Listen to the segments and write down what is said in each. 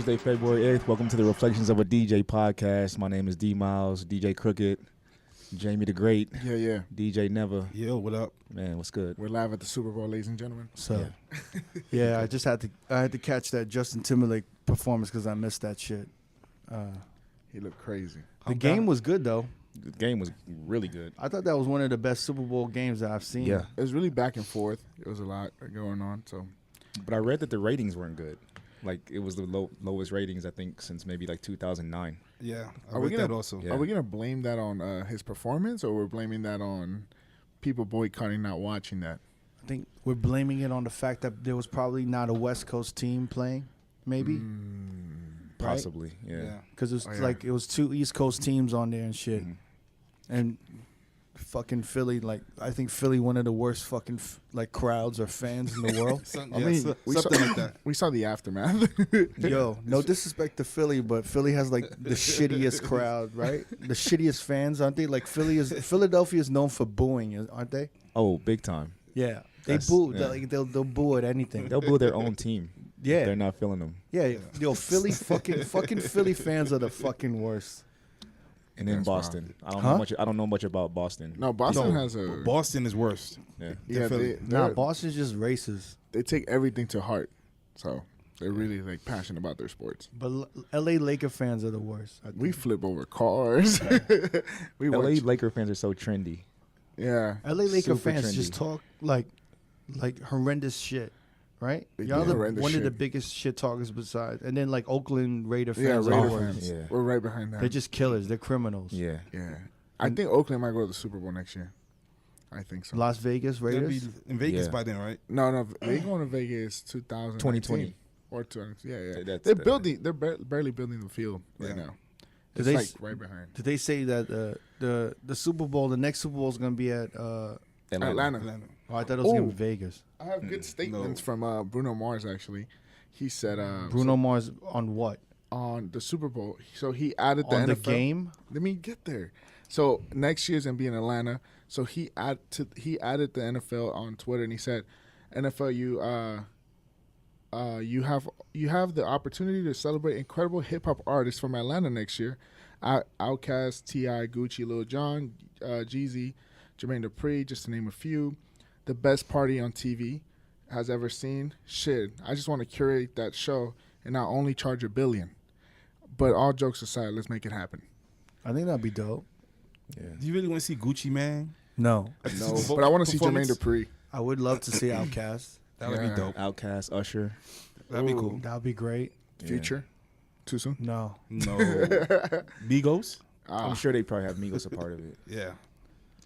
Thursday, February 8th. Welcome to the Reflections of a DJ podcast. My name is D Miles, DJ Crooked, Jamie the Great. Yeah. DJ Neva. Yo, what up? Man, what's good? We're live at the Super Bowl, ladies and gentlemen. So, yeah, I had to catch that Justin Timberlake performance because I missed that shit. He looked crazy. The game was good though. The game was really good. I thought that was one of the best Super Bowl games that I've seen. Yeah. It was really back and forth. It was a lot going on. So, But I read that the ratings weren't good. Like, it was the lowest ratings, I think, since maybe like 2009. Yeah, Are we gonna- that also. Yeah. Are we gonna blame that on his performance, or we're blaming that on people boycotting, not watching that? I think we're blaming it on the fact that there was probably not a West Coast team playing, maybe. Right? Possibly, yeah. Because it was Oh, yeah. like it was two East Coast teams on there and shit. Mhm. And fucking Philly, like I think Philly one of the worst fucking like crowds or fans in the world. Some, I yeah, mean, so- we something saw, like that. We saw the aftermath. Yo, no disrespect to Philly, but Philly has like the shittiest crowd, right? The shittiest fans, aren't they? Like Philadelphia is known for booing, aren't they? Oh, big time. Yeah, they That's- boo. yeah. Like they'll boo at anything. They'll boo their own team. Yeah. They're not feeling them. Yeah, yo, Philly fucking Philly fans are the fucking worst. And then That's Boston. I don't Huh? know much. I don't know much about Boston. No, Boston No, has a Boston is worst. Yeah. yeah. Philly. Nah, Boston's just racist. They take everything to heart, so they're really like passionate about their sports. But L.A. Laker fans are the worst. I think. We flip over cars. we LA watch, Laker fans are so trendy. yeah. L.A. Laker Super fans trendy. just talk like horrendous shit, right? They Y'all do the horrendous one of the shit. biggest shit talkers besides, and then like Oakland Raider Yeah, fans. Raider are the worst. fans. Yeah. We're right behind They're them. just killers. They're criminals. Yeah. Yeah. I think Oakland might go to the Super Bowl next year. I think so. Las Vegas They'll be Raiders. in Vegas Yeah. by then, right? No, they going to Vegas 2020. or 20. Yeah. That's They're the- building. They're barely building the field right Yeah. now. Did It's they like s- right behind. Did they say that the Super Bowl, the next Super Bowl is gonna be at? Atlanta. Atlanta. Oh, I thought it was gonna Oh. be Vegas. I have good statements from Bruno Mars actually. He said Bruno Mars on what? on the Super Bowl. So he added the On the NFL. game? Let me get there. So next year's gonna be in Atlanta. So he added the NFL on Twitter, and he said, "NFL, you have the opportunity to celebrate incredible hip hop artists from Atlanta next year. Outkast, T.I., Gucci, Lil Jon, Jeezy, Jermaine Dupri, just to name a few. The best party on TV has ever seen. Shit, I just want to curate that show and not only charge $1 billion. But all jokes aside, let's make it happen." I think that'd be dope. Yeah. Do you really want to see Gucci, man? No, At the No, Super Bowl but I want to see Jermaine performance? Dupri. I would love to see Outkast. That would Yeah. be dope. Outkast, Usher. That'd be Ooh. cool. That would be great. Yeah. Future. Too soon? No, No. Migos? I'm sure they probably have Migos a part of it. Yeah.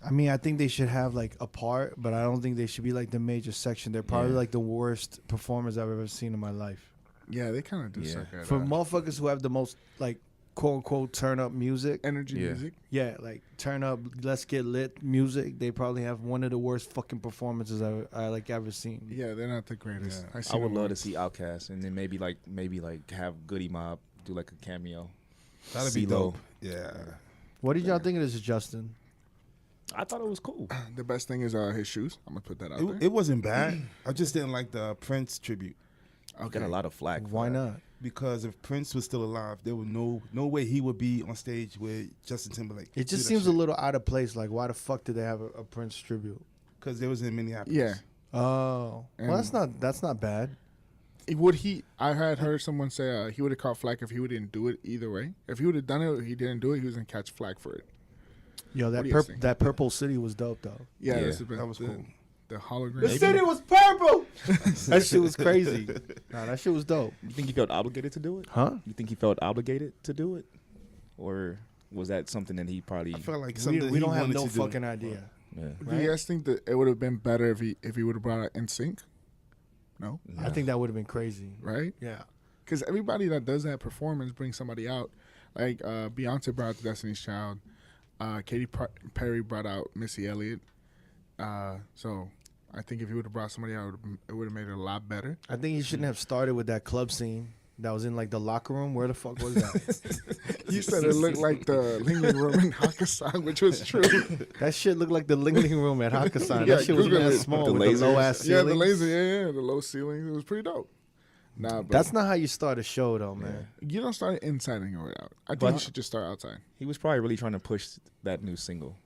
I mean I think they should have like a part, but I don't think they should be like the major section. They're probably Yeah. like the worst performers I've ever seen in my life. Yeah, they kind of do Yeah. suck at For motherfuckers who have the most like quote unquote turn up music, energy Yeah. music. yeah, like turn up, let's get lit music. They probably have one of the worst fucking performances I like ever seen. Yeah, they're not the greatest. Yeah. I would love to see Outkast, and then maybe have Goody Mob do like a cameo. That'd be CeeLo. dope. Yeah. What did y'all think of this, Justin? I thought it was cool. The best thing is his shoes. I'm gonna put that out there. It wasn't bad. I just didn't like the Prince tribute. Got a lot of flack. for Why that. not? Because if Prince was still alive, there was no way he would be on stage with Justin Timberlake. It just seems a little out of place. Like, why the fuck did they have a Prince tribute? Because there was in Minneapolis. Yeah. Oh, well, that's not bad. Would he? I had heard someone say he would have caught flack if he didn't do it either way. If he would have done it, or he didn't do it, he was gonna catch flack for it. Yo, What do you think? that Purple City was dope though. Yeah, Yeah. That was cool. The hologram. The city was purple. That shit was crazy. Nah, that shit was dope. You think he felt obligated to do it? Huh? You think he felt obligated to do it, or was that something that he probably? I felt like something We he don't have wanted no to do. fucking idea. Yeah. Do you guys think that it would have been better if he would have brought out NSYNC? No, I think that would have been crazy. right? Yeah. Because everybody that does that performance brings somebody out. Like Beyonce brought out Destiny's Child. Katy Perry brought out Missy Elliott. So I think if he would have brought somebody out, it would have made it a lot better. I think he shouldn't have started with that club scene that was in like the locker room. Where the fuck was that? You said it looked like the Lingling Room in Hakkasan, which was true. That shit looked like the Lingling Room at Hakkasan. Yeah, That shit was Google mad it. small The with the lasers. low ass Yeah, ceiling. the laser, the low ceiling. It was pretty dope. Nah, but That's not how you start a show, though, man. you don't start inside and go out. I think But- you should just start outside. He was probably really trying to push that new single,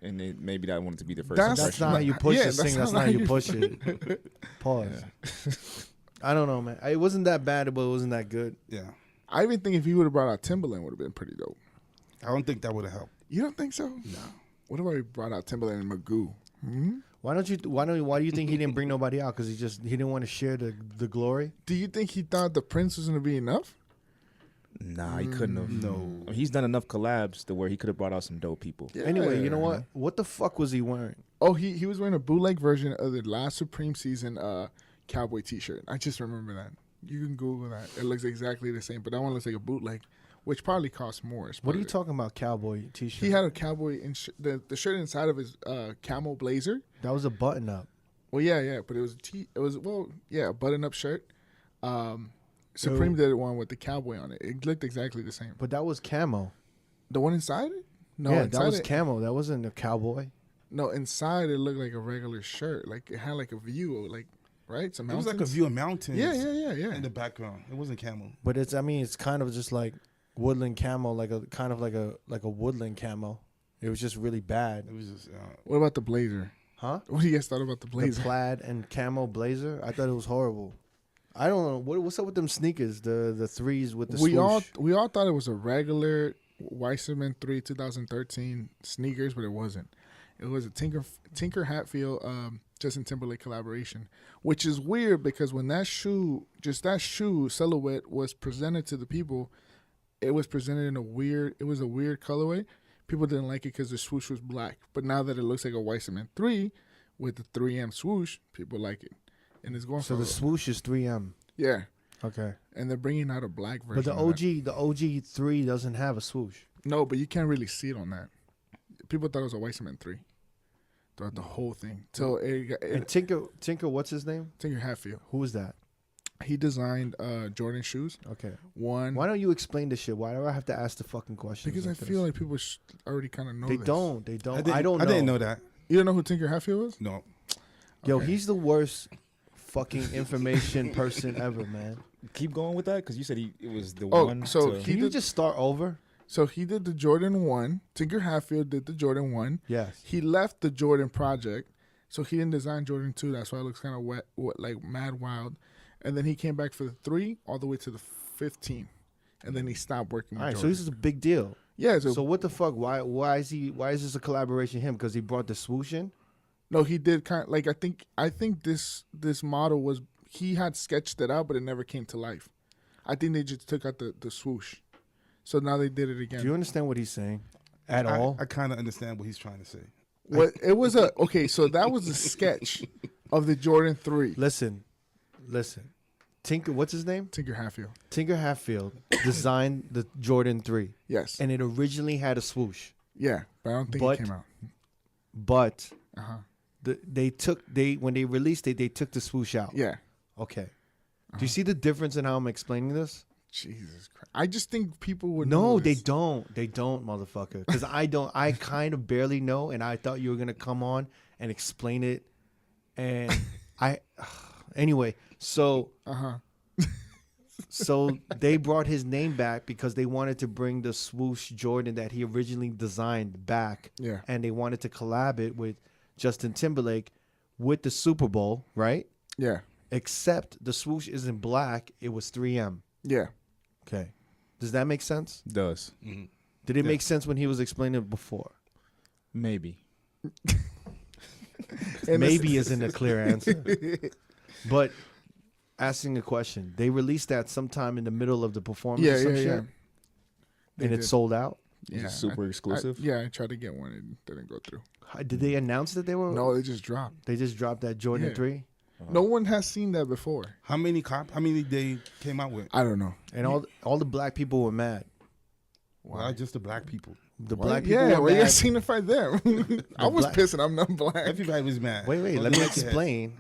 and maybe that wanted to be the first. That's That's impression. not how you push Yeah, this that's thing. That's not not how how you you- push it. Pause. I don't know, man. It wasn't that bad, but it wasn't that good. Yeah. I even think if he would have brought out Timberland, would have been pretty dope. I don't think that would have helped. You don't think so? No. What if I brought out Timberland and Magoo? Why do you think he didn't bring nobody out? Because he didn't want to share the glory. Do you think he thought the Prince was going to be enough? Nah, he couldn't have. No. I mean, he's done enough collabs to where he could have brought out some dope people. Yeah. Anyway, you know what? What the fuck was he wearing? Oh, he was wearing a bootleg version of the last Supreme season cowboy T-shirt. I just remember that. You can Google that. It looks exactly the same, but that one looks like a bootleg, which probably costs more. What are you talking about, cowboy t-shirt? He had a cowboy the shirt inside of his camel blazer. That was a button up. Well, yeah, but it was a button-up shirt. Supreme did one with the cowboy on it. It looked exactly the same. But that was camo. The one inside it? No, Yeah, inside that was it, camo. That wasn't a cowboy. No, inside it looked like a regular shirt. Like it had like a view, like right, some It was mountains. like a view of mountains. Yeah. In the background, it wasn't camel. But it's kind of just like woodland camo, like a woodland camo. It was just really bad. It was just. What about the blazer? Huh? What do you guys thought about the The blazer? plaid and camo blazer. I thought it was horrible. I don't know what's up with them sneakers. The threes with the we swoosh. all thought it was a regular Weissman 3 2013 sneakers, but it wasn't. It was a Tinker Hatfield Justin Timberlake collaboration, which is weird because when that shoe silhouette was presented to the people, it was presented in a weird colorway. People didn't like it because the swoosh was black, but now that it looks like a Weissman 3 with the 3M swoosh, people like it, and it's going So for the swoosh is 3M. yeah. Okay. And they're bringing out a black version. But the of that. the OG 3 doesn't have a swoosh. No, but you can't really see it on that. People thought it was a Weissman 3 throughout the whole thing. So And Tinker, what's his name? Tinker Hatfield. Who is that? He designed Jordan shoes. Okay. One. Why don't you explain this shit? Why do I have to ask the fucking questions? Because I like feel this? like people already kind of know They this. don't. They don't. I don't know. didn't know that. You don't know who Tinker Hatfield was? No. Yo, Okay. he's the worst fucking information person ever, man. Keep going with that because you said it was the Oh, one. so to- he Can you did- just start over? So he did the Jordan 1. Tinker Hatfield did the Jordan 1. Yes. He left the Jordan project, so he didn't design Jordan 2. That's why it looks kind of wet, like mad wild. And then he came back for the 3 all the way to the 15. And then he stopped working with All right, so Jordan. this is a big deal. Yeah, So what the fuck? Why is this a collaboration with him? Because he brought the swoosh in? No, he did kind of, like I think this model was, he had sketched it out, but it never came to life. I think they just took out the swoosh. So now they did it again. Do you understand what he's saying at all? I kind of understand what he's trying to say. What it was so that was a sketch of the Jordan 3. Listen. Tinker, what's his name? Tinker Hatfield. Tinker Hatfield designed the Jordan 3, Yes. and it originally had a swoosh. Yeah, but I don't think But- it came out. But Uh-huh. when they released it, they took the swoosh out. Yeah. Okay. Do you see the difference in how I'm explaining this? Jesus Christ. I just think people would No, know they this. don't. They don't, motherfucker. Because I don't. I kind of barely know, and I thought you were gonna come on and explain it. And anyway. So Uh-huh. so they brought his name back because they wanted to bring the swoosh Jordan that he originally designed back. Yeah. And they wanted to collab it with Justin Timberlake with the Super Bowl, right? Yeah. Except the swoosh isn't black; it was 3M. Yeah. Okay. Does that make sense? does Did it make sense when he was explaining it before? maybe. And Maybe isn't a clear answer. But asking a question, they released that sometime in the middle of the performance Yeah, or some yeah, shit, yeah. and They it did. sold out. Is it Yeah. super exclusive? Yeah, I tried to get one. It didn't go through. Did they announce that they were? No, they just dropped. They just dropped that Jordan Yeah. 3, No one has seen that before. How many they came out with? I don't know. and all the black people were mad. Why just the black people? The What? black people Yeah, were well, you mad. guys signify them. I was black- pissing. I'm not black. Everybody was mad. Wait, Well, let me the- explain.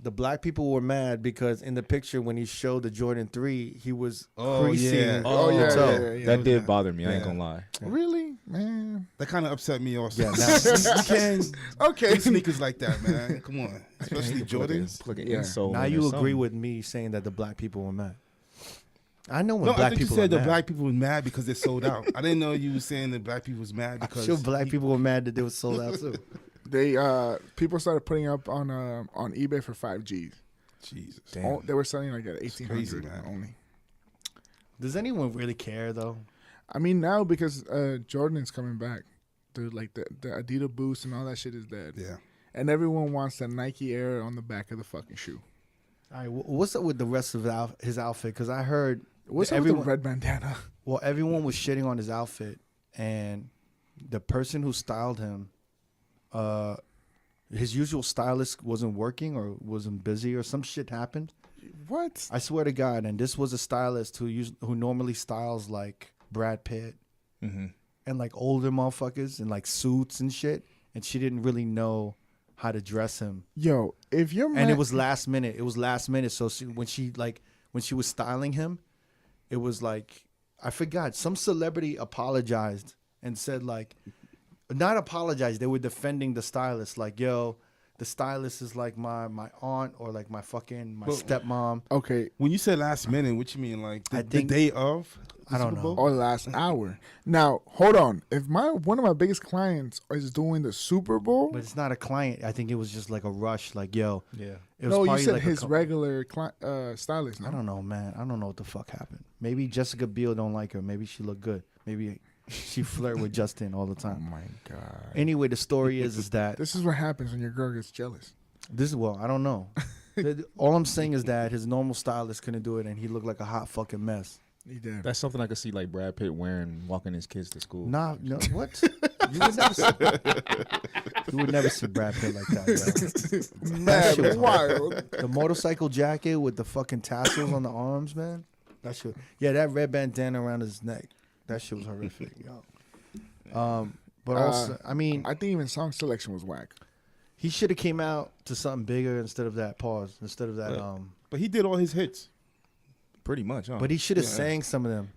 the black people were mad because in the picture when he showed the Jordan 3, he was Oh, creasing. yeah. Oh, yeah, So, yeah, yeah. That did bother me. I ain't Yeah. gonna lie. Really, man. That kind of upset me also. Yeah, now, You can't Okay. do sneakers like that, man. Come on, especially Jordans. Yeah. now you agree with me saying that the black people were mad. I know when No, I black think you people said are the mad. black people were mad because they sold out. I didn't know you were saying that black people was mad I'm because sure black people were mad that they were sold out too. They people started putting up on eBay for 5Gs. Jesus. Oh, they were selling like at crazy, 1,800 man. only. Does anyone really care though? I mean, now because Jordan is coming back, dude, like the Adidas Boost and all that shit is dead. Yeah. And everyone wants the Nike Air on the back of the fucking shoe. All right, what's up with the rest of his outfit? Because I heard What's up everyone, with the red bandana? well, everyone was shitting on his outfit, and the person who styled him, his usual stylist wasn't working or wasn't busy or some shit happened. What? I swear to God, and this was a stylist who normally styles like Brad Pitt Mm-hmm. and like older motherfuckers in like suits and shit, and she didn't really know how to dress him. Yo, if you're And it was last minute. So when she was styling him, it was like, I forgot, some celebrity apologized and said like, not apologized, they were defending the stylist like, yo, the stylist is like my aunt or like my stepmom. okay, When you said last minute, what you mean? Like I the think- day of? the I don't Super know. Bowl? or last hour. Now, hold on. If one of my biggest clients is doing the Super Bowl, But it's not a client. I think it was just like a rush, like, yo. Yeah. It was no, you probably said like his regular stylist. No? I don't know, man. I don't know what the fuck happened. Maybe Jessica Biel don't like her. Maybe she look good. Maybe she flirt with Justin all the Oh time. my god. Anyway, the story is that This is what happens when your girl gets jealous. this is, well, I don't know. All I'm saying is that his normal stylist couldn't do it, and he looked like a hot fucking mess. He did. That's something I could see like Brad Pitt wearing, walking his kids to school. Nah, no, what? You would never see Brad Pitt like that, bro. That shit was Mad wild. The motorcycle jacket with the fucking tassels on the arms, man. That shit. Yeah, that red bandana around his neck. That shit was horrific, yo. But also, I mean, I think even song selection was whack. he should have came out to something bigger instead of that. Pause. Instead of that. Yeah. But he did all his hits. Pretty much, huh? But he should have Yeah. sang some of them.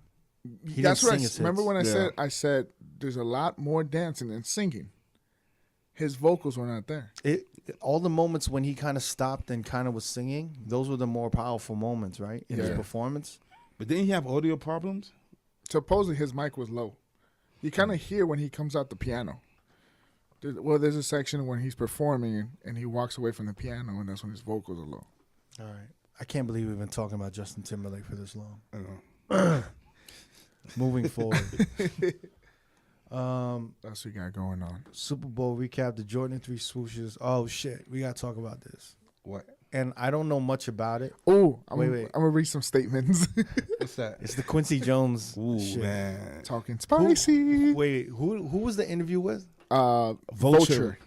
He That's didn't what sing his remember hits. when Yeah. I said there's a lot more dancing than singing. His vocals were not there. All the moments when he kind of stopped and kind of was singing, those were the more powerful moments, right? In his Yeah. performance. But didn't he have audio problems? Supposedly his mic was low. You kind of hear when he comes out the piano. There's a section when he's performing and he walks away from the piano, and that's when his vocals are low. All right. I can't believe we've been talking about Justin Timberlake for this long. I know. Moving forward. That's what we got going on. Super Bowl recap, the Jordan 3 swooshes. Oh, shit. We got to talk about this. What? And I don't know much about it. Oh, I'm Wait. going to read some statements. What's that? It's the Quincy Jones Ooh, shit. man. Talking spicy. Wait, who was the interview with? Vulture.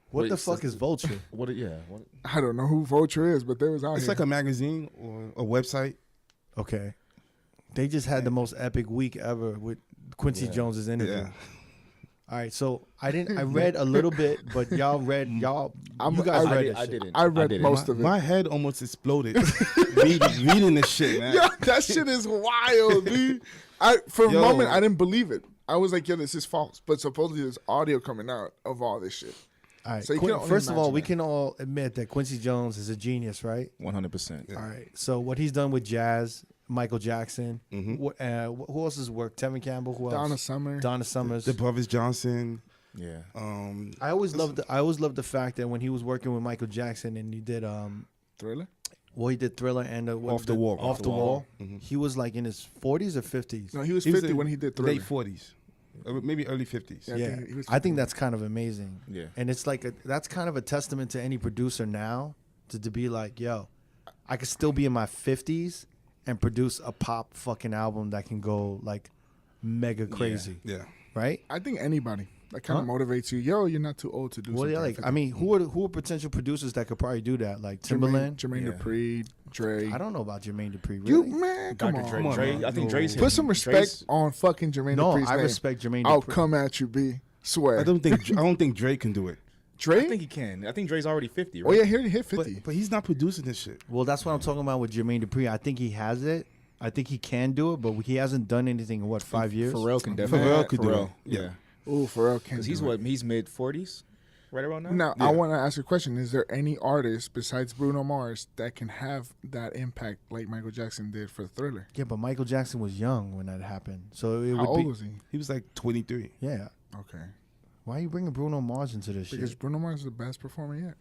What Wait, the fuck is Vulture? What? Yeah. What? I don't know who Vulture is, but they was out It's here. like a magazine or a website. Okay. They just had the most epic week ever with Quincy Yeah. Jones's interview. Yeah. All right, so I read a little bit, but you guys read I that shit. didn't. I read didn't. most of it. My head almost exploded reading this shit, man. Yo, that shit is wild, dude. For a Yo. moment, I didn't believe it. I was like, yo, this is false. But supposedly there's audio coming out of all this shit. All right. So you can only First of all, imagine we that. can all admit that Quincy Jones is a genius, right? 100%. All right. So what he's done with jazz, Michael Jackson, Mhm. who else has worked? Tevin Campbell. Who else? Donna Summer. Donna Summers. The Brothers Johnson. Yeah. I always loved the fact that when he was working with Michael Jackson and he did Thriller? he did Thriller and Off the Wall. Off the Wall. Mhm. He was like in his 40s or 50s. No, he was He was 50 in when he did Thriller. Late 40s. Maybe early 50s. Yeah, I Yeah, think he was I think 50. that's kind of amazing. Yeah. And it's like that's kind of a testament to any producer now to be like, yo, I could still be in my 50s and produce a pop fucking album that can go like mega crazy, Yeah. right? I think anybody. That kind of motivates you. Yo, you're not too old to do Well, something. yeah, like I mean, who are potential producers that could probably do that? Like Timberland. Jermaine Yeah. Dupri, Dre. I don't know about Jermaine Dupri. You, Really? man, come Dr. on. Dre. Come on, Dre. man. I think Dre's Put some respect Dre's- on fucking Jermaine No, Dupri's I name. respect Jermaine I'll Dupri. come at you, B. Swear. I don't think Dre can do it. Dre? I think he can. I think Dre's already 50, right? Oh yeah, he already hit 50. But he's not producing this shit. Well, that's what I'm talking about with Jermaine Dupri. I think he has it. I think he can do it, but he hasn't done anything in, what, 5 years? Pharrell can definitely. Pharrell could do Pharrell, it. yeah. Ooh, Pharrell can. Because he's what? He's mid 40s, right around now. Now, Yeah. I want to ask you a question. Is there any artist besides Bruno Mars that can have that impact like Michael Jackson did for Thriller? Yeah, but Michael Jackson was young when that happened. So it How would old be. was he? He was like 23. Yeah. Okay. Why are you bringing Bruno Mars into this Because shit? Bruno Mars is the best performer yet.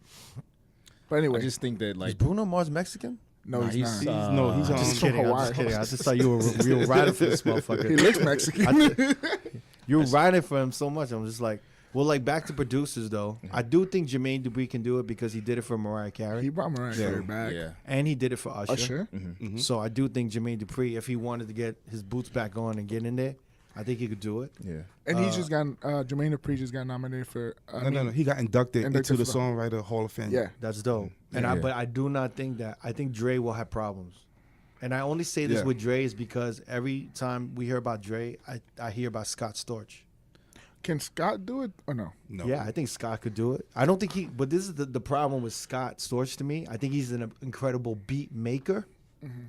But I anyway, just think that Is like Bruno Mars Mexican? no, Nah, he's not. He's Just Just from kidding. I'm Hawaii. just kidding. I just thought you were riding for this He motherfucker. looks Mexican. You were riding for him so much. I'm just like, well, like back to producers though. I do think Jermaine Dupri can do it because he did it for Mariah Carey he brought Mariah Carey back. yeah. and he did it for Usher. Usher. Mm-hmm. So I do think Jermaine Dupri, if he wanted to get his boots back on and get in there, I think he could do it. Yeah. And he just got, Jermaine Dupri just got nominated for, No. He got inducted into the for- Songwriter Hall of Fame. Yeah. That's dope. And Yeah. but I do not think that. I think Dre will have problems. And I only say this Yeah. with Dre is because every time we hear about Dre, I hear about Scott Storch. Can Scott do it or no? No. Yeah, I think Scott could do it. I don't think he. But this is the problem with Scott Storch to me. I think he's an incredible beat maker.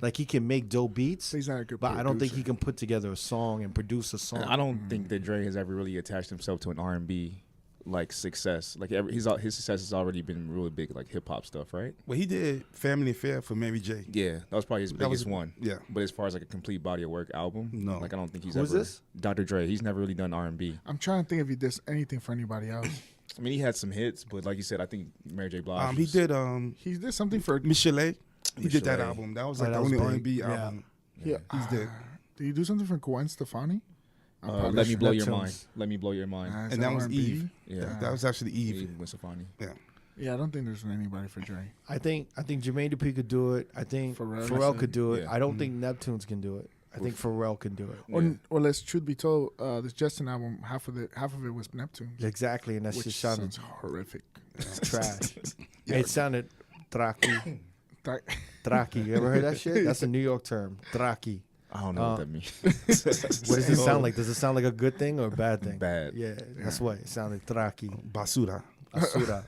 Like he can make dope beats. So he's not a good But I don't think producer. he can put together a song and produce a song. And I don't think that Dre has ever really attached himself to an R&B like success. Like his success has already been really big, like hip hop stuff, right? Well, he did Family Affair for Mary J. Yeah, that was probably his biggest one. Yeah. But as far as like a complete body of work album, No. like I don't think he's Who's ever. this? Dr. Dre. He's never really done R&B. I'm trying to think if he did anything for anybody else. I mean, he had some hits, but like you said, I think Mary J. Blige. He was- did He did something for. Michelet. He did that Michelet. album. That was Oh, like that the was only big. R&B Yeah. album. Yeah. He's dead. Did he do something for Gwen Stefani? Let me blow your Neptunes. mind. Let me blow your mind. And that was R&B? Eve. Yeah. That was actually Eve. Eve Gwen Stefani. Yeah. Yeah, I don't think there's anybody for Dre. I think Jermaine Dupri could do it. I think Pharrell. Pharrell could do it. Yeah. I don't think Neptunes can do it. I think Pharrell can do it. Yeah. Well, let's truth be told, this Justin album, half of it was Neptune, Exactly, and that which shit sounded sounds horrific. trash. It sounded traki. That- Traki. You ever heard that shit? That's a New York term. Traki. I don't know what that means. What does it sound like? Does it sound like a good thing or a bad thing? Bad. Yeah, that's what it sounded. Traki. Basura. Asura.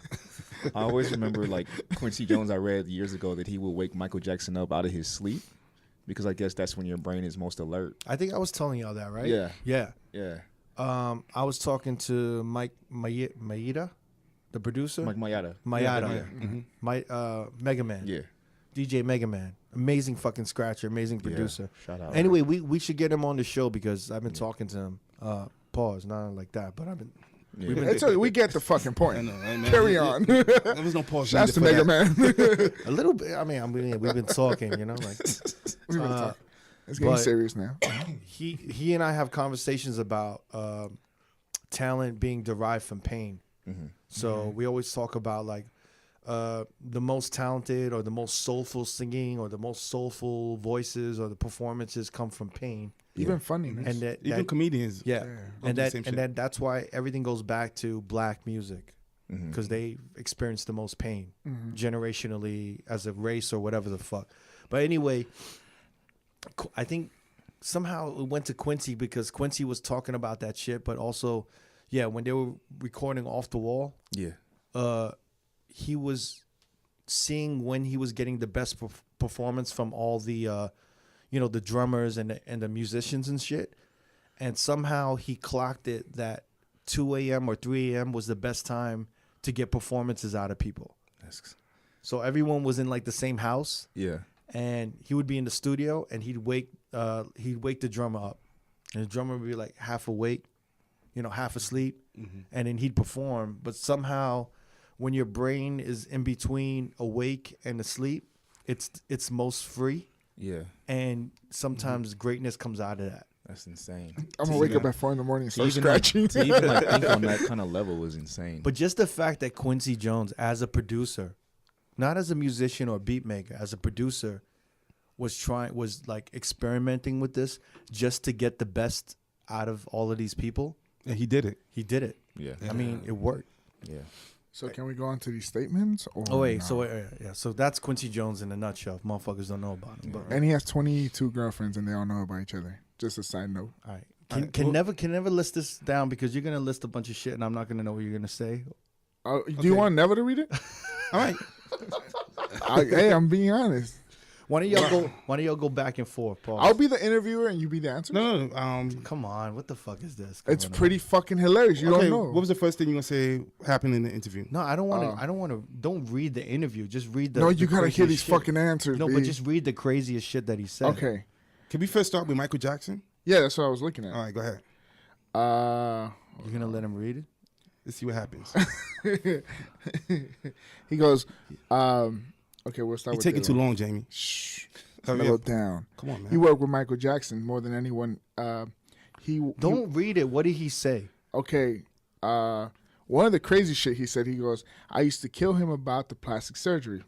I always remember like Quincy Jones. I read years ago that he would wake Michael Jackson up out of his sleep because I guess that's when your brain is most alert. I think I was telling y'all that, right? Yeah. Yeah. Yeah. I was talking to Mike Maeda, the producer. Mike Mayada. Mayada. Yeah. Mega Man. Yeah. DJ Mega Man. Amazing fucking scratcher, amazing producer. Shout out. Anyway, we should get him on the show because I've been talking to him. Pause, not like that, but I've been. Yeah. It's okay, we get the fucking I point. know, right, man? Carry on. There was no pause. Shouts to needed Mega for that. Man. A little bit. I mean, we've been talking, you know, like We've been talking. It's getting but- serious now. he and I have conversations about talent being derived from pain. So we always talk about like the most talented or the most soulful singing or the most soulful voices or the performances come from pain. Even funniness. And that, Even comedians. yeah, Yeah. and do the that same and shit. then that's why everything goes back to black music because they experience the most pain generationally as a race or whatever the fuck. But anyway, I think somehow it went to Quincy because Quincy was talking about that shit, but also, yeah, when they were recording Off the Wall, Yeah. he was seeing when he was getting the best performance from all the the drummers and the musicians and shit, and somehow he clocked it that 2 a.m. or 3 a.m. was the best time to get performances out of people. So everyone was in like the same house, Yeah. and he would be in the studio and he'd wake the drummer up, and the drummer would be like half awake, half asleep, and then he'd perform. But somehow, when your brain is in between awake and asleep, it's most free, Yeah. and sometimes greatness comes out of that. That's insane. I'm gonna wake up at 4 a.m. and start Even like, scratching. to even like think on that kind of level was insane. But just the fact that Quincy Jones, as a producer, not as a musician or beat maker, as a producer, was like experimenting with this just to get the best out of all of these people. And he did it. He did it. yeah. I mean, it worked. Yeah. So can we go on to these statements? Or Oh wait, no? so yeah, so that's Quincy Jones in a nutshell. If motherfuckers don't know about him. But And he has 22 girlfriends, and they all know about each other. Just a side note. all right, can never list this down because you're gonna list a bunch of shit and I'm not gonna know what you're gonna say. Do you want Never to read it? All right. Hey, I'm being honest. Why don't y'all go back and forth, Paul? I'll be the interviewer and you be the answer. No. Come on, what the fuck is this? It's going on? pretty fucking hilarious. You Okay, don't know. what was the first thing you gonna say happened in the interview? No, I don't want to. I don't want to. Don't read the interview. Just read the. No, the you gotta hear craziest these shit. fucking answers. No, B. but just read the craziest shit that he said. Okay. Can we first start with Michael Jackson? Yeah, that's what I was looking at. All right, go ahead. You're gonna let him read it? Let's see what happens. He goes, okay, we'll start You're with taking this too one. long, Jamie. Shh. Hurry Mellow up. down. Come on, man. He worked with Michael Jackson more than anyone. Don't read it. What did he say? Okay. One of the crazy shit he said, he goes, I used to kill him about the plastic surgery.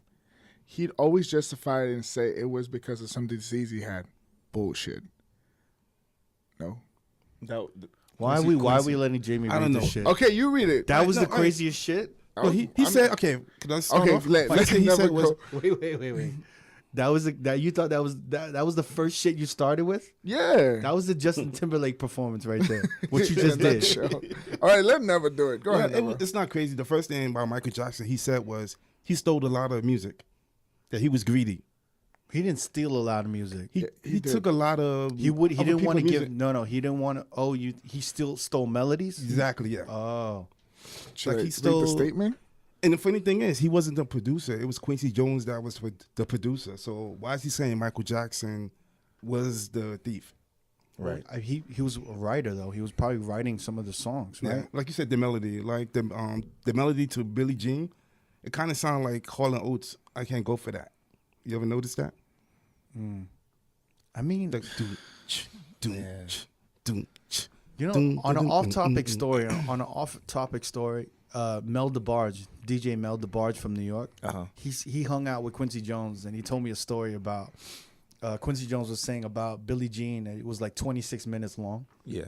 He'd always justify it and say it was because of some disease he had. Bullshit. No. Why are we letting Jamie I read don't this know. shit? Okay, you read it. That was No, the craziest shit. Well, he said, okay, can I start Okay, off? let First thing he never said was, go. Wait. That was that you thought that was the first shit you started with? Yeah. That was the Justin Timberlake performance right there. What you In a just did. nutshell. All right, let him never do it. Go yeah, ahead. Never. it's not crazy. The first thing about Michael Jackson he said was he stole a lot of music, that he was greedy. He didn't steal a lot of music. He did. took a lot of He other didn't want to people's give music. he didn't want to he still stole melodies? Exactly, yeah. Oh. Should like I he read stole- the statement? And the funny thing is, he wasn't the producer. It was Quincy Jones that was the producer. So why is he saying Michael Jackson was the thief? Right. He was a writer though. He was probably writing some of the songs, right? Yeah, like you said, the melody, like the melody to Billie Jean, it kind of sounded like Hall & Oates. I can't go for that. You ever notice that? I mean, Like, you know, on an off-topic story, Mel DeBarge, DJ Mel DeBarge from New York, he hung out with Quincy Jones, and he told me a story about Quincy Jones was saying about Billie Jean, and it was like 26 minutes long. Yeah.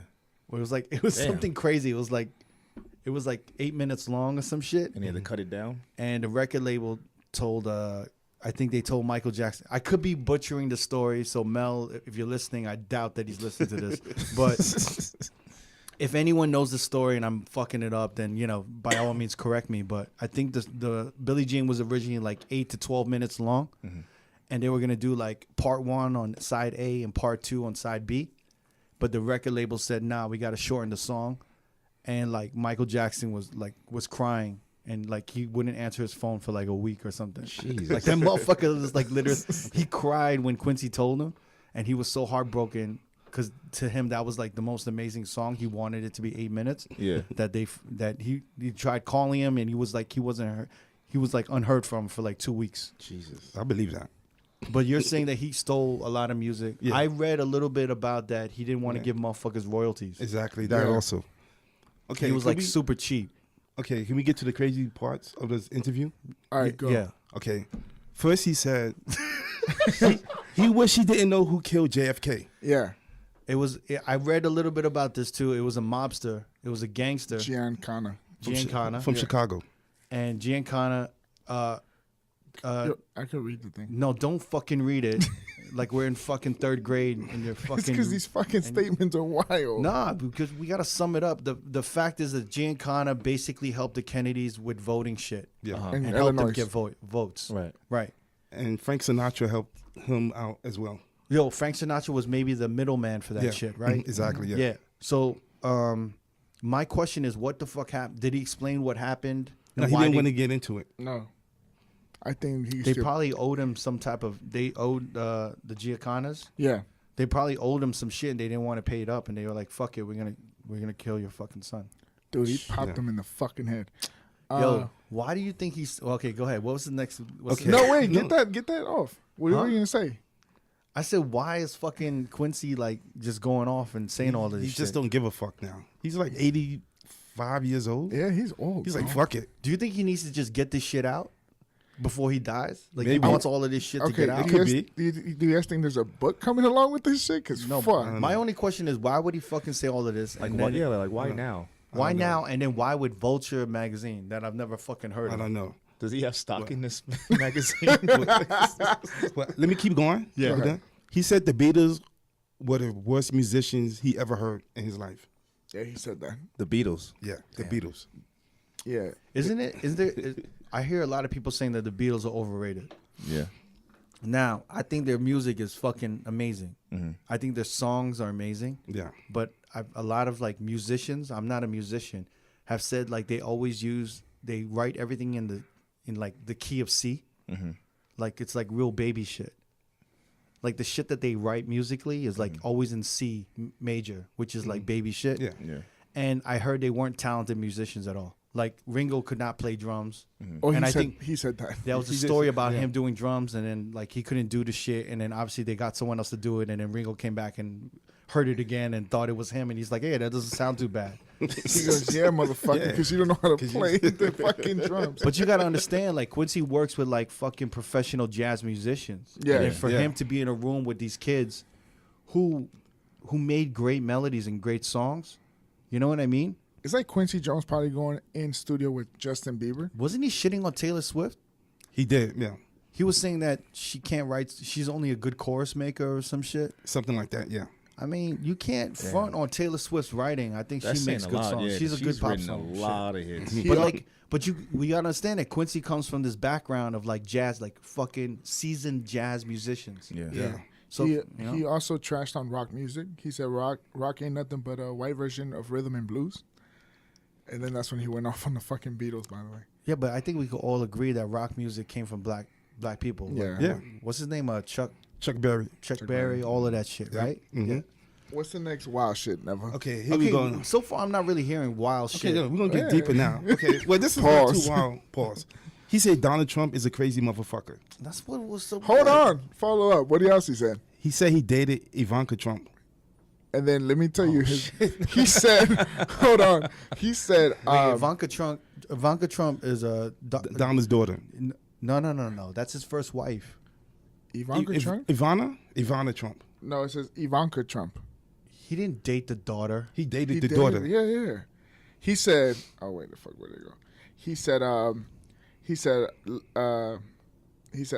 Where it was Damn. something crazy. It was like 8 minutes long or some shit. And he had to cut it down. And the record label told, I think they told Michael Jackson. I could be butchering the story, so Mel, if you're listening, I doubt that he's listening to this. But if anyone knows the story and I'm fucking it up, then, you know, by all means correct me. But I think the Billie Jean was originally like 8 to 12 minutes long. Mm-hmm. And they were going to do like part 1 on side A and part 2 on side B. But the record label said, nah, we got to shorten the song. And like Michael Jackson was crying. And like he wouldn't answer his phone for like a week or something. Jesus. Like that motherfucker was like literally, he cried when Quincy told him. And he was so heartbroken because to him that was like the most amazing song. He wanted it to be 8 minutes. Yeah. That he tried calling him and he was like unheard from for like 2 weeks. Jesus. I believe that. But you're saying that he stole a lot of music. Yeah. I read a little bit about that. He didn't want to give motherfuckers royalties. Exactly, that Yeah. also. Okay, He was can like we- super cheap. Okay, can we get to the crazy parts of this interview? All right, go. Yeah. Okay, first he said he wished he didn't know who killed JFK. Yeah. I read a little bit about this too. It was a mobster. It was a gangster. Giancana. Giancana. From Chicago. And Giancana, Yo, I could read the thing. no, don't fucking read it. Like we're in fucking 3rd grade and you're It's fucking. because these fucking statements are wild. Nah, because we gotta sum it up. The fact is that Giancana basically helped the Kennedys with voting shit. Yeah. In And helped them Illinois. get votes. Right. Right. And Frank Sinatra helped him out as well. Yo, Frank Sinatra was maybe the middleman for that Yeah. shit, right? Exactly, yeah. Yeah. So, my question is, what the fuck happened? Did he explain what happened? No, And he why didn't they- want to get into it. No. I think he's They still, probably owed him some type of. They owed the Giacanas. yeah. They probably owed him some shit, and they didn't want to pay it up, and they were like, "Fuck it, we're gonna kill your fucking son." Dude, he popped Yeah. him in the fucking head. Yo, why do you think he's okay? Go ahead. What was the next? What's the Okay. No, wait, No. get that off. What Huh? were you gonna say? I said, why is fucking Quincy like just going off and saying all this He shit? just don't give a fuck now. He's like 85 years old. Yeah, he's old. He's bro. like, fuck it. Do you think he needs to just get this shit out before he dies? Like Maybe. he wants all of this shit to Okay, get out. could be. Do you guys think there's a book coming along with this shit? Cause No, fuck. my only question is why would he fucking say all of this? Like, And why, then, yeah, like why now? why I don't know. now? And then why would Vulture magazine that I've never fucking heard I of? don't know. Does he have stock in this magazine? Well, let me keep going. Yeah. Hold on. He said the Beatles were the worst musicians he ever heard in his life. Yeah, he said that. The Beatles. Yeah, the Beatles. Yeah. Isn't it? I hear a lot of people saying that the Beatles are overrated. Yeah. Now, I think their music is fucking amazing. Mm-hmm. I think their songs are amazing. Yeah. But a lot of like musicians, I'm not a musician, have said like they write everything in like the key of C. Mm-hmm. Like it's like real baby shit. Like the shit that they write musically is like always in C major, which is like baby shit. Yeah. Yeah. And I heard they weren't talented musicians at all. Like Ringo could not play drums. Oh, And he I said, think he said that. There was a story about him doing drums, and then like he couldn't do the shit, and then obviously they got someone else to do it, and then Ringo came back and heard it again and thought it was him, and he's like, "Hey, that doesn't sound too bad." He goes, yeah, motherfucker, because you don't know how to play the fucking drums. But you gotta understand, like Quincy works with like fucking professional jazz musicians. Yeah. And then for Yeah. him to be in a room with these kids who made great melodies and great songs, you know what I mean? It's like Quincy Jones probably going in studio with Justin Bieber. Wasn't he shitting on Taylor Swift? He did. Yeah. He was saying that she can't write. She's only a good chorus maker or some shit. Something like that. Yeah. I mean, you can't front on Taylor Swift's writing. I think That's she makes saying good a lot. songs. Yeah, she's a good pop written song. a lot of hits. But we gotta understand that Quincy comes from this background of like jazz, like fucking seasoned jazz musicians. Yeah. Yeah. So he, you know? he also trashed on rock music. He said rock ain't nothing but a white version of rhythm and blues. And then that's when he went off on the fucking Beatles, by the way. Yeah, but I think we could all agree that rock music came from black people. Yeah. Like, Yeah. what's his name? Chuck Berry. Berry, all of that shit, right? Mm-hmm. Yeah. What's the next wild shit, Never? Okay, here we go. So far, I'm not really hearing wild Okay, shit. yeah, we're gonna get Yeah. deeper now. Okay, well, this is Pause. not too wild. Pause. He said Donald Trump is a crazy motherfucker. That's what was so. Hold good. on. Follow up. What else he said? He said he dated Ivanka Trump. And then let me tell you he said, hold on. He said, Wait, Ivanka Trump is a Donald's daughter. No. That's his first wife. Ivanka Trump? Ivana Trump. No, it says Ivanka Trump. He didn't date the daughter. He dated He the did. daughter. Yeah. He said, oh, wait, the fuck, where'd it go? He said,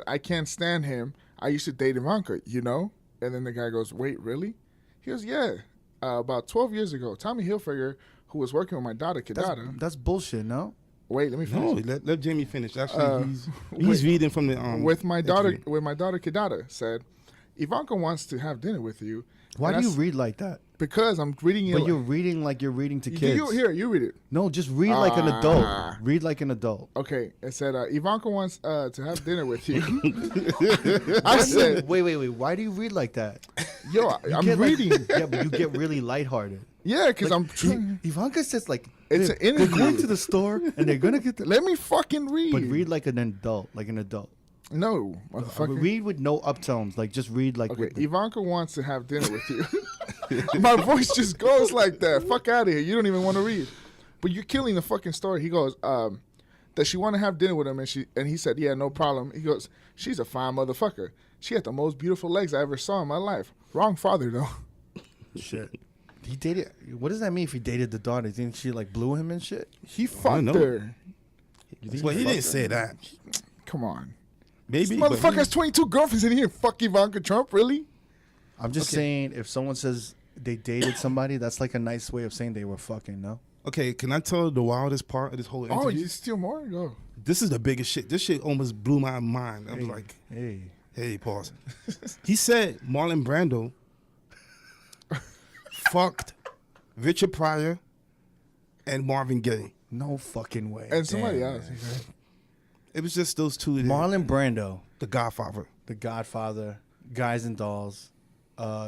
I can't stand him. I used to date Ivanka, you know? And then the guy goes, wait, really? He goes, yeah. About 12 years ago, Tommy Hilfiger, who was working with my daughter, Kedada. That's bullshit, no? Wait, let me finish. No, let Jamie finish. Actually, he's wait. reading from the with my daughter, interview. Kedada said, Ivanka wants to have dinner with you. Why And do you that's read like that? Because I'm reading it. But you're reading like you're reading to kids. You read it. No, just read like an adult. Read like an adult. Okay, it said Ivanka wants to have dinner with you. I said, Wait. Why do you read like that? yo, I'm reading. Yeah, but you get really lighthearted. Yeah, because Like, I'm trying. Ivanka says like, It's "Babe, an interview. They're going to the store and they're gonna get the. Let me fucking read. But read like an adult, like an adult. No, motherfucker. Read with no uptones. Like just read like. Okay, with the- Ivanka wants to have dinner with you. My voice just goes like that. Fuck out of here. You don't even want to read. But you're killing the fucking story. He goes, does she want to have dinner with him? And he said, yeah, no problem. He goes, she's a fine motherfucker. She had the most beautiful legs I ever saw in my life. Wrong father, though. Shit. He dated. What does that mean if he dated the daughter? You think she like blew him and shit? He fucked know. her. Well, he didn't say that. Come on. Maybe. This but motherfucker has 22 girlfriends and he didn't fuck Ivanka Trump, really? I'm just saying, if someone says they dated somebody, that's like a nice way of saying they were fucking. No. Okay, can I tell the wildest part of this whole interview? Oh, you steal more? Go. This is the biggest shit. This shit almost blew my mind. I was like, Hey. pause. He said Marlon Brando fucked Richard Pryor and Marvin Gaye. No fucking way. And somebody Damn, else. man. It was just those two. Marlon Brando, The Godfather. The Godfather, Guys and Dolls,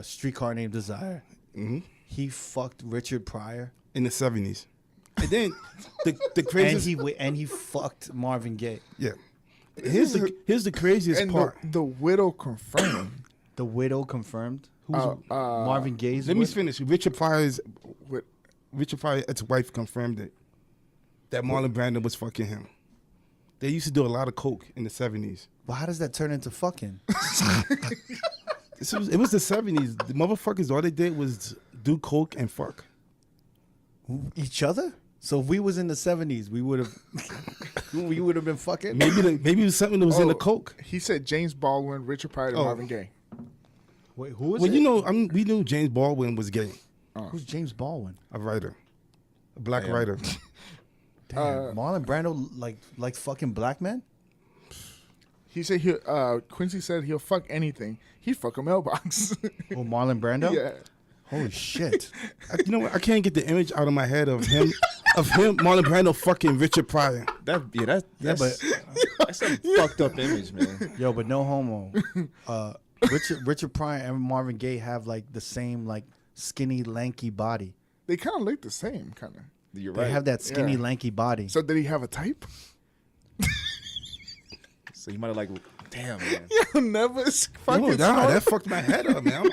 Streetcar Named Desire. Mm-hmm. He fucked Richard Pryor, In the 70s. And then the craziest. and he fucked Marvin Gaye. Yeah. Here's the craziest And part. the widow confirmed. The widow confirmed. Who's Marvin Gaye's? Let me widow? finish. Richard Pryor's With, ex-wife confirmed it. That Marlon Brando was fucking him. They used to do a lot of coke in the 70s. Well, how does that turn into fucking? It was the 70s. The motherfuckers, all they did was do coke and fuck. Each other? So if we was in the 70s, we would have been fucking. Maybe it was something that was in the coke. He said James Baldwin, Richard Pryor, and Marvin Gaye. Wait, who was Well, it? you know, we knew James Baldwin was gay. Who's James Baldwin? A writer. A black writer. Marlon Brando like fucking black men. He said Quincy said he'll fuck anything. He'd fuck a mailbox. Oh, Marlon Brando. Yeah. Holy shit. You know what? I can't get the image out of my head of him, Marlon Brando fucking Richard Pryor. That's a fucked up image, man. Yo, but no homo. Richard Pryor and Marvin Gaye have like the same like skinny, lanky body. They kind of look the same, kind of. You're They right. have that skinny, Yeah. lanky body. So did he have a type? So you might have like, damn, man. Yeah, never fucking. Oh, nah, that fucked my head up, man.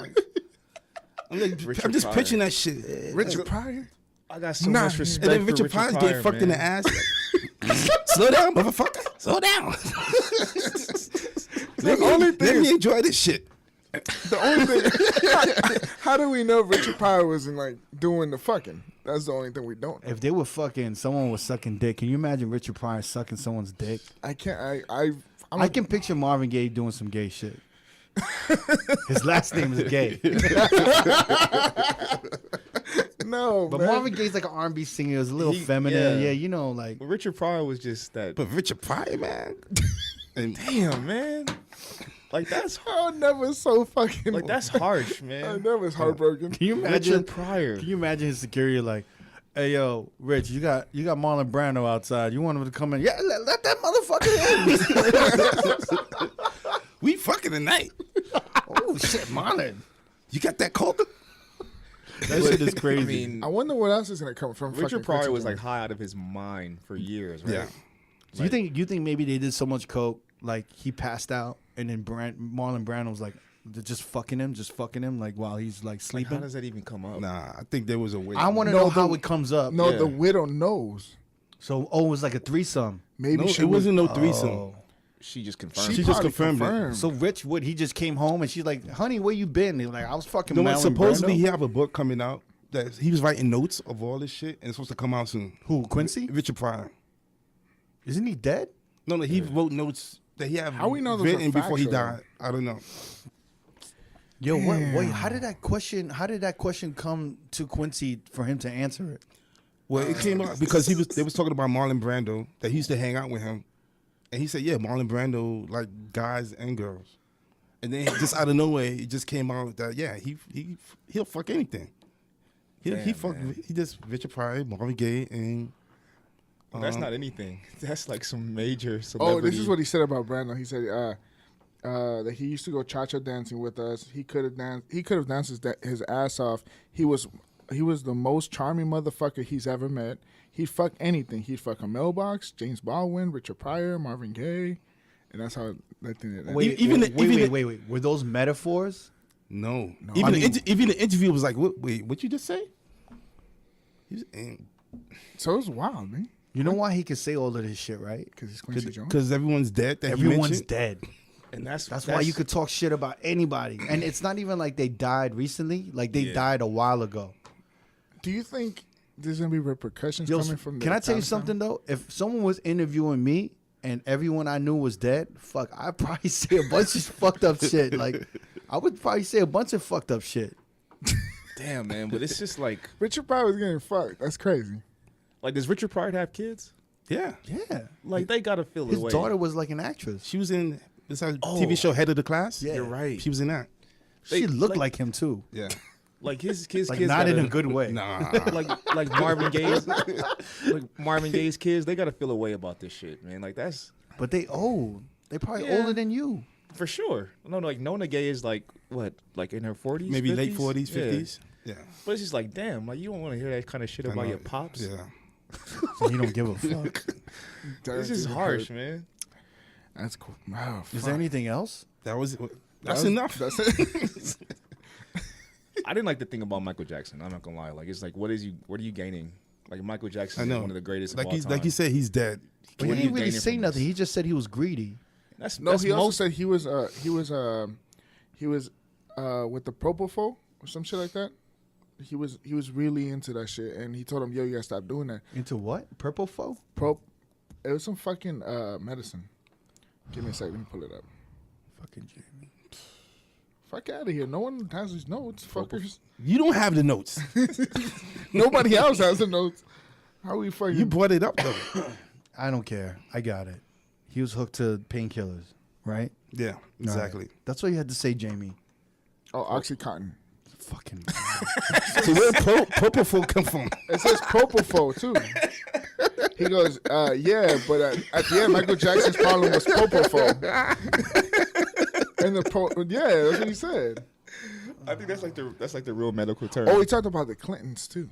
I'm just Pryor. pitching that shit. Richard Pryor. I got so Nah, much and respect And then for Richard Pryor Pryor, get fucked in man. the ass. Slow down, motherfucker. Slow down. Let me enjoy this shit. The only thing. How do we know Richard Pryor wasn't like doing the fucking? That's the only thing we don't. If they were fucking, someone was sucking dick. Can you imagine Richard Pryor sucking someone's dick? I can't. I can picture Marvin Gaye doing some gay shit. His last name is Gay. No, But man. Marvin Gaye's like an R&B singer. He was a little feminine. Yeah, you know, like. But Richard Pryor was just that. But Richard Pryor, man. And Damn, man. Like that's Oh, never so fucking. like that's harsh, I man. know it's heartbroken. Can you imagine? Richard Pryor. Can you imagine his security like, "Hey yo, Rich, you got Marlon Brando outside. You want him to come in? Yeah, let that motherfucker in." we fucking tonight. Oh shit, Marlon. You got that coke? That shit is crazy. I mean, I wonder what else is gonna come from. Richard fucking Pryor Quincy was Jones. like high out of his mind for years, right? Yeah. So you think maybe they did so much coke, like he passed out, and then Marlon Brando was like, just fucking him, like while he's like Like, sleeping. how does that even come up? Nah, I think there was a way. I want to No, know how the- it comes up. No, Yeah. the widow knows. So it was like a threesome. Maybe No, she it wasn't no threesome. Oh. She just confirmed. She just probably confirmed it. So Rich Wood, he just came home and she's like, "Honey, where you been?" He's like, "I was fucking." You know what? Marlon Supposedly Brando." he have a book coming out that he was writing notes of all this shit, and it's supposed to come out soon. Who, Quincy? Richard Pryor. Isn't he dead? No, he wrote notes that he have How we know those are written before he factual? died. I don't know. Yo, wait, how did that question come to Quincy for him to answer it? Well, it came out because they was talking about Marlon Brando, that he used to hang out with him, and he said, "Yeah, Marlon Brando like guys and girls," and then just out of nowhere, it just came out that he'll fuck anything. He Damn, fuck man. he just Richard Pryor, Marvin Gaye, and Well, that's not anything. That's like some major Oh, celebrity. this is what he said about Brando. He said that he used to go cha-cha dancing with us. He could have danced his ass off. He was the most charming motherfucker he's ever met. He'd fuck anything. He'd fuck a mailbox, James Baldwin, Richard Pryor, Marvin Gaye, and that's how that thing. Wait. Were those metaphors? no. I Even the interview was like, what you just say? So it was wild, man. You know why he could say all of this shit, right? Because he's Quincy Jones. Because everyone's dead. That Everyone's he mentioned. dead. and That's why you could talk shit about anybody. And it's not even like they died recently. Like they died a while ago. Do you think there's gonna be repercussions Yo, coming from? can the I tell you time something though? If someone was interviewing me and everyone I knew was dead, fuck, I'd probably say a bunch of fucked up shit. Like I would probably say a bunch of fucked up shit. Damn, man. But it's just like Richard Pryor was getting fucked. That's crazy. does Richard Pryor have kids? Yeah. Yeah. Like they gotta feel His the way. daughter was like an actress. She was in this TV show Head of the Class. Yeah. You're right. She was in that. She looked like him too. Yeah. Like his kids. Like kids not in gotta- a good way. Nah. like Marvin Gaye's kids. They gotta feel a way about this shit, man. Like that's But they old. They probably Yeah. older than you. for sure. No, like Nona Gay is like what, like in her 40s, Maybe 50s? late 40s, Yeah. 50s. Yeah. But it's just like, damn, like you don't want to hear that kind of shit I about know. your pops. Yeah. So you don't give a fuck. This is harsh, man. That's cool. Wow. Is there anything else? That's That's enough. That's it. I didn't like the thing about Michael Jackson. I'm not gonna lie. Like it's like, what are you gaining? Like Michael Jackson I is know. one of the greatest like of all he's time. like you said, he's dead. But What he are you didn't really gaining say from nothing. this? He just said he was greedy. That's No, that's he also most. said he was with the propofol or some shit like that. He was really into that shit, and he told him, "Yo, you gotta stop doing that." Into what? Purple foe? It was some fucking medicine. Give me a second. Let me pull it up. Fucking Jamie. Fuck out of here. No one has these notes. Fuckers. You don't have the notes. Nobody else has the notes. How we fucking? You brought it up though. I don't care. I got it. He was hooked to painkillers, right? Yeah, exactly. Right. That's what you had to say, Jamie. Oh, OxyContin. Fucking. So where propofol come from? It says propofol too. He goes, yeah, but at the end, Michael Jackson's problem was propofol. And yeah, that's what he said. I think that's like the real medical term. Oh, he talked about the Clintons too.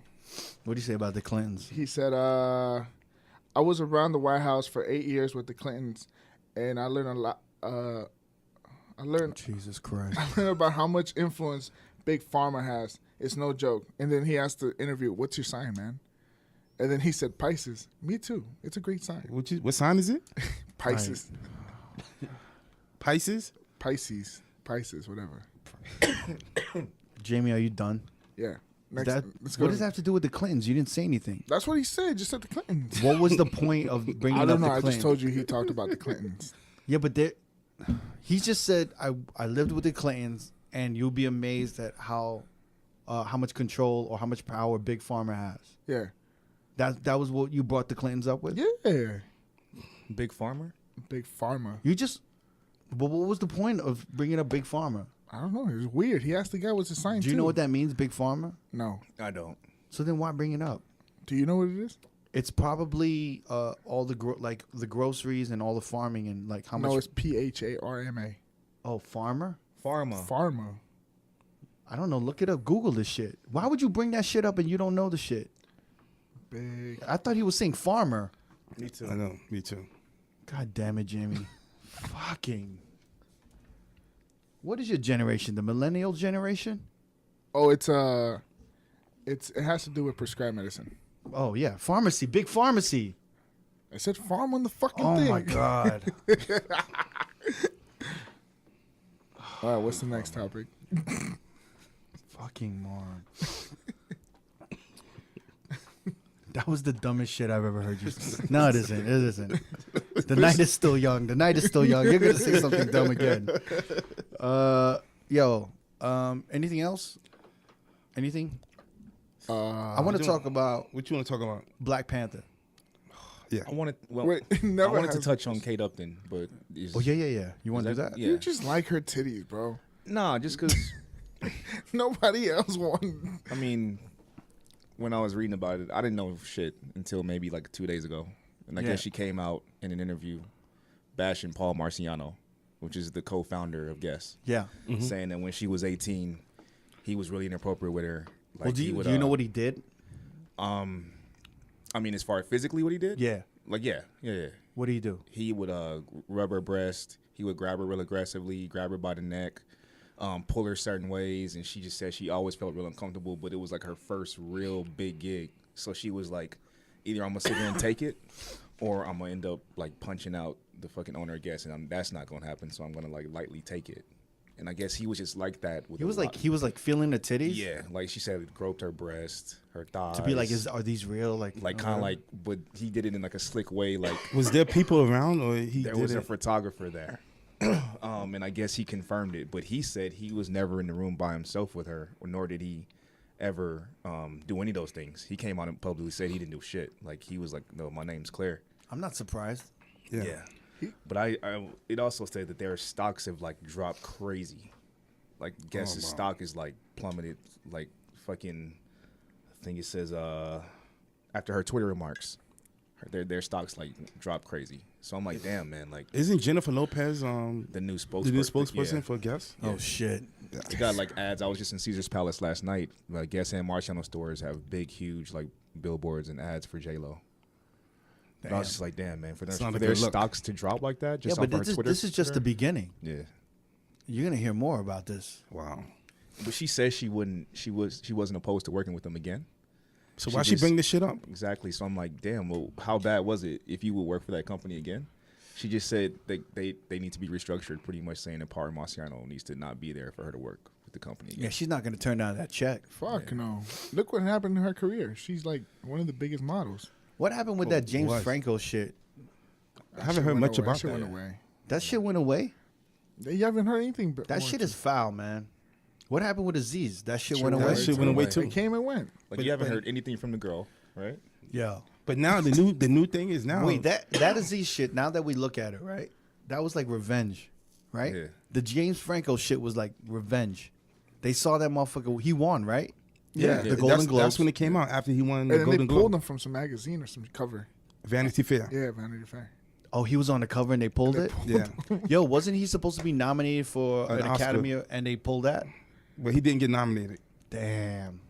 What do you say about the Clintons? He said, I was around the White House for 8 years with the Clintons, and I learned a lot. I learned Jesus Christ. about how much influence Big Pharma has. It's no joke. And then he asked the interview, "What's your sign, man?" And then he said, "Pisces." Me too. It's a great sign. What sign is it? Pisces. Pisces? Pisces. Pisces, whatever. Jamie, are you done? Yeah. Next, let's go. What does that have to do with the Clintons? You didn't say anything. That's what he said. Just said the Clintons. What was the point of bringing I up don't know. the I Clintons? just told you he talked about the Clintons. Yeah, but he just said, I lived with the Clintons, and you'll be amazed at how much control or how much power Big Pharma has. Yeah. That was what you brought the Clintons up with? Yeah. Big Farmer. Big Pharma. But what was the point of bringing up Big Pharma? I don't know. It was weird. He asked the guy what's his sign. Do you know what that means, Big Pharma? No. I don't. So then why bring it up? Do you know what it is? It's probably all the the groceries and all the farming and like how much. No, it's PHARMA. Oh, farmer? Pharma. Pharma. I don't know. Look it up. Google this shit. Why would you bring that shit up and you don't know the shit? Big. I thought he was saying farmer. Me too. I know. Me too. God damn it, Jamie. Fucking. What is your generation? The millennial generation? Oh, it has to do with prescribed medicine. Oh yeah, pharmacy, big pharmacy. I said farm on the fucking Oh thing. my god. All right, what's the next topic? Fucking moron. That was the dumbest shit I've ever heard you say. No, it isn't. It isn't. The night is still young. The night is still young. You're gonna say something dumb again. Anything else? Anything? I want to talk about What you want to talk about? Black Panther. Yeah. I wanted. Well, Wait, I never wanted to has- touch on Kate Upton, but Oh yeah. You want to do that? Yeah. You just like her titties, bro. Nah, just because. Nobody else won. I mean, when I was reading about it, I didn't know shit until maybe like 2 days ago, and I Yeah. guess she came out in an interview bashing Paul Marciano, which is the co-founder of Guess, Yeah. saying that when she was 18, he was really inappropriate with her. Like, Well, do he you, would, do you know what he did? I mean, as far as physically what he did? Yeah. Like, yeah. What did he do? He would rub her breast. He would grab her real aggressively, grab her by the neck, pull her certain ways, and she just said she always felt real uncomfortable, but it was like her first real big gig. So she was like, either I'm going to sit here and take it, or I'm going to end up like punching out the fucking owner of Guess, and that's not going to happen, so I'm going to like lightly take it. And I guess he was just like that. With He was like feeling the titties. yeah, like she said, it groped her breast, her thighs. To be like, are these real? Like kind of like, but he did it in like a slick way. Like Was there people around, or he there did was it? a photographer there, and I guess he confirmed it. But he said he was never in the room by himself with her, nor did he ever do any of those things. He came out and publicly said he didn't do shit. Like he was like, no, my name's Claire. I'm not surprised. Yeah. But I it also said that their stocks have like dropped crazy. Like Guess's stock is like plummeted, like fucking. I think it says after her Twitter remarks, their stocks like dropped crazy. So I'm like, damn man, like Isn't Jennifer Lopez the new spokesperson? the new spokesperson yeah. for Guess? Oh shit. She got like ads. I was just in Caesar's Palace last night. Like Guess and Marciano stores have big, huge like billboards and ads for J-Lo. And I was just like, damn man, for not their a good look. stocks to drop like that, just Yeah, off but her Twitter. this is just the beginning. Yeah. You're gonna hear more about this. Wow. But she says she wasn't opposed to working with them again. So She why she just- bring this shit up? Exactly. So I'm like, damn, well, how bad was it if you would work for that company again? She just said they need to be restructured, pretty much saying that Power Marciano needs to not be there for her to work with the company again. Yeah, she's not gonna turn down that check. Fuck no. Look what happened in her career. She's like one of the biggest models. What happened with that James what? Franco shit? I haven't heard much about That that. went away. That shit went away. You haven't heard anything. That shit is foul, man. What happened with Aziz? That shit went That away. shit went away too. It came and went. Like you haven't heard anything from the girl, right? Yeah. But now the new thing is now. Wait, that is these shit. Now that we look at it, right? That was like revenge, right? Yeah. The James Franco shit was like revenge. They saw that motherfucker. He won, right? yeah, the Golden Globes. That's when it came out after he won And the then Golden they pulled Globe. him from some magazine or some cover. Vanity Fair. Yeah, Vanity Fair. Oh, he was on the cover and they pulled it. Yeah, Yo, wasn't he supposed to be nominated for An an Oscar. Academy and they pulled that? but he didn't get nominated, Damn.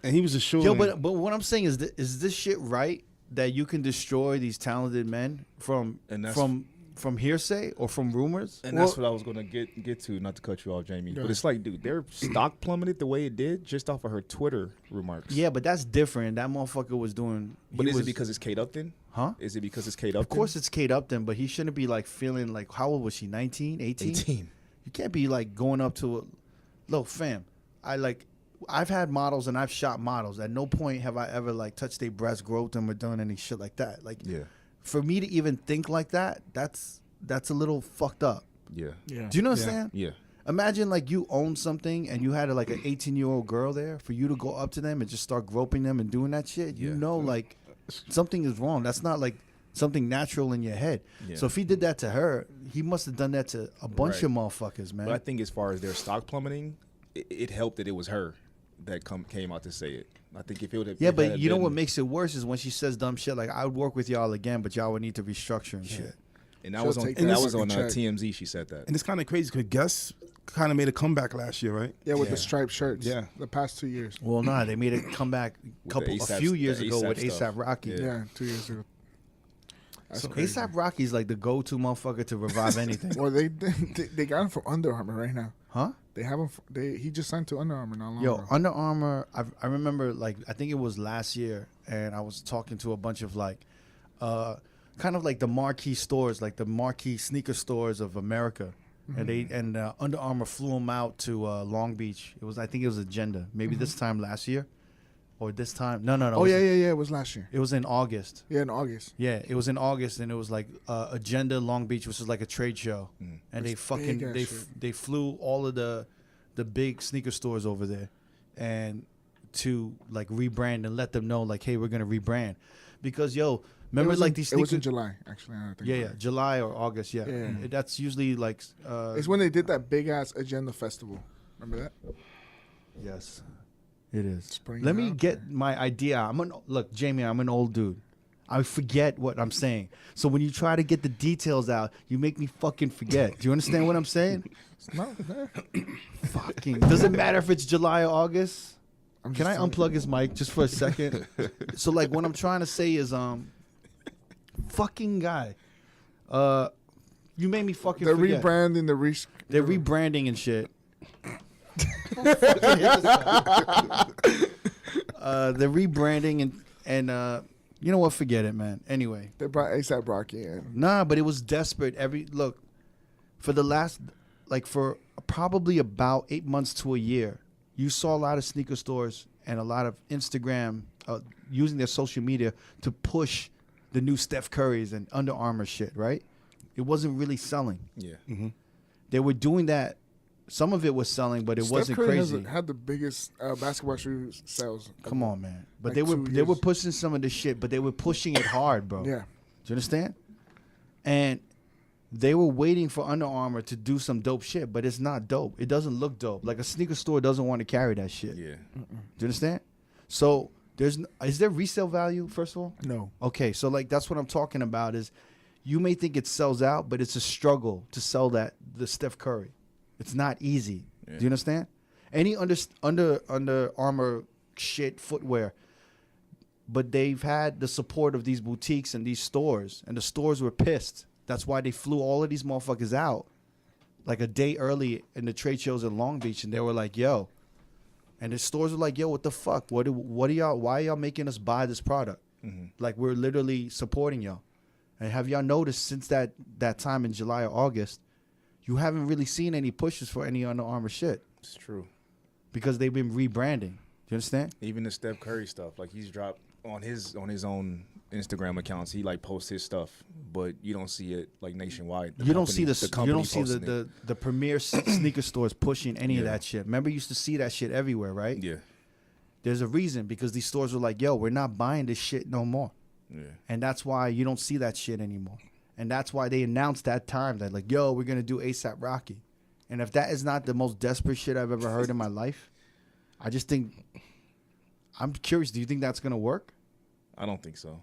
and he was a show. Yo, but what I'm saying is this shit right that you can destroy these talented men from And that's- from hearsay or from rumors? And that's what I was gonna get to, not to cut you off, Jamie. Yeah. But it's like, dude, their stock plummeted the way it did just off of her Twitter remarks. Yeah, but that's different. That motherfucker was doing. But he is was, it because it's Kate Upton? Huh? Is it because it's Kate Upton? Of course it's Kate Upton, but he shouldn't be like feeling like, how old was she? 19, 18? 18. You can't be like going up to look, fam. I've had models and I've shot models. At no point have I ever like touched their breast, groped them, or done any shit like that. Like, Yeah. for me to even think like that, that's a little fucked up. Yeah. Yeah. Do you understand? Yeah. Imagine like you own something and you had like an 18-year-old girl there. For you to go up to them and just start groping them and doing that shit, you Yeah. know, like something is wrong. That's not like something natural in your head. Yeah. So if he did that to her, he must have done that to a bunch Right. of motherfuckers, man. But I think as far as their stock plummeting, it helped that it was her that came out to say it. I think if it would have. Yeah, but you know what makes it worse is when she says dumb shit like, I would work with y'all again, but y'all would need to restructure and shit. And that She'll was on take that that was on check. TMZ. She said that. and it's kind of crazy because Gus kind of made a comeback last year, right? Yeah, with Yeah. the striped shirts. Yeah. The past 2 years. Well, nah, they made it come back With the a ASAP few years the ago with ASAP stuff. ASAP Rocky. Yeah. Yeah, 2 years ago. That's So crazy. ASAP Rocky's like the go-to motherfucker to revive anything. Well, they got him from Under Armour right now. Huh? They have him. He just signed to Under Armour not long Yo, ago. Under Armour, I remember, like, I think it was last year, and I was talking to a bunch of, like, kind of like the marquee stores, like the marquee sneaker stores of America. And Under Armour flew them out to Long Beach. I think it was Agenda. Maybe this time last year. Or this time. No. Oh yeah. It was last year. It was in August. Yeah, in August. Yeah, it was in August, and it was like Agenda Long Beach, which was like a trade show, and they It's fucking big-ass they shit. flew all of the big sneaker stores over there, and to like rebrand and let them know like, hey, we're gonna rebrand, because yo, remember like these It was sneakers. in July, actually. now that I think Yeah, about yeah, it. July or August. Yeah, Yeah. that's usually like. It's when they did that big ass Agenda festival. Remember that? Yes, it is. Spring Let me out get my idea. Look, Jamie. I'm an old dude. I forget what I'm saying. So when you try to get the details out, you make me fucking forget. Do you understand what I'm saying? No, no. Fucking. Does it matter if it's July or August? I'm Can I just unplug his mic just for a second? So like what I'm trying to say is fucking guy. You made me fucking They're forget. rebranding They're rebranding and shit. They're rebranding and you know what? Forget it, man. Anyway, They brought ASAP Rocky in. nah, but it was desperate. For the last, like for probably about 8 months to a year, you saw a lot of sneaker stores and a lot of Instagram using their social media to push the new Steph Currys and Under Armour shit, right? It wasn't really selling. Yeah. They were doing that. Some of it was selling, but it Steph wasn't Curry crazy. had the biggest basketball shoe sales. Come on, man. But Like they were 2 they were years. pushing some of this shit, but they were pushing it hard, bro. Yeah. Do you understand? And they were waiting for Under Armour to do some dope shit, but it's not dope. It doesn't look dope. Like a sneaker store doesn't want to carry that shit. Yeah. Do you understand? So is there resale value, first of all? No. Okay, so like that's what I'm talking about is you may think it sells out, but it's a struggle to sell the Steph Curry. It's not easy. Yeah. Do you understand? Any Under Armour shit footwear, but they've had the support of these boutiques and these stores, and the stores were pissed. That's why they flew all of these motherfuckers out like a day early in the trade shows in Long Beach, and they were like, yo. And the stores were like, yo, what the fuck? What are y'all, why are y'all making us buy this product? Like, we're literally supporting y'all. And have y'all noticed since that time in July or August, you haven't really seen any pushes for any Under Armour shit It's true. because they've been rebranding. Do you understand? Even the Steph Curry stuff, like he's dropped on his own Instagram accounts. He like posts his stuff, but you don't see it like nationwide. You don't see company posting the premier sneaker stores pushing any of Yeah. that shit. Remember, you used to see that shit everywhere, right? it. Yeah. There's a reason, because these stores were like, yo, we're not buying this shit no more. Yeah. And that's why you don't see that shit anymore. And that's why they announced that time that like, yo, we're going to do ASAP Rocky. And if that is not the most desperate shit I've ever heard in my life, I just think, I'm curious, do you think that's going to work? I don't think so.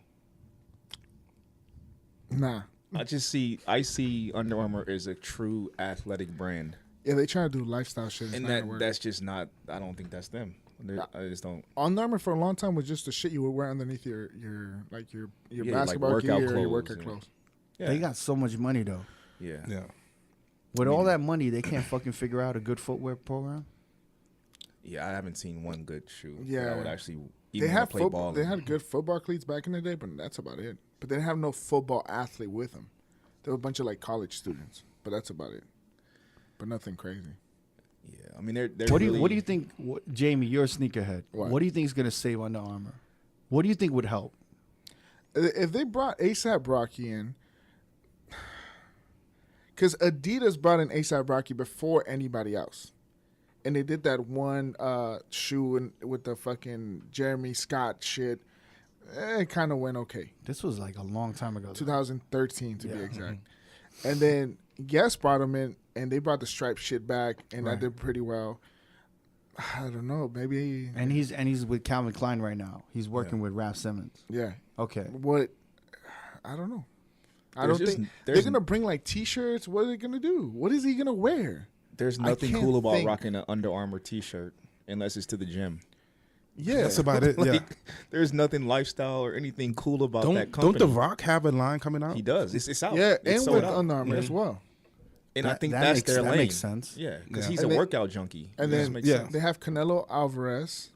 Nah. I see Under Armour as a true athletic brand. Yeah, they try to do lifestyle shit. And that's just not, I don't think that's them. I just don't. Under Armour for a long time was just the shit you would wear underneath your Yeah, basketball like workout gear or your clothes workout and- clothes. Yeah. They got so much money, though. Yeah. Yeah. With all that money, they can't fucking figure out a good footwear program. Yeah, I haven't seen one good shoe. Yeah. That I would actually They even had play ball. They had good football cleats back in the day, but that's about it. But they didn't have no football athlete with them. They were a bunch of like college students, but that's about it. But nothing crazy. Yeah, I mean they're What really, do you think, Jamie? You're a sneakerhead. What? What do you think is gonna save Under Armour? What do you think would help? If they brought ASAP Rocky in, because Adidas brought in ASAP Rocky before anybody else, and they did that one shoe with the fucking Jeremy Scott shit. It kind of went okay. This was like a long time ago. 2013 to be Yeah. exact. And then Guess brought him in, and they brought the striped shit back, and Right. that did pretty well. I don't know, maybe. And he's with Calvin Klein right now. He's working with Raf Simons. Yeah. Okay. What? I don't know. I There's don't just- think there's- they're gonna bring like T-shirts. What are they gonna do? What is he gonna wear? There's I nothing can't cool about think. rocking an Under Armour T-shirt unless it's to the gym. Yeah, That's about it. Yeah. There's nothing lifestyle or anything cool about that Don't company. The Rock have a line coming out? He does. It's out. yeah, It's and sold with out. Under Armour Yeah. as well. And I think That that's makes- their that lane. makes sense. Yeah, because Yeah. he's And a they- workout junkie. And It just then makes yeah. sense. they have Canelo Alvarez.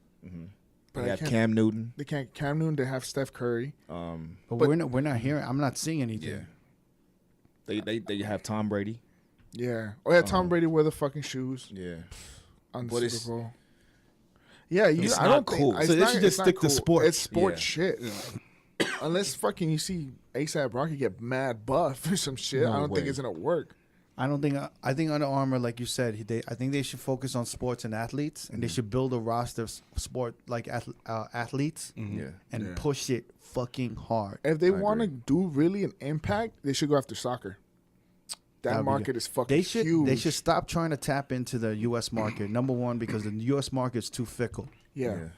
But They I have can't- Cam Newton. They can't. Cam Newton. They have Steph Curry. But But- we're not hearing. I'm not seeing anything. Yeah. They have Tom Brady. Yeah. Oh yeah, Tom Brady wear the fucking shoes Yeah. on the But Super it's- Bowl. Yeah, it's I not don't cool. think So they should just stick to sports. It's sports Yeah. shit. Unless fucking you see ASAP Rocky get mad buff or some shit, No I don't think way. it's gonna work. I don't think. I think Under Armour, like you said, I think they should focus on sports and athletes, and they should build a roster of sport like athletes Yeah. and Yeah. push it fucking hard. If they I want to agree. do really an impact, they should go after soccer. That That'd be market good. is fucking They should. huge. They should stop trying to tap into the U.S. market. Number one, because the U.S. market is too fickle. Yeah.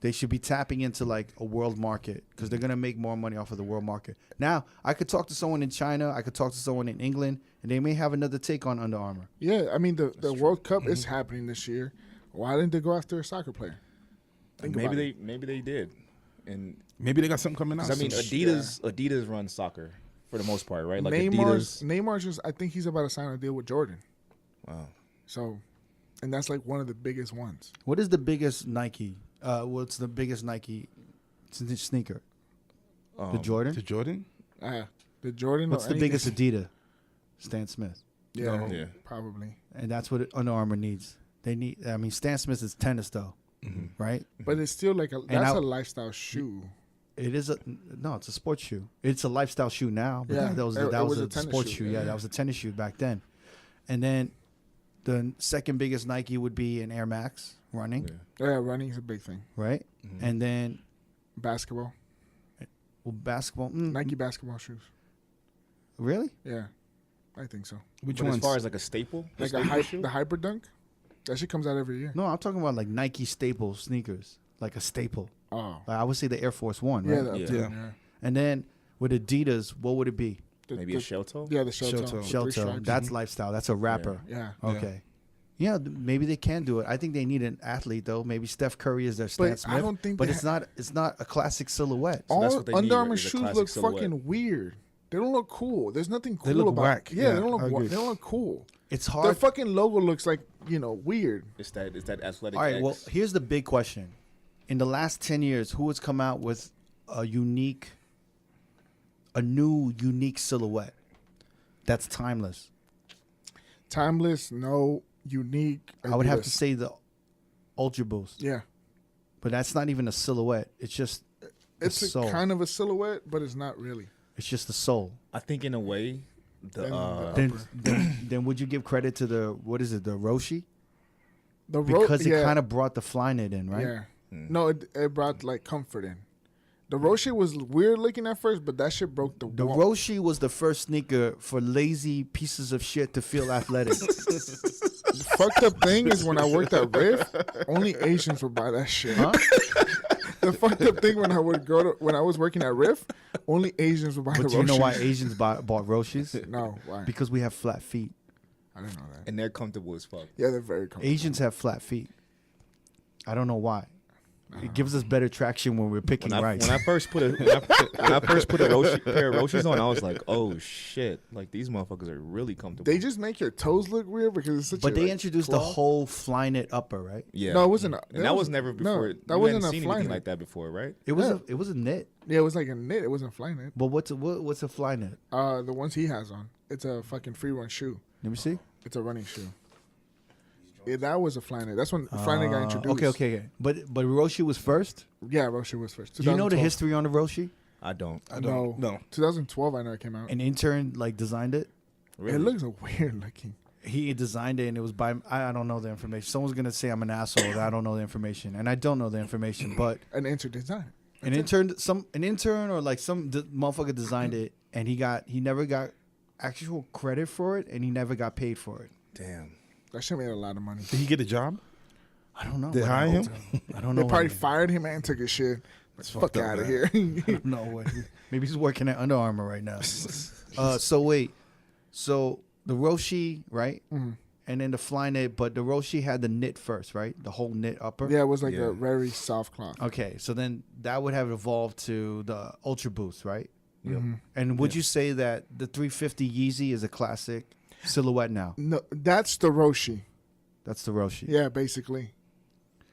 They should be tapping into like a world market because they're gonna make more money off of the world market. Now, I could talk to someone in China, I could talk to someone in England, and they may have another take on Under Armour. Yeah, I mean the World Cup Mm-hmm. is happening this year. Why didn't they go after a soccer player? Think about it. Maybe they did. And Maybe they got something coming out. 'cause I mean soon. Adidas runs soccer for the most part, right? Like Neymar's just I think he's about to sign a deal with Jordan. Wow. So, and that's like one of the biggest ones. What is the biggest Nike? What's the biggest Nike sneaker? The Jordan. To Jordan? The Jordan. What's or the anything- biggest Adidas? Stan Smith. Yeah, No. Yeah. probably. And that's what Under Armour needs. They need. I mean, Stan Smith is tennis though, right? But it's still like that's I- a lifestyle shoe. It is it's a sports shoe. It's a lifestyle shoe now. But Yeah, that was it was a a tennis sports shoe, shoe. Yeah, yeah. that was a tennis shoe back then. And then the second biggest Nike would be an Air Max running, Yeah, running is a big thing. right? And then Basketball, basketball. Nike basketball shoes. Really? Yeah, I think so. Which But ones? as far as like a staple, Like the Hyper Dunk, that shit comes out every year. No, I'm talking about like Nike staple sneakers, like a staple. Oh, Like I would say the Air Force One, yeah, right? yeah. Yeah. And then with Adidas, what would it be? maybe a shell toe. Yeah, the shell Shell toe. toe. the Shell three toe. stripes. That's lifestyle. That's a rapper. Yeah. Okay. Yeah, maybe they can do it. I think they need an athlete though. Maybe Steph Curry is their Stan But Smith. I don't think but they it's not a classic silhouette. So that's All what they need, Under Armour is a shoes classic look silhouette. fucking weird. They don't look cool. There's nothing cool They look about whack. Yeah, Yeah, they don't I look. agree. They don't look cool. It's Their hard. fucking logo looks like weird. It's that athletic. All right. X. Well, here's the big question: in the last 10 years, who has come out with a new unique silhouette that's timeless? Timeless, no unique. I would have to Adidas. say the Ultra Boost, Yeah, but that's not even a silhouette. It's just it's the a soul. kind of a silhouette, but it's not really. It's just the soul. I think in a way, Then would you give credit to the the Roshi? The Because it yeah, kind of brought the Flyknit in, right? Yeah, No, it brought like comfort in. The Roshi was weird looking at first, but that shit broke the The wall. Roshi was the first sneaker for lazy pieces of shit to feel athletic. The fucked up thing is when I worked at Riff, only Asians would buy that shit. Huh? The fucked up thing when I was working at Riff, only Asians would buy the But Roshi. do you know why Asians bought Roshis? No, why? Because we have flat feet. I didn't know that. And they're comfortable as fuck. Yeah, they're very comfortable. Asians have flat feet. I don't know why. It gives us better traction when we're picking rice. When I first put a Roshi, pair of Roshis on, I was like, oh shit, like these motherfuckers are really comfortable. They just make your toes look weird because it's such But a, they like, introduced the cloth. whole Flyknit upper, right? Yeah. No, it wasn't. And that was never before. No, that you wasn't hadn't a seen anything Flyknit. like that before, right? It was Yeah. it was a knit. Yeah, it was like a knit. It wasn't fly knit. But what's a Flyknit? The ones he has on. It's a fucking free run shoe. Let me see. It's a running shoe. Yeah, that was a fly knit. That's when fly knit got introduced. Okay. But Roshi was first. Yeah, Roshi was first. Do you know the 2012. history on the Roshi? I don't. No. 2012. I know it came out. An intern like designed it. Really? It looks weird looking. He designed it, and it was by I don't know the information. Someone's gonna say I'm an asshole that I don't know the information, and I don't know the information. But An intern design. an intern or like some motherfucker designed it, and he never got actual credit for it, and he never got paid for it. Damn. That shit made a lot of money. Did he get a job? I don't know. They but hire I him? hope so. I don't know. They probably what- fired him and took his shit. Fuck fucked up, out of man. here. No way. Maybe he's working at Under Armour right now. So wait. So the Roshi, right? Mhm. And then the Flyknit, but the Roshi had the knit first, right? The whole knit upper. Yeah, it was like Yeah. a very soft cloth. Okay, so then that would have evolved to the Ultra Boost, right? Yep. Mhm. And would you say that the 350 Yeezy is a classic silhouette now? No, that's the Roshi. That's the Roshi. Yeah, basically.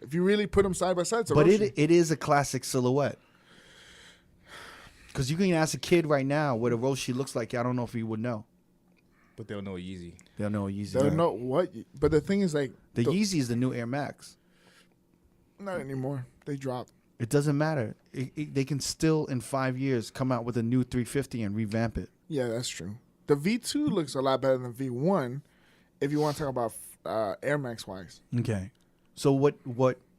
If you really put them side by side, it's a But Roshi. it is a classic silhouette. Because you can ask a kid right now what a Roshi looks like. I don't know if he would know. But they'll know Yeezy. They'll know a Yeezy. Don't know what. But the thing is, like, The Yeezy is the new Air Max. not anymore. They dropped. It doesn't matter. They can still, in 5 years, come out with a new 350 and revamp it. Yeah, that's true. The V2 looks a lot better than V1 if you want to talk about Air Max wise. Okay. So what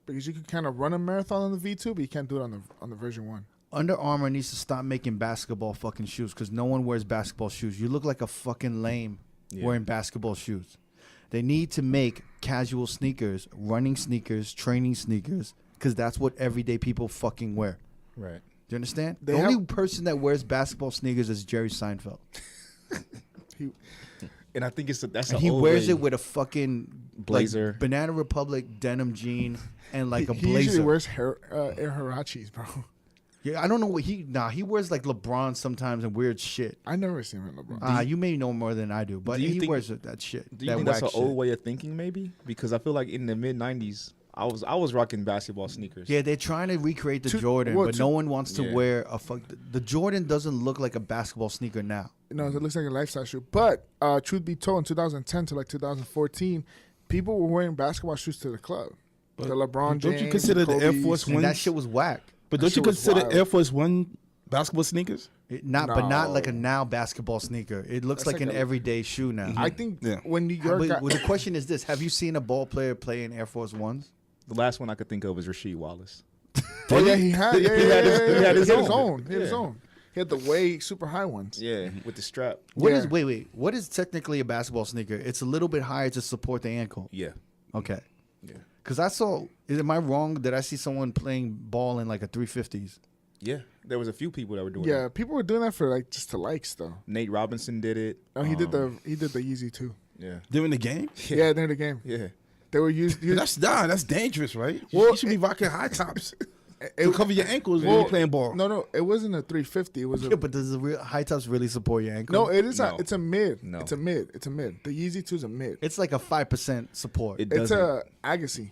Because you can kind of run a marathon on the V2, but you can't do it on the version 1. Under Armour needs to stop making basketball fucking shoes because no one wears basketball shoes. You look like a fucking lame wearing basketball shoes. They need to make casual sneakers, running sneakers, training sneakers, because that's what everyday people fucking wear. Right. Do you understand? They The only have- person that wears basketball sneakers is Jerry Seinfeld. And I think that's And an he old wears way. it with a fucking Blazer. like, Banana Republic denim jean and like a he usually blazer. wears Air Hirachis, bro. Yeah, I don't know what he wears like LeBron sometimes and weird shit. I never seen him in LeBron. You may know more than I do, but Do you he think- wears that shit. Do you that think that's an whack old shit. way of thinking, maybe? Because I feel like in the mid '90s, I was rocking basketball sneakers. Yeah, they're trying to recreate the To- Jordan, well, but to- no one wants to Yeah. wear a fuck. The Jordan doesn't look like a basketball sneaker now. No, it looks like a lifestyle shoe. But truth be told, in 2010 to like 2014, people were wearing basketball shoes to the club. The LeBron James. Don't you consider the Air Kobe's. Force And that Ones? shit was whack. But That don't you shit was consider wild. Air Force One basketball sneakers? But not like a No. now basketball sneaker. It looks That's like like an a- everyday shoe now. I think Yeah. when New York But got, well, the question is this: have you seen a ball player play in Air Force Ones? The last one I could think of is Rasheed Wallace. oh yeah, he had He had his own. He had his Yeah. own. He had the way super high ones. Yeah, with the strap. What is Yeah. wait? What is technically a basketball sneaker? It's a little bit higher to support the ankle. Yeah, Okay. yeah, Because I saw. Am I wrong? Did I see someone playing ball in like a 350s? yeah. There was a few people that were doing Yeah, that. people were doing that for like just to likes though. Nate Robinson did it. Oh, he did the Yeezy too. Yeah, During the game? Yeah, during the game, yeah. they were used. That's dangerous, right? Well, You should be rocking high tops it- to cover your ankles when you're playing ball. No, it wasn't a 350. It was a Yeah, but does the real high tops really support your ankle? no. It is. No. It's a mid. No. It's a mid. It's a mid. The Yeezy 2 is a mid. It's like a 5% support. It It's doesn't. a Agassi.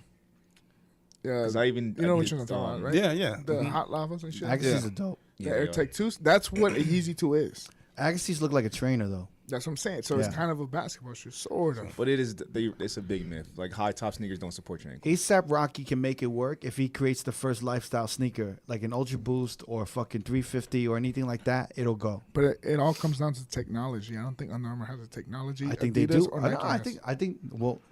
Yeah, 'Cause I even you know I what did, you're talking about, right? Yeah, yeah. The hot lavas and shit. Agassiz Yeah. are dope. The Yeah, Air they Tech 2s. That's what a Yeezy 2 is. Agassiz look like a trainer though. That's what I'm saying. So Yeah. it's kind of a basketball shoe, sort of. But it is. It's a big myth. Like high top sneakers don't support your ankle. ASAP Rocky can make it work if he creates the first lifestyle sneaker, like an Ultra Boost or a fucking 350 or anything like that. It'll go. But it all comes down to technology. I don't think Under Armour has the technology. I think Adidas they do. Or I, Nike I has. think. Well,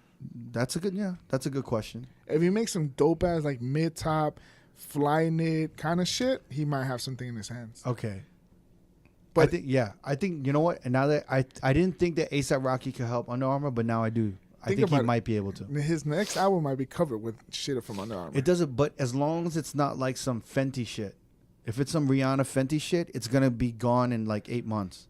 That's a good question. If he makes some dope ass like mid top, fly knit kind of shit, he might have something in his hands. Okay. But I think you know what? And now that I didn't think that A$AP Rocky could help Under Armour, but now I do. I think he might be able to. His next album might be covered with shit from Under Armour. It doesn't, but as long as it's not like some Fenty shit. If it's some Rihanna Fenty shit, it's gonna be gone in like 8 months,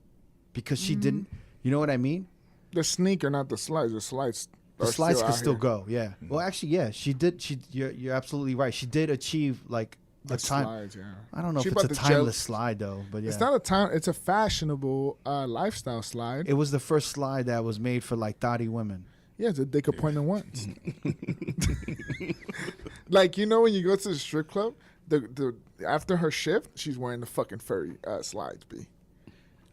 because she didn't. You know what I mean? The sneaker, not the slides. The slides. The slides could still here. go. Yeah. Well, actually, yeah, she did. You're absolutely right. She did achieve like The a time. slides, yeah. I don't know She if it's a brought the timeless gel- slide though, but yeah. It's not a time. It's a fashionable lifestyle slide. It was the first slide that was made for like thotty women. Yeah, it's a dick appointment once. Like, you know, when you go to the strip club, the after her shift, she's wearing the fucking furry slides. B.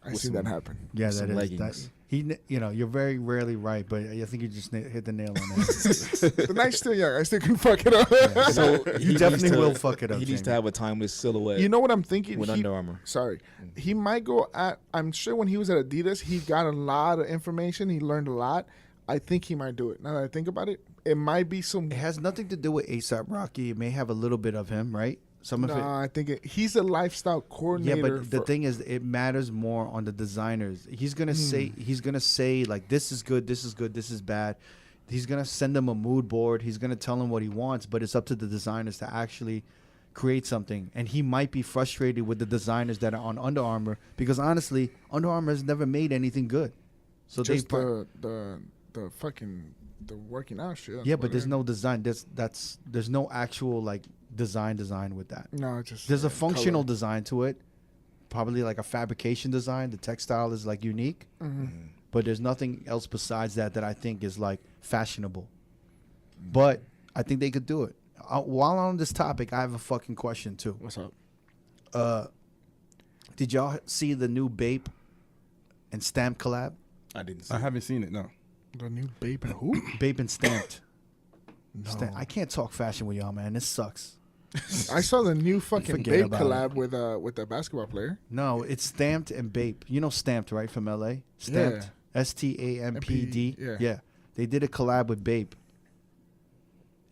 I With see that happen. Yeah, Some that is. leggings. You know, you're very rarely right, but I think you just hit the nail on that. The night's still young. I still can fuck it up. So You definitely will fuck it up. He needs to Jamie. have a timeless silhouette. You know what I'm thinking? with Under Armour. Sorry. He might go at, I'm sure when he was at Adidas, he got a lot of information. He learned a lot. I think he might do it. Now that I think about it, it might be some. It has nothing to do with A$AP Rocky. It may have a little bit of him, right? Some of it. I think he's a lifestyle Yeah, coordinator. but the thing is, it matters more on the designers. He's gonna say like, this is good, this is good, this is bad. He's gonna send them a mood board. He's gonna tell them what he wants, but it's up to the designers to actually create something. And he might be frustrated with the designers that are on Under Armour, because honestly, Under Armour has never made anything good. So just the fucking the working out shit. yeah, but there's no design. There's no actual like design with that. No, it's just There's a functional color. design to it, probably like a fabrication design. The textile is like unique, but there's nothing else besides that I think is like fashionable. But I think they could do it. While on this topic, I have a fucking question too. What's up? Did y'all see the new Bape and Stamp collab? I didn't see. I haven't seen it. No. The new Bape and who? Bape and Stamped. No. I can't talk fashion with y'all, man. This sucks. I saw the new fucking Forget Bape about collab with a basketball player. No, it's Stamped and Bape. You know Stamped, right, from LA? Stamped. STAMPD. Yeah. They did a collab with Bape.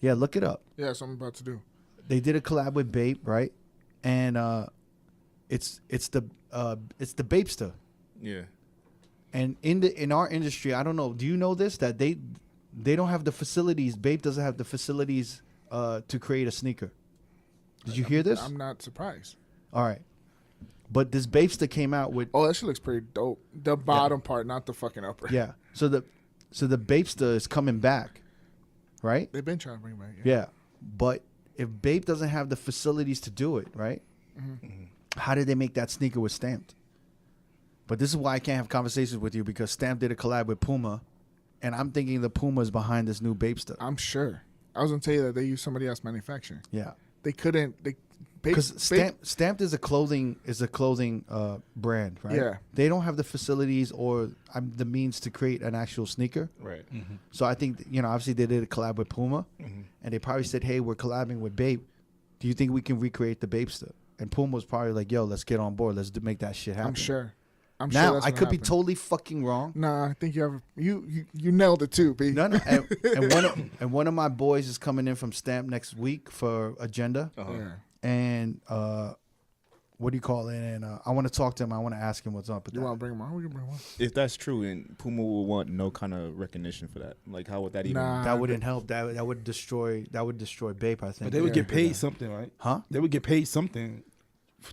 Yeah, look it up. Yeah, that's what I'm about to do. They did a collab with Bape, right? And it's the Bapester. Yeah. And in our industry, I don't know. Do you know this? That they don't have the facilities. Bape doesn't have the facilities to create a sneaker. Did you hear this? I'm not surprised. All right. But this Bapester came out with Oh, that shit looks pretty dope. The bottom part, not the fucking upper. yeah. So the Bapester is coming back, right? They've been trying to bring it back. Yeah. But if Bape doesn't have the facilities to do it, right? How did they make that sneaker with Stamped? But this is why I can't have conversations with you, because Stamped did a collab with Puma, and I'm thinking the Puma is behind this new Bapester. I'm sure. I was gonna tell you that they use somebody else manufacturing. Yeah. They couldn't. Because Stamped is a clothing brand, right? Yeah. They don't have the facilities or the means to create an actual sneaker. Right. So I think, obviously they did a collab with Puma, and they probably said, hey, we're collabing with Bape. Do you think we can recreate the Bapester? And Puma was probably like, yo, let's get on board. Let's make that shit happen. I'm sure. Now, that's I what could be happened. totally fucking wrong. Nah, I think you nailed it too, B. No. And one of my boys is coming in from Stamp next week for Agenda. Yeah. And what do you call it? And I want to talk to him. I want to ask him what's up with You that. want to bring him on? We can bring him on. If that's true, and Puma will want no kind of recognition for that. Like, how would that even? Nah. That wouldn't help. That would destroy Bape, I think. But they would get paid something, right? Huh? They would get paid something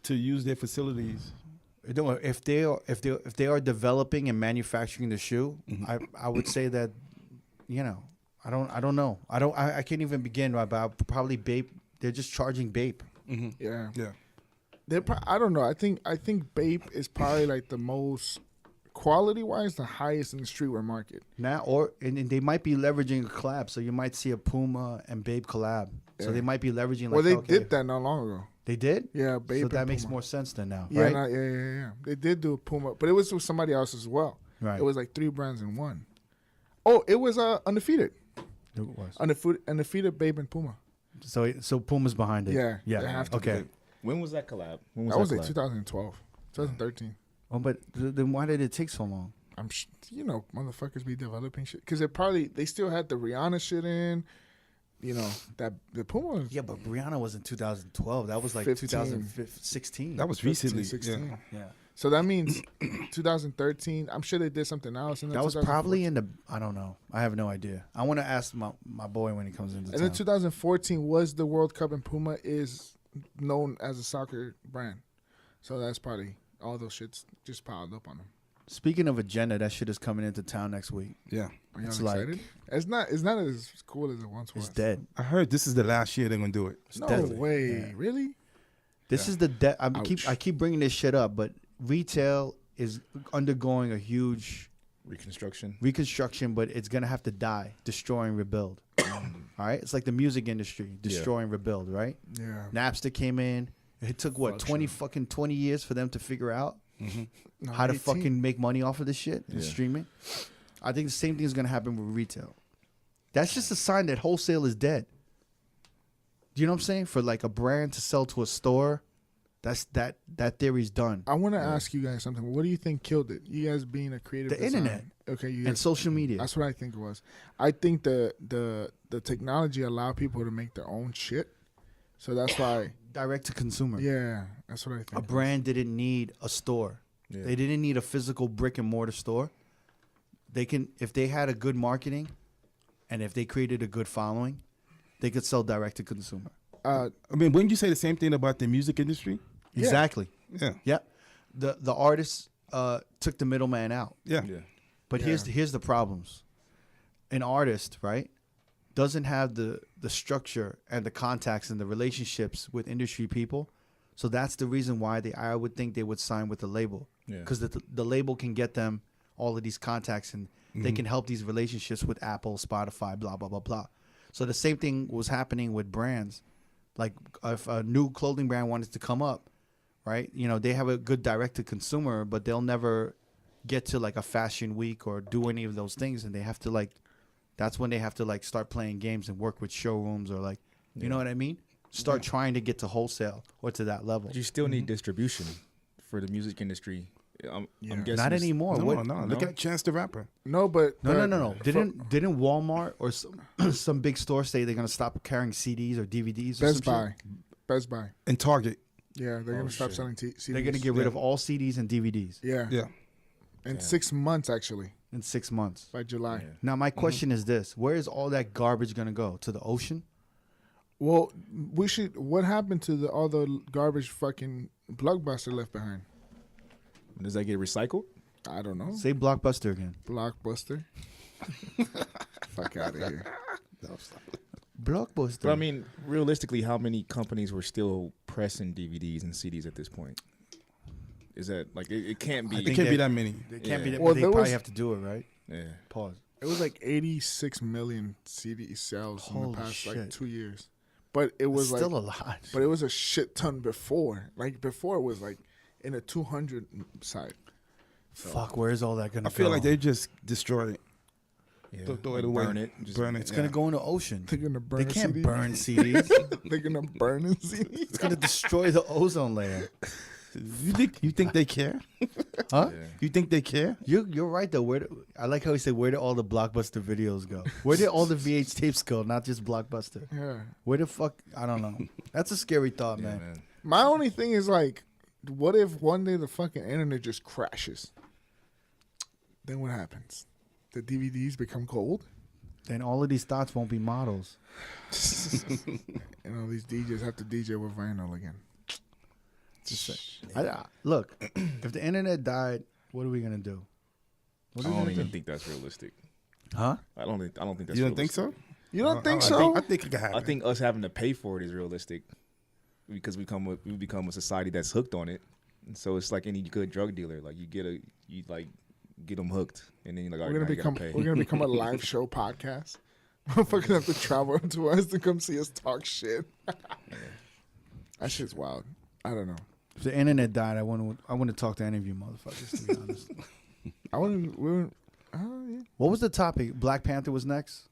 to use their facilities. If they are developing and manufacturing the shoe, I would say that, I don't know. I can't even begin about probably Bape. They're just charging Bape. Yeah. Yeah. I don't know. I think Bape is probably like the most quality wise the highest in the streetwear market. Now, and they might be leveraging a collab, so you might see a Puma and Bape collab. So Yeah. they might be leveraging. Well, like, they did that not long ago. They did. Yeah, Bape. So and that makes Puma. more sense than now, Yeah, right? yeah. They did do a Puma, but it was with somebody else as well. Right. It was like 3 brands in one. Oh, it was Undefeated. It was. Undefeated, Bape, and Puma. So Puma's behind it. Yeah, Yeah. they have to Okay. be. When was that collab? When That was like collab? 2012, 2013. Oh, but then why did it take so long? you know, motherfuckers be developing shit because they still had the Rihanna shit in. You know that the Puma. Yeah, but Rihanna was in 2012. That was like 15. 2016. That was 15, recently. 16. Yeah. yeah. So that means 2013. I'm sure they did something else. That was probably in the. I don't know. I have no idea. I want to ask my boy when he comes into And town. then 2014 was the World Cup, and Puma is known as a soccer brand. So that's probably all those shits just piled up on them. Speaking of agenda, that shit is coming into town next week. Yeah. Are y'all It's excited? like- It's not as cool as it once was. It's dead. I heard this is the last year they're gonna do it. No deadly. way, Yeah. really? This is the dead. Ouch. I keep bringing this shit up, but retail is undergoing a huge reconstruction, but it's gonna have to die, destroy and rebuild. All right, it's like the music industry, destroy and rebuild. Right? Yeah. Napster came in. It took what 20 years for them to figure out No, how to 18. fucking make money off of this shit and Yeah. streaming. I think the same thing is gonna happen with retail. That's just a sign that wholesale is dead. Do you know what I'm saying? For like a brand to sell to a store, that theory's done. I want to ask you guys something. What do you think killed it? You guys being a creative The designer. internet. Okay, you And guys, social media. that's what I think it was. I think the technology allowed people to make their own shit. So that's why, Direct to consumer. yeah, that's what I think. A brand didn't need a store. Yeah. They didn't need a physical brick and mortar store. They can, if they had a good marketing, and if they created a good following, they could sell direct to consumer. I mean, wouldn't you say the same thing about the music industry? Yeah. Exactly. Yeah. Yeah. The artists took the middleman out. Yeah. But Yeah. here's the problems. An artist, right, doesn't have the structure and the contacts and the relationships with industry people. So that's the reason why I would think they would sign with the label. Yeah. Because the label can get them all of these contacts and they can help these relationships with Apple, Spotify, blah, blah, blah, blah. So the same thing was happening with brands. Like if a new clothing brand wanted to come up, right? You know, they have a good direct to consumer, but they'll never get to like a fashion week or do any of those things. And they have to like, that's when they have to like start playing games and work with showrooms or like, you know what I mean? Start trying to get to wholesale or to that level. But you still need distribution for the music industry. I'm guessing Not it's- anymore. No, What? no. Look No? at Chance the Rapper. No, but No. Didn't Walmart or some big store say they're gonna stop carrying CDs or DVDs? Or Best some shit? Buy, Best Buy. And Target. Yeah, they're gonna stop shit. selling CDs. They're gonna get rid of all CDs and DVDs Yeah, Yeah. in 6 months actually, in 6 months. by July. Yeah. Now my question is this: where is all that garbage gonna go? To the ocean? Well, we should. What happened to all the garbage fucking Blockbuster left behind? Does that get recycled? I don't know. Say Blockbuster again. Blockbuster. Fuck out of here. Blockbuster. But I mean, realistically, how many companies were still pressing DVDs and CDs at this point? Is that like it can't be? It can't be that many. it can't be Yeah. that. Well, They there probably was- have to do it, right? Yeah. Pause. It was like 86 million CD sales in Holy the past shit. like 2 years, but it was Still like, a lot. but it was a shit ton before. Like before, it was like in a 200 side. Fuck, where's all that gonna I go? feel like they just destroy it. Yeah. Throw Like it away. burn it. Just Burn it. it's gonna go in the ocean. They're gonna burn. They can't CDs. burn CDs. They're gonna burn in CDs. It's gonna destroy the ozone layer. You think they care? Huh? Yeah. You think they care? You're right though. I like how he said, where did all the Blockbuster videos go? Where did all the VH tapes go? Not just Blockbuster. Yeah. Where the fuck? I don't know. That's a scary thought, Yeah, man. man. My only thing is like, what if one day the fucking internet just crashes? Then what happens? The DVDs become cold, Then all of these thoughts won't be models. and all these DJs have to DJ with vinyl again. Look, if the internet died, what are we gonna do? What I are we don't gonna even do? think that's realistic. Huh? I don't think that's. You don't think realistic. so? You don't think I so? I think it can happen. I think us having to pay for it is realistic because we become a society that's hooked on it. And so it's like any good drug dealer. Like you get them hooked, and then you're like, all we're right, gonna now you gotta pay. become a live show podcast. Motherfuckers have to travel to us to come see us talk shit. That shit's wild. I don't know. If the internet died, I want to talk to any of you motherfuckers. To be honest. I want to. Yeah. What was the topic? Black Panther was next.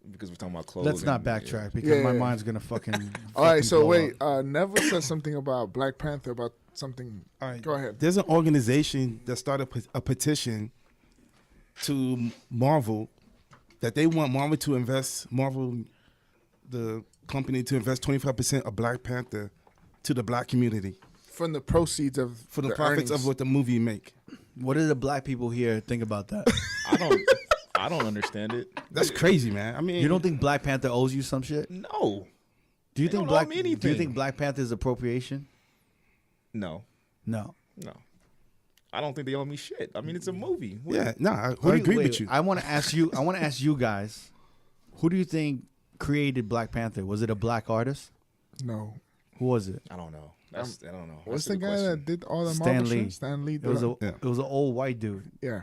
because we're talking about clothes. Let's not backtrack because my mind's gonna fucking. All right, so blow wait. up. Neva said something about Black Panther about something. All right. Go ahead. There's an organization that started a petition to Marvel that they want Marvel, the company, to invest 25% of Black Panther to the black community From the proceeds of for the profits earnings. of what the movie make. What do the black people here think about that? I don't understand it. That's crazy, man. I mean, You don't think Black Panther owes you some shit? No. Do you They think don't owe Black? me Do you anything. think Black Panther is appropriation? No. No. No. I don't think they owe me shit. I mean, it's a movie. What- yeah, no, I Who do agree wait, with you. I want to ask you. I want to ask you guys. Who do you think created Black Panther? Was it a black artist? No. Who was it? I don't know. I don't know. What's That's the a guy good that did all the Stan Marvel Lee. shit? Stan Lee. It was a. Yeah. It was an old white dude, Yeah.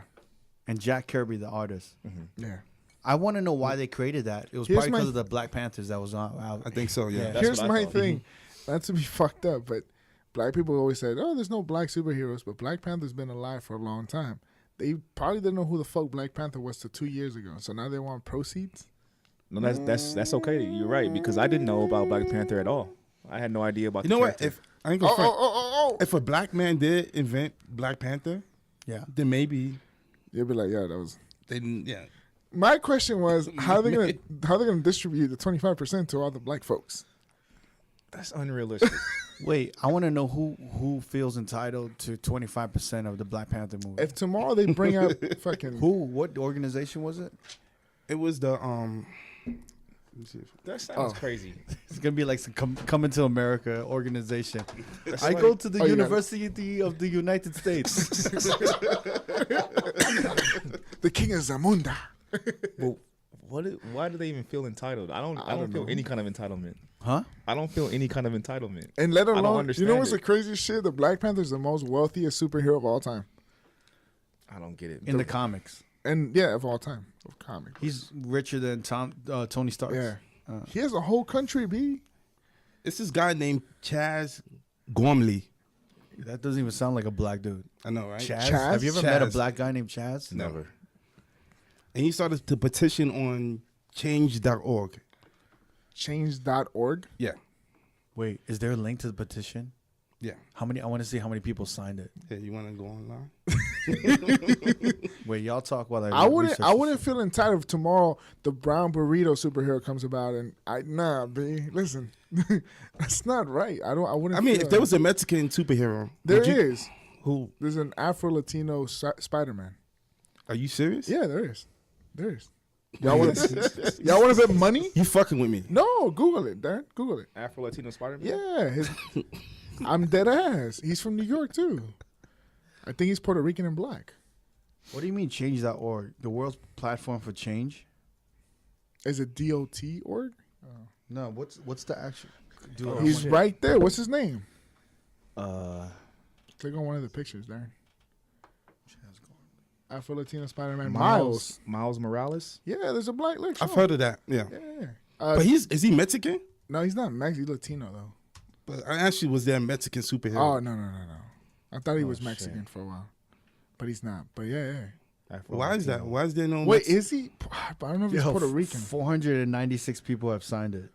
and Jack Kirby, the artist. Yeah. I want to know why they created that. It was Here's probably my- because of the Black Panthers that was out. I think so. Yeah. Yeah. That's Here's what I my thought. thing. Not to be fucked up, but black people always said, "Oh, there's no black superheroes," but Black Panther's been alive for a long time. They probably didn't know who the fuck Black Panther was till 2 years ago. So now they want proceeds. No, that's okay. You're right, because I didn't know about Black Panther at all. I had no idea about You the know what? character. If I ain't gonna front, Oh. if a black man did invent Black Panther, Yeah. then maybe You'll be like, yeah, that was. they didn't. Yeah. My question was, how they gonna distribute the 25% to all the black folks? That's unrealistic. Wait, I want to know who feels entitled to 25% of the Black Panther movie. If tomorrow they bring out fucking Who? What organization was it? It was the let me see. That sounds crazy. It's gonna be like some coming to America organization. I like- go to the Oh, you got it. University of the United States. the King of Zamunda. Well, why do they even feel entitled? I don't feel know. any kind of entitlement. Huh? I don't feel any kind of entitlement. And let don't alone, you understand know what's the it. craziest shit? The Black Panther's the most wealthiest superhero of all time. I don't get it. In the comics, And yeah, of all time. Of comic. he's richer than Tony Stark. Yeah. He has a whole country, B. It's this guy named Chaz Gormley. That doesn't even sound like a black dude. I know, right? Chaz? Chaz? Have you ever met a Chaz. black guy named Chaz? Never. And he started to petition on change.org. Change.org. Yeah. Wait, is there a link to the petition? Yeah. How many? I want to see how many people signed it. Yeah, you want to go online? Wait, y'all talk while I wouldn't research this. wouldn't feel entitled if tomorrow the brown burrito superhero comes about and nah, B. Listen. That's not right. I wouldn't I mean, feel if there was a Mexican superhero, there would you- is. Who? There's an Afro Latino Spider-Man. Are you serious? Yeah, there is. There is. Y'all want to bet money? You fucking with me? No, Google it, Darren. Google it. Afro Latino Spider-Man? Yeah, I'm dead ass. He's from New York too. I think he's Puerto Rican and black. What do you mean change.org? The world's platform for change? Is it DOT org? No, what's the actual? He's right there. What's his name? Uh, Click on one of the pictures, Darren. Afro Latino Spider-Man Miles Miles. Morales? Yeah, there's a black look. I've heard of that. Yeah. Yeah. But is he Mexican? No, he's not Mexican. He's Latino though. But I actually was there a Mexican superhero. Oh no. I thought he was Mexican for a while, but he's not. But yeah. Afro Why is that? Latino. Why is there no? Wait, is he? I don't know if he's yo, Puerto Rican. 496 people have signed it.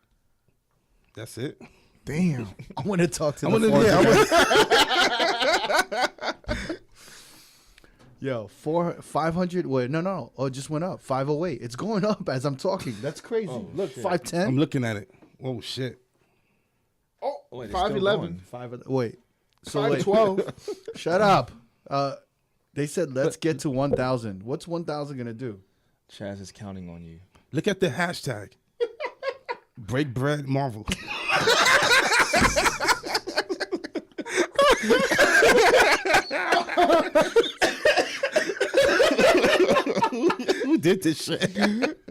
That's it. Damn. I want to talk to I the wanna- 400 yeah, Yo, 500. Wait, no. Oh, it just went up. 508. It's going up as I'm talking. That's crazy. Look, 510. I'm looking at it. Oh shit. Oh, Wait, it's still 5'11". going. Wait. So wait. 5'12". Shut up. They said let's get to 1,000. What's 1,000 gonna do? Chaz is counting on you. Look at the hashtag. Break bread Marvel. Who did this shit?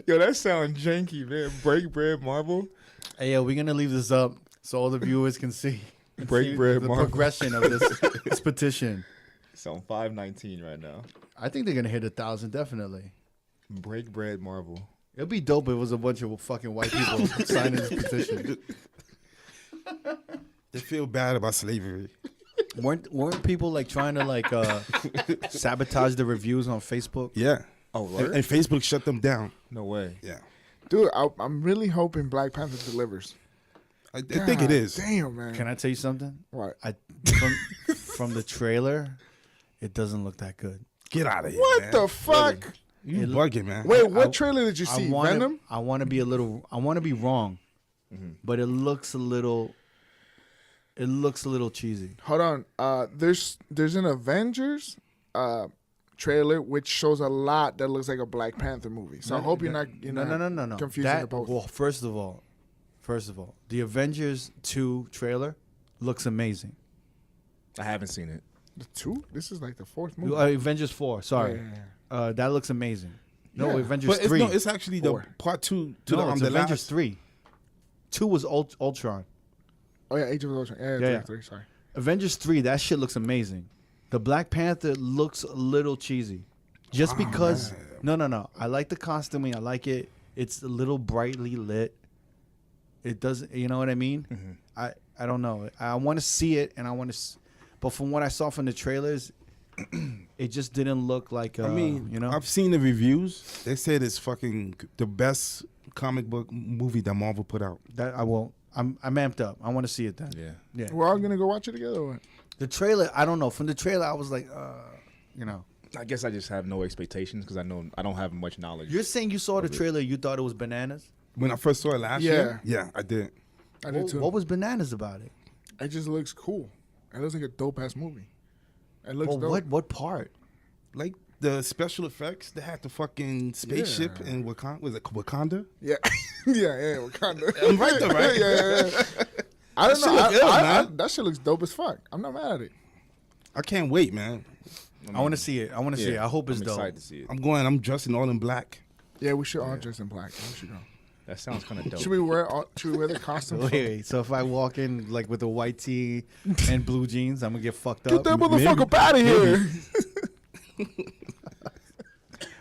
Yo, that sounds janky, man. Break bread Marvel. Hey, yo, we're gonna leave this up so all the viewers can see. Break bread the Marvel. progression of this petition. It's on 519 right now. I think they're gonna hit 1,000 definitely. Break bread Marvel. It'd be dope if it was a bunch of fucking white people signing this petition. They feel bad about slavery. Weren't people like trying to like sabotage the reviews on Facebook? Yeah. Oh, And, word? and Facebook shut them down. No way. Yeah. Dude, I'm really hoping Black Panther delivers. I think it is. Damn, man. Can I tell you something? What? From the trailer, it doesn't look that good. Get out of here. What man. the fuck? You bugging, man. Wait, what trailer did you see? I Venom? want to be wrong, but it looks a little cheesy. Hold on. There's an Avengers trailer which shows a lot that looks like a Black Panther movie. So I hope you're not No. confusing the both. Well, first of all, the Avengers 2 trailer looks amazing. I haven't seen it. The 2? This is like the 4th movie. Avengers 4, sorry. Yeah. That looks amazing. No, Yeah. Avengers But 3. it's actually the part 2 to no, it's the Avengers last. 3. 2 was Ultron. Oh yeah, Age of Ultron. Yeah. 3, sorry. Avengers 3, that shit looks amazing. The Black Panther looks a little cheesy. Just because No. I like the costuming. I like it. It's a little brightly lit. It doesn't, you know what I mean? Mm-hmm. I don't know. I want to see it and but from what I saw from the trailers, it just didn't look like I mean, you know. I've seen the reviews. They said it's fucking the best comic book movie that Marvel put out. That I won't. I'm amped up. I want to see it then. Yeah. We're all gonna go watch it together. Or what? The trailer, I don't know. From the trailer, I was like, you know. I guess I just have no expectations because I don't have much knowledge. You're saying you saw the trailer, you thought it was bananas? When I first saw it last year, yeah, I did. I did too. What was bananas about it? It just looks cool. It looks like a dope ass movie. It looks dope. What part? Like the special effects, they had the fucking spaceship Yeah. in Wakanda. Was it Wakanda? Yeah, yeah, Wakanda. I'm right though, right? yeah. I don't That know. shit look ill, man. That shit looks dope as fuck. I'm not mad at it. I can't wait, man. I want to see it. I want to see it. I hope it's I'm dope. excited to see it. I'm dressing all in black. Yeah, we should all dress in black. We should go. That sounds kind of dope. Should we wear the costumes? Wait, so if I walk in like with a white tee and blue jeans, I'm gonna get fucked Get up. that motherfucker up out of here.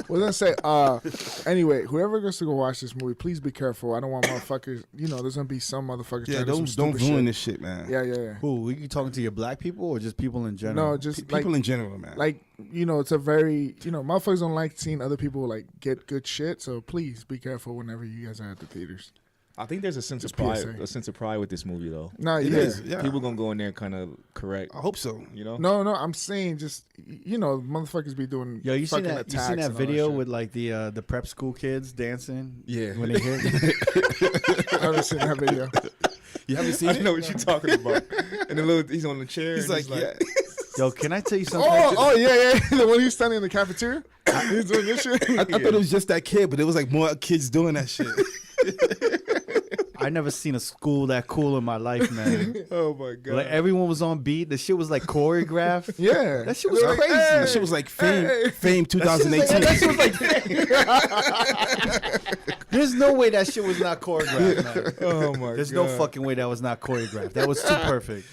What was I gonna say? Anyway, whoever gets to go watch this movie, please be careful. I don't want motherfuckers. You know, there's gonna be some motherfuckers. Yeah, trying to do some don't stupid ruin shit. this shit, man. Yeah. Who? Are you talking to your black people or just people in general? No, just People like in general, man. it's a very motherfuckers don't like seeing other people like get good shit. So please be careful whenever you guys are at the theaters. I think there's a sense Just of pride, PSA. a sense of pride with this movie though. No, It yeah. is, yeah. People gonna go in there kind of correct. I hope so. You know. No, I'm saying just motherfuckers be doing. Yo, you seen fucking that? You attacks seen that and all video shit. with like the prep school kids dancing? Yeah. When they hit. I haven't seen that video. You haven't seen I it? know what you're talking about. And he's on the chair. He's and like, yeah. Yo, can I tell you something? Yeah. The one he's standing in the cafeteria. He's doing this shit. I thought it was just that kid, but it was like more kids doing that shit. I never seen a school that cool in my life, man. Oh my god. Like everyone was on beat. The shit was like choreographed. Yeah, That shit was They're like, crazy. That shit was like Fame 2018. That shit was like, there's no way that shit was not choreographed, man. Oh my There's god. no fucking way that was not choreographed. That was too perfect.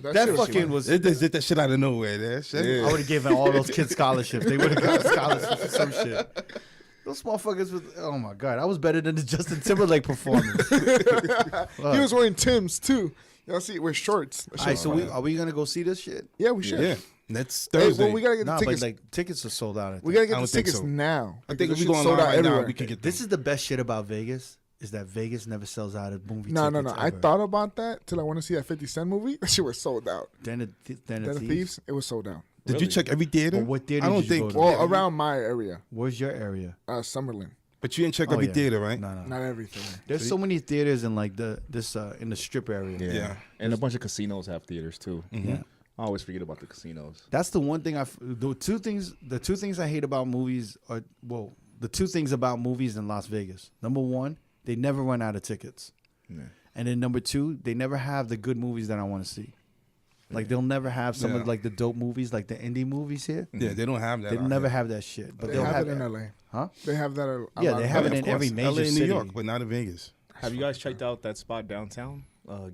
That shit fucking was. They just did that shit out of nowhere. That shit. I would have given all those kids scholarships. They would have got scholarships for some shit. Those motherfuckers was. Oh my god, I was better than the Justin Timberlake performance. He was wearing Timbs too. Y'all see, wear shorts. That shit All right, was so fire. are we gonna go see this shit? Yeah, we should. Yeah. That's Hey, Thursday. well, we gotta get the Nah, tickets. but like tickets are sold out. I We think. gotta I get the don't think tickets so. now. I think Because if we shit go sold online out right now, everywhere. we can get This is the best shit about Vegas. Is that Vegas never sells out at movie No. tickets. I ever. thought about that till I want to see that 50 Cent movie. That shit was sold out. Den of Den of Thieves, it was sold out. Did Really? you check every theater? But what theater I don't did you think. go to? Well, around my area, Where's your area? Summerlin. But you didn't check Oh, every yeah. theater, right? No. Not everything. There's so many theaters in like in the strip area. Yeah. Yeah. And a bunch of casinos have theaters too. Yeah. I always forget about the casinos. That's the one thing the two things I hate about movies are, well, the two things about movies in Las Vegas. Number one, they never run out of tickets. Yeah. And then number two, they never have the good movies that I want to see. Like they'll never have some Yeah. of like the dope movies, like the indie movies here. Yeah, they don't have that. They out never here. have that shit. But They they'll have have it in LA. Huh? They have that. Yeah, they have it Of in course. every major LA and city. New York, but not in Vegas. Have you guys checked out that spot downtown?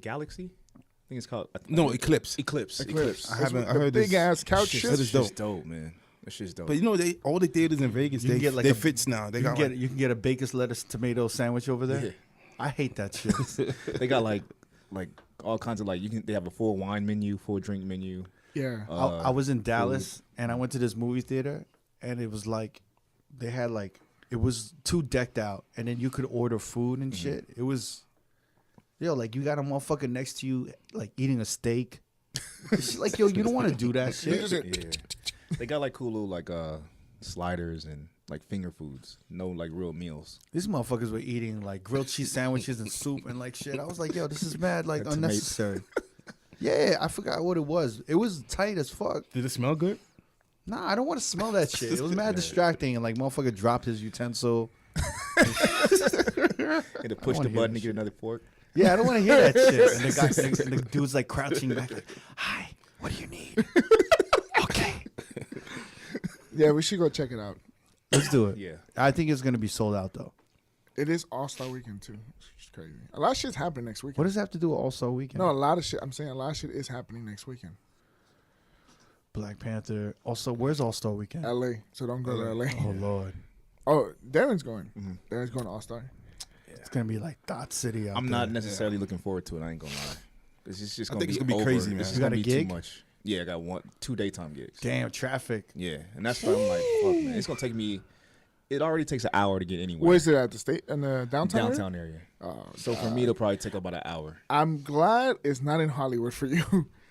Galaxy? I think it's called. No, Eclipse. Eclipse. Eclipse. I haven't. I The heard big this. ass couch Shit, shit. that That is shit's dope. dope, man. That shit's dope. But you know, all the theaters in Vegas, You can they get like they a- fits now. They You got can get a Baker's lettuce tomato sandwich over there. Yeah. I hate that shit. They got like all kinds of they have a full wine menu, full drink menu. Yeah. I was in Dallas and I went to this movie theater and it was like they had like it was too decked out, and then you could order food and shit. It was, like you got a motherfucker next to you, like eating a steak. It's like, yo, you don't want to do that shit. Yeah. They got like cool little like sliders and like finger foods. No like real meals. These motherfuckers were eating like grilled cheese sandwiches and soup and like shit. I was like, yo, this is mad like unnecessary. Yeah, I forgot what it was. It was tight as fuck. Did it smell good? Nah, I don't want to smell that shit. It was mad distracting, and like motherfucker dropped his utensil. And to push the button to get another fork. Yeah, I don't want to hear that shit. And the dude's like crouching back, like, "Hi, what do you need?" Okay, Yeah, we should go check it out. let's do it. Yeah. I think it's gonna be sold out though. It is All-Star Weekend too. It's crazy. A lot of shit's happening next weekend. What does that have to do with All-Star Weekend? No, a lot of shit. I'm saying a lot of shit is happening next weekend. Black Panther. Also, where's All-Star Weekend? LA. So don't go to LA. Oh Lord, Oh, Darren's going. Darren's going to All-Star. it's gonna be like Dot City out I'm there. not necessarily looking forward to it. I ain't gonna lie. It's just I gonna think be it's gonna be over. crazy, man. It's You just got gonna a be gig? too much. Yeah, I got 2 daytime gigs. Damn traffic. Yeah, and that's why I'm like, fuck, man. It's gonna take me. It already takes an hour to get anywhere. Where's it at? The state in the downtown? area? Downtown area. Oh, So for me, it'll probably take about an hour. I'm glad it's not in Hollywood for you,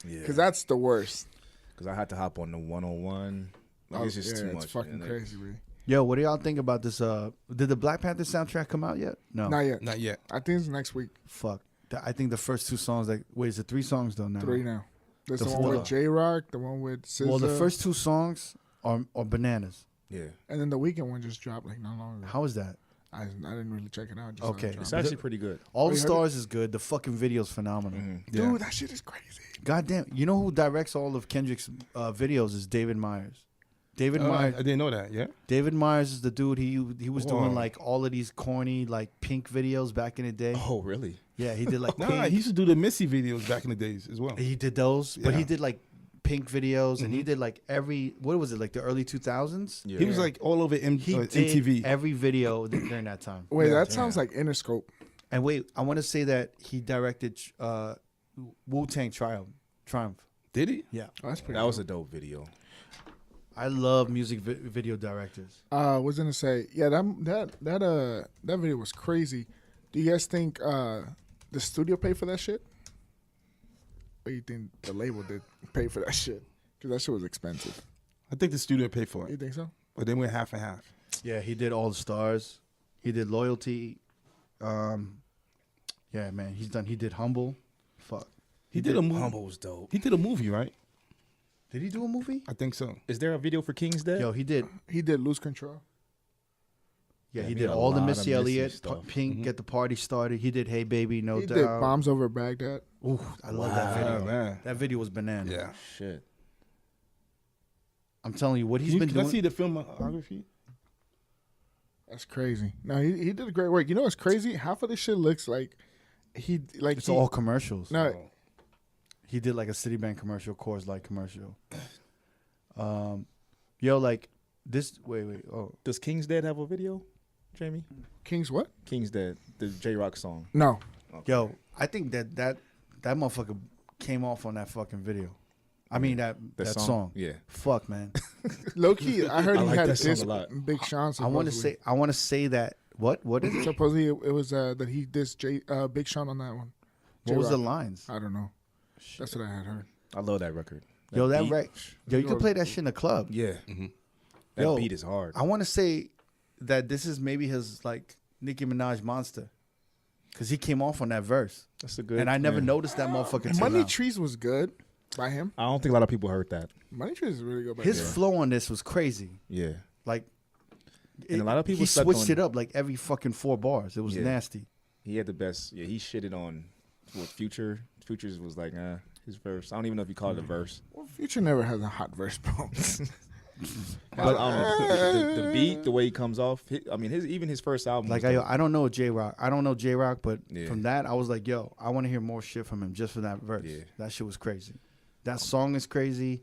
Yeah. because that's the worst. Because I had to hop on the 101. Like, it's just yeah, too much. It's fucking man. crazy, really. Yo, what do y'all think about this? Did the Black Panther soundtrack come out yet? No. Not yet. Not yet. I think it's next week. Fuck. I think the first 2 songs. Wait, is it 3 songs though now? 3 now. There's The the one four- with J-Rock, the one with SZA. Well, the first 2 songs are bananas. Yeah. and then the weekend one just dropped like not long ago. How is that? I didn't really check it out. Just Okay. It's dropped. actually pretty good. All Oh, the you heard Stars is good. The fucking video's phenomenal. Dude, that shit is crazy. Goddamn. You know who directs all of Kendrick's videos is David Myers. David Myers. I didn't know that. Yeah. David Myers is the dude. He was Whoa. doing like all of these corny like Pink videos back in the day. Oh, really? Yeah, he did like Nah, Pink. he used to do the Missy videos back in the days as well. He did those, but he Yeah. did like Pink videos, and he did like what was it, like the early 2000s? Yeah. He was like all over He did MTV. every video during that time. Wait, Yeah, that sounds like Interscope. And wait, I want to say that he directed Wu-Tang Triumph. Did he? Yeah, Oh, that's pretty. That was a dope video. I love music video directors. Was gonna say, yeah, that video was crazy. Do you guys think the studio paid for that shit? Or you think the label did pay for that shit? Because that shit was expensive. I think the studio paid for You it, think so? but they went half and half. Yeah, he did All the Stars. He did Loyalty. Yeah, man, he did Humble. Fuck. He did a movie. Humble was dope. He did a movie, right? Did he do a movie? I think so. Is there a video for King's Dead? Yo, he did. He did Lose Control. Yeah, Yeah, he he did had a all the lot of Missy Missy Elliott, stuff. Pink, Get the Party Started. He did Hey Baby, No He Doubt. did Bombs Over Baghdad. Ooh, I love that Oh, video. man. That video was bananas. Yeah. Shit. I'm telling you, what he's been Can I doing. see the filmography? That's crazy. No, he did a great work. You know what's crazy? Half of this shit looks like It's all commercials. No, He did like a Citibank commercial, Coors Light commercial. Yo, like this. Wait. Oh, Does King's Dead have a video, Jamie? King's what? King's Dead, the J-Rock song. No. yo, I think that motherfucker came off on that fucking video. I mean that song. Yeah. Fuck, man. Low key, I heard I he like had that song this a lot. Big Sean. I want to say that. What is it? Supposedly it was that he dissed Big Sean on that one. What was the J-Rock. lines? I don't know. That's what I had heard. I love that record. Yo, that beat- yo, you can play that shit in the club. Yeah. That Yo, beat is hard. I want to say that this is maybe his like Nicki Minaj monster, because he came off on that verse, That's a good. and I never yeah. noticed that motherfucker till Money now. Trees was good by him. I don't think a lot of people heard that. Money Trees is really good by His him. flow on this was crazy. Yeah. Like, And a lot of people he slept switched on- it up like every fucking 4 bars. It was Yeah. nasty. He had the best. Yeah, he shitted on what Future. Future's was like, his verse. I don't even know if you call it a verse. Well, Future never has a hot verse, bro. But I don't know. The beat, the way he comes off. Even his first album. Like was dope. I don't know J-Rock. I don't know J-Rock, but Yeah. from that I was like, yo, I want to hear more shit from him just for that verse. Yeah. That shit was crazy. That song is crazy.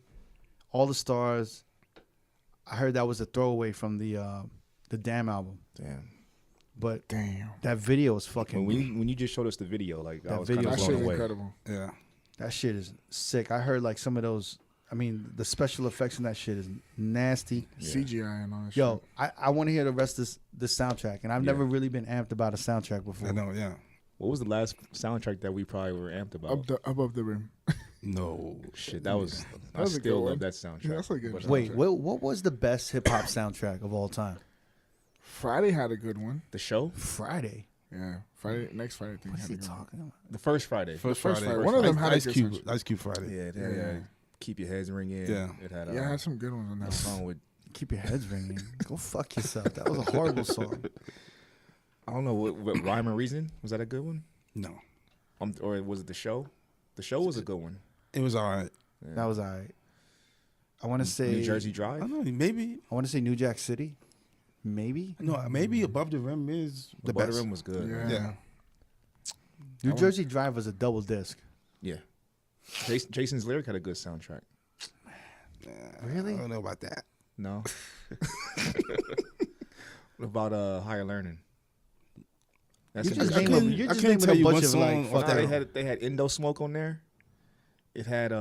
All the Stars. I heard that was a throwaway from the Damn album, Damn. but Damn. that video is fucking. When you just showed us the video, like I That was video kind That of shit blown is away. incredible. Yeah. That shit is sick. I heard like some of those I mean, the special effects in that shit is nasty. CGI and all that Yo, I want to hear the rest of this soundtrack, and I've Yeah. never really been amped about a soundtrack before. I know, yeah. What was the last soundtrack that we probably were amped about? shit. Above the rim. No. Shit, that was. I was a good still one. love that soundtrack. Yeah, that's a good But, one. Wait, what was the best hip hop soundtrack of all time? Friday had a good one. the show, Friday. Yeah, Friday. Next Friday, I think. What's had he a good one. talking about? the first Friday. First first Friday. Friday. One of them had a Ice good Cube. soundtrack. Ice Cube Friday. Yeah, it had, Yeah. Keep Your Heads Ringing. Yeah. It had, Yeah, I had some good ones on a that. song with. Keep your heads ringing. Go fuck yourself. That was a horrible song. I don't know what Rhyme and Reason, was that a good one? No. Or was it the show? The show was a good one. It was all right. Yeah. That was all right. I want to say New Jersey I Drive. don't know. Maybe. I want to say New Jack City. Maybe. No, maybe Above the Rim is the Butter best. Rim was good. Yeah. Yeah. New Jersey Drive was a double disc. Yeah. Jason's Lyric had a good soundtrack. Really? I don't know about that. No. What about Higher Learning? That's You a just good name song. a- you're I just can't naming tell a you bunch one of, song like, off Nah, that. they had Indo Smoke on there. It had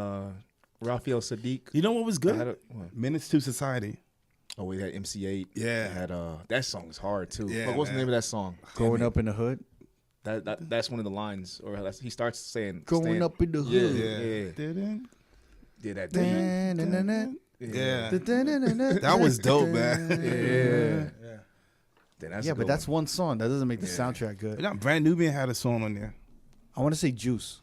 Raphael Sadiq. You know what was It good? had what? Minutes to Society. Oh, we had MC8. Yeah. It had that song is hard too. Yeah, Fuck, what's the man. name of that song? Growing up in the hood. That's one of the lines, or he starts saying Growing stand- up in the Yeah, hood. yeah. Didn't. Did that. Yeah. That That was dope, man. Yeah. Then that's a Yeah, good but that's one. one song. That doesn't make the soundtrack good. You know, Brand Nubian had a song on there. I want to say Juice.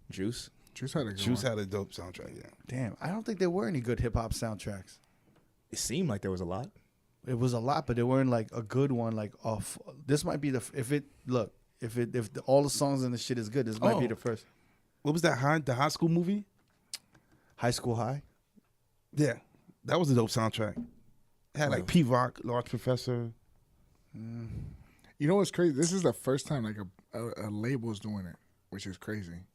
Juice. Juice had a good Juice one. had a dope soundtrack, yeah. Damn, I don't think there were any good hip hop soundtracks. It seemed like there was a lot. It was a lot, but there weren't like a good one. Like, this might be the if all the songs in the shit is good, this might be the first. What was that, the high school movie? High School High. Yeah. That was a dope soundtrack. It had like P-Rock, Large Professor. You know what's crazy? This is the first time like a label's doing it, which is crazy.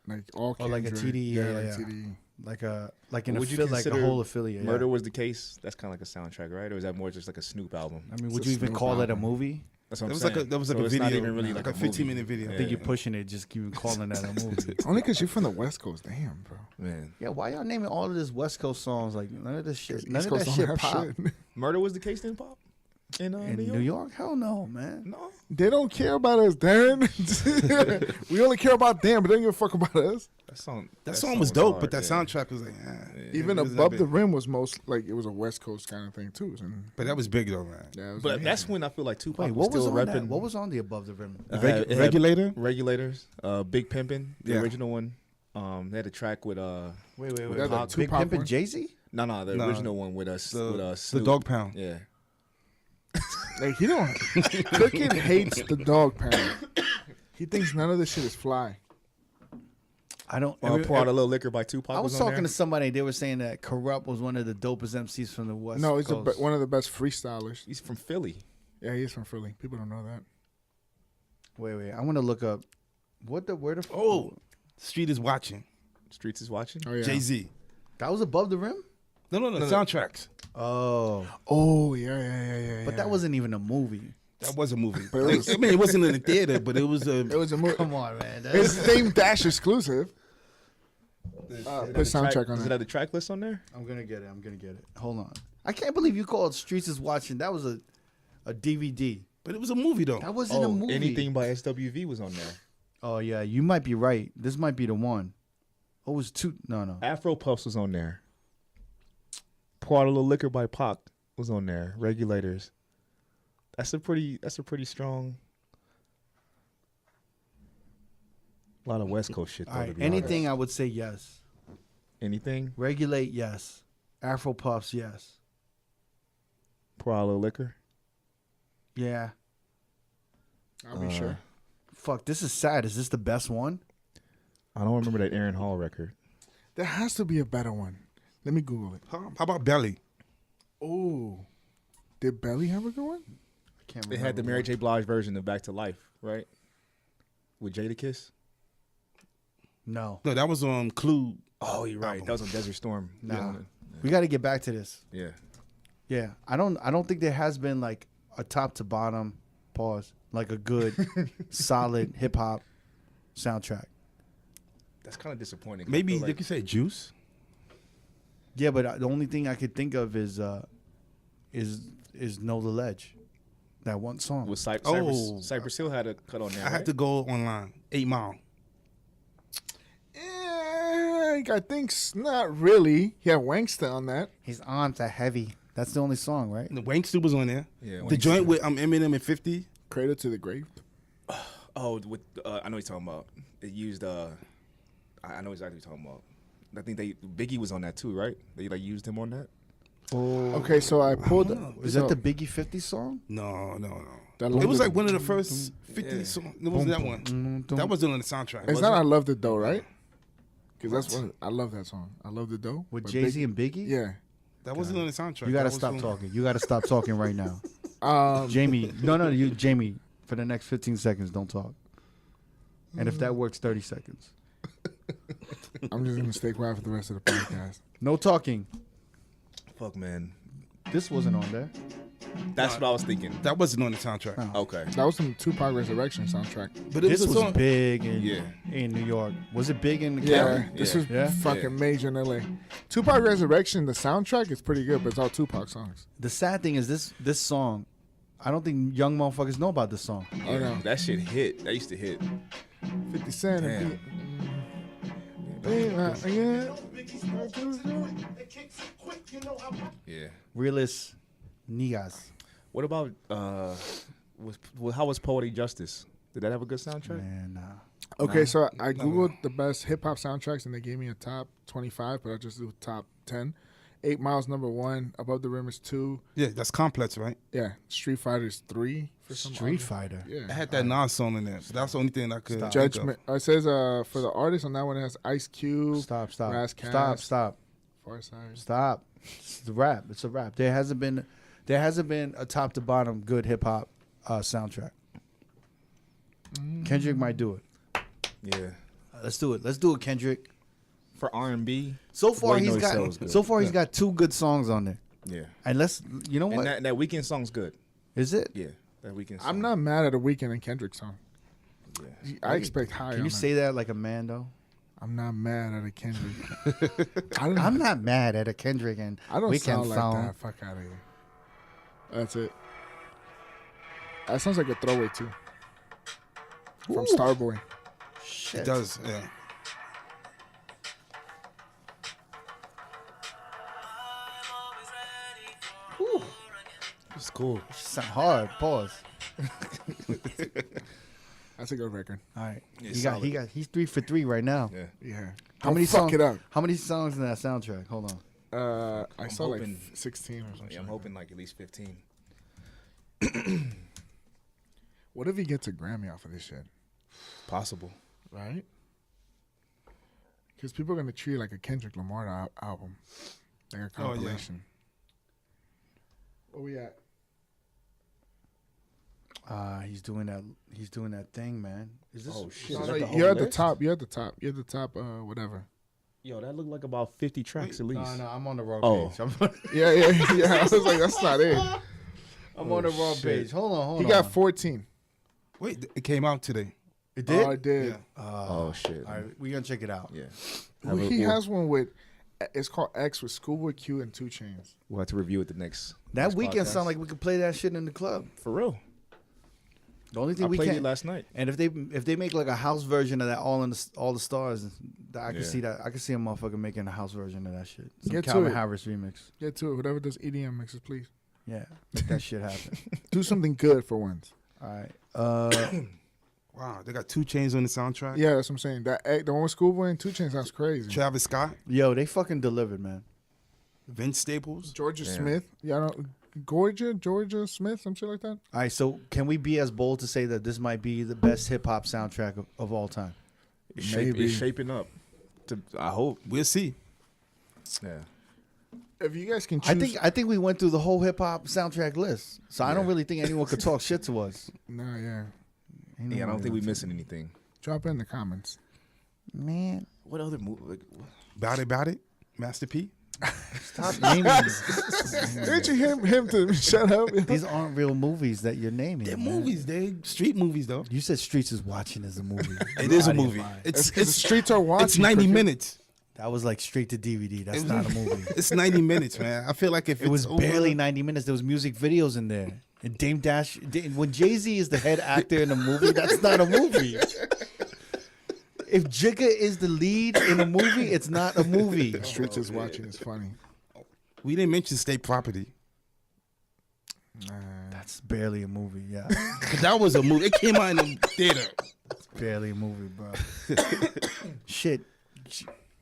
Like all Oh, like a Kendrick, TDE, like yeah. TDE. Like a Would you like a consider whole affiliate. Yeah. Murder Was the Case. That's kind of like a soundtrack, right? Or is that more just like a Snoop album? I mean, It's would a you even Snoop call it a album. movie? That's what I'm That was saying. like a So it's not video, even really like a a movie. 15-minute video. I think you're pushing it. Just keep calling that a movie. Only because you're from the West Coast. Damn, bro. Man, Yeah, why y'all naming all of this West Coast songs? Like none of this shit. None East of Coast that don't shit have pop. shit. Murder Was the Case didn't pop in In New York? Hell no, man. No. They don't care about us, Darren. We only care about them, but they don't give a fuck about us. That song was dope, hard, but that yeah. soundtrack was like, Even it was Above that the big. Rim was most like it was a West Coast kind of thing too. And But that was big though, man. yeah, it was But amazing. that's when I feel like Tupac Wait, was what was still on repping. that? What was on the Above the Rim? It had Regulator? Regulators, Big Pimpin', the Yeah. original one. They had a track with Wait. Was that Pac. the Big Tupac Pimpin' one? Jay Z? No, the No. original one with us. The Snoop. Dog Pound. Yeah. Like he don't. Cricket hates the dog pound. He thinks none of this shit is fly. I don't. Pour Out a Little Liquor by Tupac. I was on talking there. to somebody. They were saying that Corrupt was one of the dopest MCs from the West. No, he's Coast. one of the best freestylers. He's from Philly. Yeah, he is from Philly. People don't know that. Wait. I want to look up where the Oh, Street is Watching. Streets is watching. Oh yeah. Jay-Z. that was Above the Rim. No, soundtracks. Oh, Oh yeah. but that wasn't even a movie. That was a movie. But it was- I mean, it wasn't in the theater, but it was a. It was a movie. Come on, man. It's Dame Dash exclusive. Put soundtrack on Does it that. have the track list on there? I'm gonna get it. Hold on. I can't believe you called Streets is Watching. That was a DVD. But it was a movie though. That wasn't a movie. Anything by SWV was on there. Oh yeah, you might be right. This might be the one. Oh, it was two. No. Afro Puffs was on there. Pour Out a Little Liquor by Pac was on there. Regulators. That's a pretty strong. A lot of West Coast shit. Though, All to right. be Anything, honest. I would say yes. Anything. Regulate, yes. Afro Puffs, yes. Pour Out a Little Liquor. Yeah. I'll be sure. Fuck, this is sad. Is this the best one? I don't remember that Aaron Hall record. There has to be a better one. Let me Google it. How about Belly? Oh, did Belly have a good one? I can't They had the Mary J. Blige version of Back to Life, right? With Jadakiss. No. No, that was on Clue. Oh, you're right. That was on Desert Storm. No. We got to get back to this. Yeah. Yeah. I don't think there has been like a top to bottom pause, like a good solid hip hop soundtrack. That's kind of disappointing. 'cause I Maybe feel they like could say Juice. Yeah, but the only thing I could think of is Know the Ledge. That one song. With Cypress Hill had a cut on there. I had to go online. 8 Mile. I think not really. He had Wanksta on that. His arms are heavy. That's the only song, right? The Wankster was on there. Yeah, The Wankster. joint with Eminem and 50. Cradle to the Grave. Oh, with I know what you're talking about. It used I know exactly what you're talking about. I think Biggie was on that too, right? They like used him on that. Oh, Okay, so I pulled. is that the Biggie 50 song? No. That It was long- like one of the first 50 songs. It wasn't that one. That wasn't on the soundtrack. It's not I Love the Dough, right? Because that's what I love that song. I Love the Dough. With by Jay-Z and Biggie? Yeah. That wasn't on the soundtrack. You got to That was stop on- talking. You got to stop talking right now. Jamie. Jamie, Jamie, for the next 15 seconds, don't talk. And if that works, 30 seconds. I'm just gonna stay quiet for the rest of the podcast. No talking. Fuck, man. This wasn't on there. That's what I was thinking. That wasn't on the soundtrack. Okay. That was from Tupac Resurrection soundtrack. But it This was was a song. big Yeah. in New York. Was it big in the Yeah, county? this Yeah. was Yeah? fucking major in LA. Tupac Resurrection, the soundtrack is pretty good, but it's all Tupac songs. The sad thing is this song, I don't think young motherfuckers know about this song. I know. That shit hit. That used to hit. 50 Cent. Damn. Yeah. Realist niggas. What about how was Poetic Justice? Did that have a good soundtrack? Man, nah. Okay, so I googled the best hip hop soundtracks and they gave me a top 25, but I just do top 10. 8 Mile's number 1. Above the Rim is 2. Yeah, that's Complex, right? Yeah, Street Fighter's 3. For some Street odd- Fighter. I Yeah. had that Nas song in there, so that's the only thing I could. think of. Judgment. It says for the artist on that one it has Ice Cube. Stop. Ras Stop. Kass. Stop. Farsight. Stop. It's the rap. It's a rap. There hasn't been a top to bottom good hip hop soundtrack. Kendrick might do it. Yeah. Let's do it. Let's do it, Kendrick. For R&B. So far Boy he's Noise got Cell's good. he's got 2 good songs on there. Yeah. And you know And what? that Weekend song's good. Is it? Yeah. That Weekend song. I'm not mad at a Weeknd and Kendrick song. Yeah. I expect high. Can on you that. say that like a man though? I'm not mad at a Kendrick. I'm not mad at a Kendrick and I don't Weeknd sound like song. that. Fuck out of here. That's it. That sounds like a throwaway too. From Ooh. Starboy. Shit. It does, yeah. It's cool. Sound hard. Pause. That's a good record. All right. Yeah, He's 3 for 3 right now. Yeah. Yeah. How many fuck songs? it up? How many songs in that soundtrack? Hold on. I saw like hoping- 16 or something. Yeah, I'm hoping like at least 15. What if he gets a Grammy off of this shit? Possible. Right? Because people are going to treat it like a Kendrick Lamar album. Like a Oh, yeah. compilation. Where we at? He's doing that. He's doing that thing, man. Is this? Oh, shit. No, Is no, that the you're whole at the list? top. You're at the top. You're at the top, whatever. Yo, that looked like about 50 tracks at least. No, I'm on the wrong Oh. page. Yeah. I was like, that's not it. I'm on the wrong shit. page. Hold on. He got 14. Wait, it came out today. It did. Oh, it did. Yeah. Oh, shit. All right, we're gonna check it out. Yeah. Well, he has one with, it's called X with Schoolboy Q and 2 Chainz. We'll have to review it the next. That next weekend podcast. sound like we could play that shit in the club. For real. The only thing I we played can't. it last night. And if they make like a house version of that, all the stars, I can Yeah. see that. I can see a motherfucker making a house version of that shit. Some Get to Calvin it. Harris remix. Get to it. Whatever does EDM mixes, please. Yeah, make that shit happen. Do something good for once. All right. Wow, they got 2 Chainz on the soundtrack. Yeah, that's what I'm saying. The one with Schoolboy and 2 Chainz sounds crazy. Travis Scott, Yo, they fucking delivered, man. Vince Staples. Georgia Yeah. Smith. Yeah, I don't. Georgia Smith, some shit like that. All right, so can we be as bold to say that this might be the best hip hop soundtrack of all time? Maybe. It's shaping up. I hope. We'll see. Yeah. If you guys can choose. I think we went through the whole hip hop soundtrack list, so I don't really think anyone could talk shit to us. Nah, yeah. Yeah, I don't think we're missing anything. Drop it in the comments. Man, What other movie? Like, Bout It, Master P. stop naming. Didn't you hear him to shut up? These aren't real movies that you're naming. They're man. movies. They street movies though. You said Streets is Watching as a movie. It is a Out of your movie. mind. It's because the streets are watching. It's 90 cricket. minutes. That was like straight to DVD. That's not a movie. It's 90 minutes, man. I feel like if It was it's over, barely 90 minutes. There was music videos in there. And Dame Dash, when Jay-Z is the head actor in a movie, that's not a movie. If Jigga is the lead in a movie, it's not a movie. Streets is watching. It's funny. we didn't mention state property. That's barely a movie, yeah. But that was a movie. It came out in the theater. It's barely a movie, bro. Shit.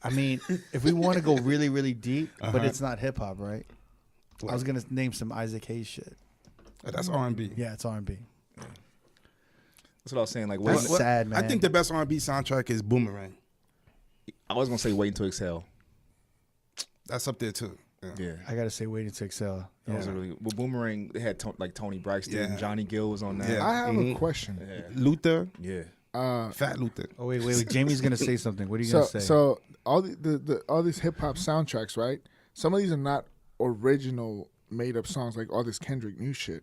I mean, if we want to go really, really deep, but it's not hip hop, right? I was gonna name some Isaac Hayes shit. That's R&B. Yeah, it's R&B. That's what I was saying. Like, That's wait, sad, man. I think the best R&B soundtrack is Boomerang. I was gonna say Waiting to Exhale. That's up there too. Yeah. I gotta say, Waiting to Excel. That was a really well. Boomerang. They had like Tony Braxton, Yeah. Johnny Gill was on that. Yeah. I have a question. Yeah. Luther, Yeah. Fat Luther. Oh wait. Jamie's gonna say something. What are you gonna say? So all all these hip hop soundtracks, right? Some of these are not original made up songs, like all this Kendrick new shit.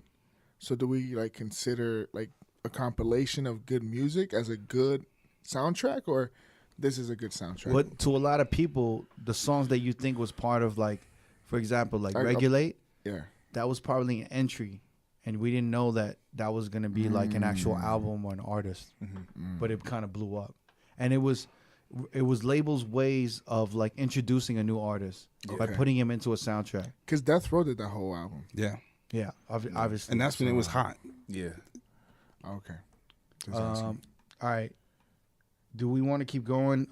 So do we like consider like a compilation of good music as a good soundtrack, or this is a good soundtrack? But to a lot of people, the songs that you think was part of, like, for example, like Regulate, Yeah. that was probably an entry, and we didn't know that that was gonna be like an actual album or an artist. But it kind of blew up, and it was labels' ways of like introducing a new artist by putting him into a soundtrack. Because Death Row did that whole album. Yeah. Yeah, obviously. And that's when it was hot. Yeah. Okay. That's awesome. All right. Do we want to keep going?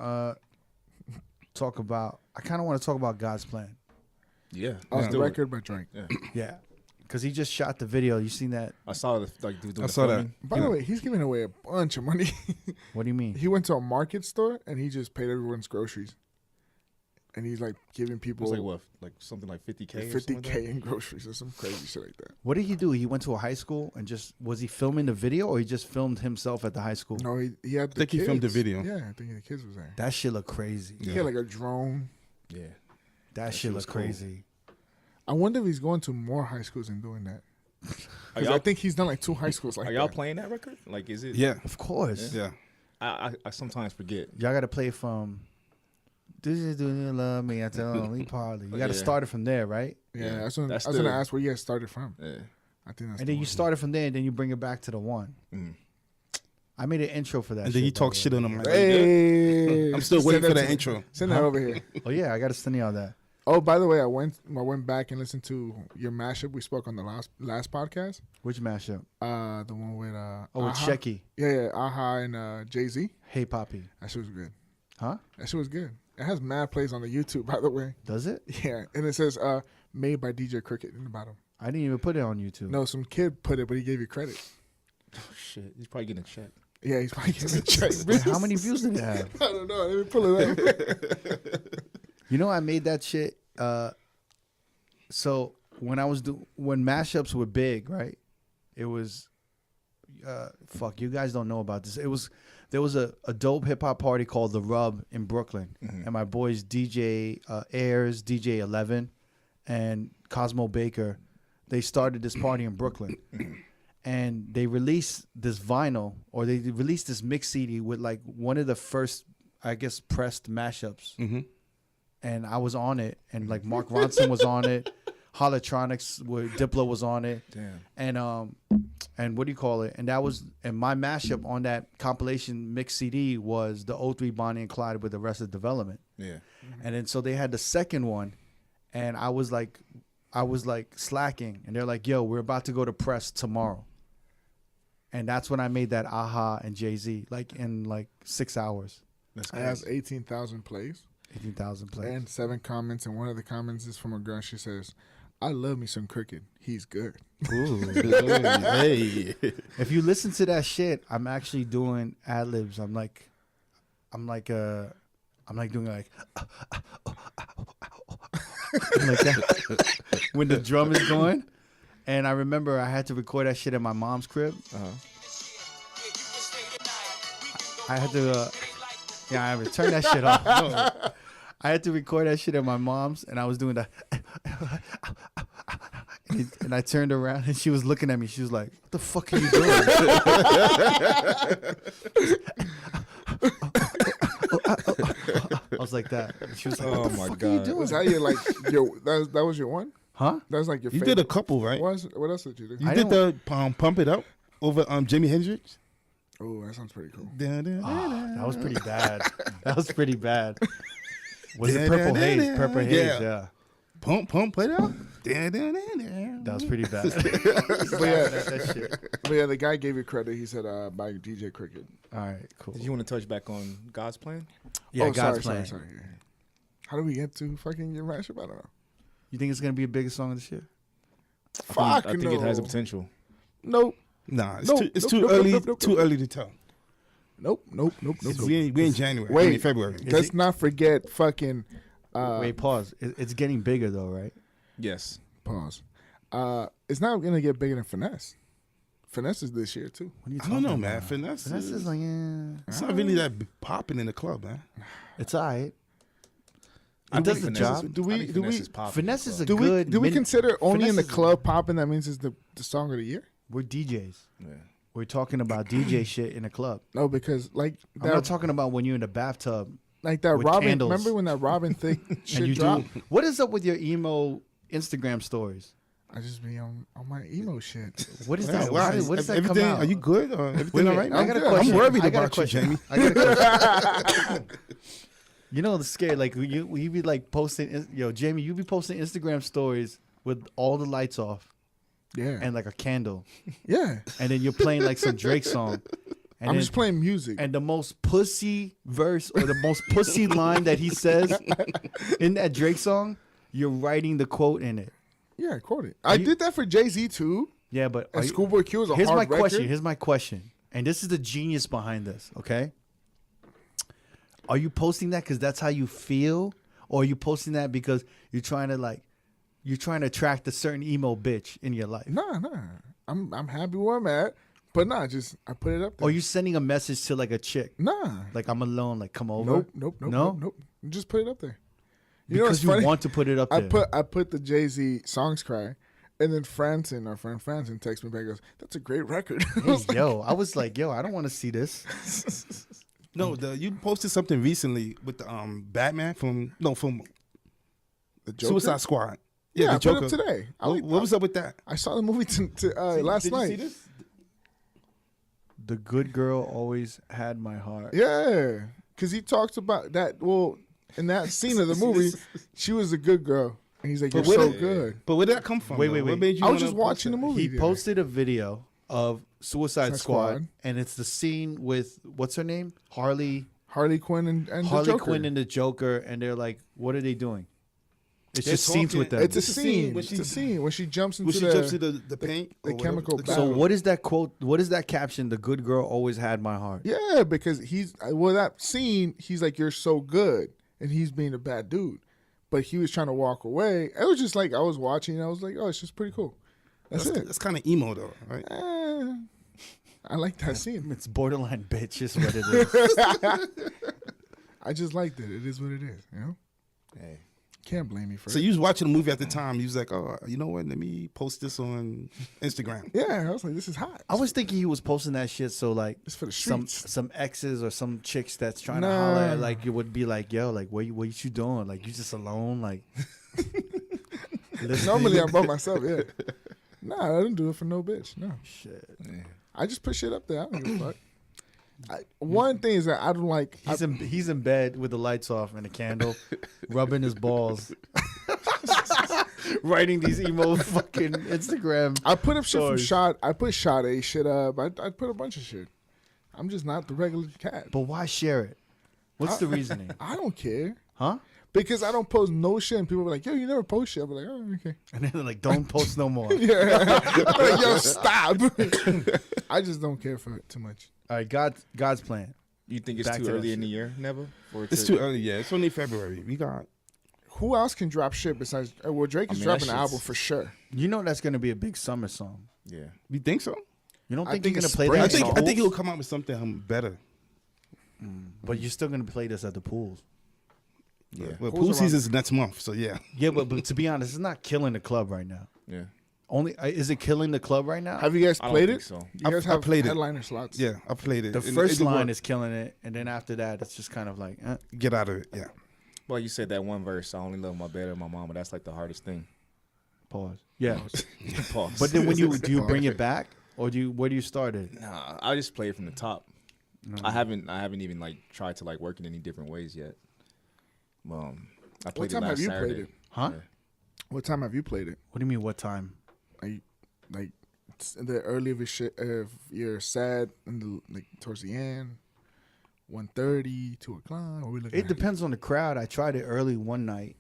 Talk about. I kind of want to talk about God's plan. Yeah. Off Let's the do it. record by Drake. Yeah. Yeah, because he just shot the video. You seen that? I saw the like dude doing I the saw that. filming. By the way, he's giving away a bunch of money. What do you mean? He went to a market store and he just paid everyone's groceries. And he's like giving It people was like what, like something like 50K. or something like $50K in groceries or some crazy shit like that. What did he do? He went to a high school and just was he filming the video, or he just filmed himself at the high school? No, he had the think he filmed the kids. video. Yeah, I think the kids was there. That shit look crazy. He had like a drone. that. Yeah. That shit was look cool. crazy. I wonder if he's going to more high schools and doing that. Are 'Cause y'all, I think he's done like 2 high schools like are y'all that. playing that record? Like, is it? Yeah. Of course. Yeah. I sometimes forget. Y'all got to play from. Do you love me? That's the only party. You got to Yeah. start it from there, right? Yeah, that's what, That's I was going to the- ask where you guys started from. Yeah. I think that's And the then you one. start it from there, and then you bring it back to the one. Mm. I made an intro for that. And then you by talk the shit way. on him. Like, Hey, I'm still Send waiting for that that to- intro. Send that over here. Oh yeah, I got to send y'all that. Oh, by the way, I went back and listened to your mashup we spoke on the last podcast. Which mashup? The one with Oh, with Aha. Shecky. Yeah, Aha and Jay-Z. Hey Poppy. That shit was good. Huh? That shit was good. It has mad plays on the YouTube, by the way. Does it? Yeah, and it says made by DJ Cricket in the bottom. I didn't even put it on YouTube. No, some kid put it, but he gave you credit. Oh shit. He's probably getting a check. Yeah, he's probably getting a check. Wait, how many views did it have? I don't know. Let me pull it up. You know, I made that shit. So when when mashups were big, right? It was, fuck. You guys don't know about this. There was a dope hip hop party called the R.O.A.D in Brooklyn, and my boys DJ Ayers, DJ 11, and Cosmo Baker, they started this party in Brooklyn, and they released this vinyl, or they released this mix CD with like one of the first, I guess, pressed mashups. Mm-hmm. And I was on it, and like Mark Ronson was on it, Holotronics with Diplo was on it, Damn. and what do you call it? And my mashup on that compilation mix CD was the 03 Bonnie and Clyde with Arrested Development. Yeah. And then so they had the second one, and I was like slacking, and they're like, "Yo, we're about to go to press tomorrow." And that's when I made that Aha and Jay-Z, like in like 6 hours, That's It has crazy. 18,000 plays 18,000 plays. and 7 comments, and one of the comments is from a girl. She says, "I love me some Cricket. He's good." Ooh. Hey. If you listen to that shit, I'm actually doing ad libs. I'm like doing like like that when the drum is going. And I remember I had to record that shit at my mom's crib. I had to, I had to turn that shit off. No. I had to record that shit at my mom's, and I was doing that. And I turned around, and she was looking at me. She was like, "What the fuck are you doing?" I was was like that. She was like, Oh "What the my fuck are you God. doing?" Was that your that was your one? Huh? That was like your You favorite. did a couple, right? What else did you do? You I did don't- the Pump It Up over Jimi Hendrix. Oh, that sounds pretty cool. That was pretty bad. That was pretty bad. Was it Purple Haze? Purple Haze, yeah. Pump it up. That was pretty bad. That shit. But yeah, the guy gave you credit. He said by DJ Cricket. All right, cool. Did you want to touch back on God's plan? Yeah, Oh, God's sorry, Plan. Sorry. Yeah. How do we get to fucking your mashup? I don't know. You think it's gonna be a bigger song this year? Fuck I think no. it has the potential. Nope. Nah, Nope, it's nope, too nope, early. nope, nope, Too nope. early to tell. Nope. We in January. Wait. I mean, February. Let's not forget fucking. Wait, pause. It's getting bigger though, right? Yes. Pause. It's not gonna get bigger than Finesse. Finesse is this year too. What are you I don't know, talking man. about? Finesse Finesse is like, it's not really that popping in the club, man. it's all right. I It does think the Finesse is- job. Do we- I think do Finesse we- is popping Finesse in is the a club. good. Do we consider only in the Finesse is- club popping? That means it's the song of the year. We're DJs. Yeah. We're talking about DJ shit in a club. No, because like I'm not that, talking about when you're in the bathtub like that with Robin. candles. Remember when that Robin thing and shit you dropped? do. What is up with your emo Instagram stories? I just be on my emo shit. What is Yeah, that? why? What does that come Everything? out? Are you good? Or everything Wait, all right? I got a man? question. I'm worried I got a about you, question. Jamie. I got a question. You know, the scary. Like you be like posting. Yo, Jamie, you be posting Instagram stories with all the lights off Yeah, and like a candle, yeah. and then you're playing like some Drake song. And I'm then- just playing music. And the most pussy verse or the most pussy line that he says in that Drake song, you're writing the quote in it. Yeah, quote it. I did that for Jay-Z too. Yeah, but And Schoolboy Q is a here's hard my record. question. Here's my question. And this is the genius behind this, okay? Are you posting that because that's how you feel? Or are you posting that because you're trying to attract a certain emo bitch in your life? Nah. I'm happy where I'm at. But nah, just I put it up there. Or are you sending a message to like a chick? Nah. Like, I'm alone, like, come over? Nope. Just put it up there. You know what's Because you funny? want to put it up there. I put the Jay-Z songs cry, and then Franson, our friend Franson, texts me back and goes, "That's a great record." Hey, yo, I was like, yo, I don't want to see this. No, you posted something recently with the Batman from the Joker? Suicide Squad. Yeah, the I put it up today. What was up with that? I saw the movie last Did night. you see this? The good girl always had my heart. Yeah, because he talks about that. Well, in that scene of the movie, she was a good girl, and he's like, "You're But where so did- good." But where did that come from? Wait, though? wait, What wait. made you I was wanna just post watching that? the movie. He there. posted a video of Suicide Squad, Squad. and it's the scene with what's her name, Harley Quinn and the Harley Joker. Quinn and the Joker, and they're like, what are they doing? It's They're just scenes talking- with them. It's a It's a scene scene. when It's a she- scene when she jumps into When she the jumps to the paint, the or whatever, chemical the- battle. So what is that quote? What is that caption? The good girl always had my heart. Yeah, because that scene, he's like, "You're so good," and he's being a bad dude, but he was trying to walk away. It was just like I was watching, and I was like, "Oh, it's just pretty cool." That's it. That's kind of emo though, right? I like that scene. It's borderline bitch is what it is. I just liked it. It is what it is. You know, Hey. can't blame me for So it. you was watching the movie at the time. You was like, "Oh, you know what? Let me post this on Instagram." Yeah, I was like, "This is hot." I was thinking he was posting that shit so like It's for the some streets. exes or some chicks that's trying to Nah. holler at, like it would be like, yo, like what you doing? Like you just alone? Like listening? Normally I'm by myself. Yeah. Nah, I didn't do it for no bitch. No, Shit. I just put shit up there. I don't give a fuck. One thing is that I don't like. He's in bed with the lights off and a candle, rubbing his balls, writing these emo fucking Instagram. I put up shit from stories. Shot. I put Shot A shit up. I put a bunch of shit. I'm just not the regular cat. But why share it? What's the reasoning? I don't care Huh? because I don't post no shit. And people are like, "Yo, you never post shit." I'm like, "Oh, okay." And then they're like, don't post no more. Yeah. I'm like, "Yo, stop." I just don't care for it too much. All right, God's plan. You think it's Back too to that early in shit. the year, Never? It's too early. Yeah, it's only February. We got. Who else can drop shit besides? Well, Drake is I mean, dropping that an shit's- album for sure. You know that's gonna be a big summer song. Yeah. You think so? You don't I think, think you're gonna it's play spring. that? I at think the he'll pools? come out with something better. But you're still gonna play this at the pools. Yeah. Well, Who's pool around? season is next month, so yeah. Yeah, but to be honest, it's not killing the club right now. Yeah. Only is it killing the club right now? Have you guys I don't played think it? so. You guys I have played it. headliner slots. Yeah, I played it. The And first it line worked. is killing it, and then after that, it's just kind of like, Get out of it. Yeah. Well, you said that one verse, I only love my bed and my mama. That's like the hardest thing. Pause. Yeah. Pause. But then do you bring it back or where do you start it? Nah, I just play it from the top. I haven't even like tried to like work in any different ways yet. I played What time it last have you Saturday. played it? Huh? Yeah. What time have you played it? What do you mean what time? Like the early of your shit, if you're sad and like towards the end, 1:30, 2 o'clock. What are we looking It at? depends on the crowd. I tried it early one night.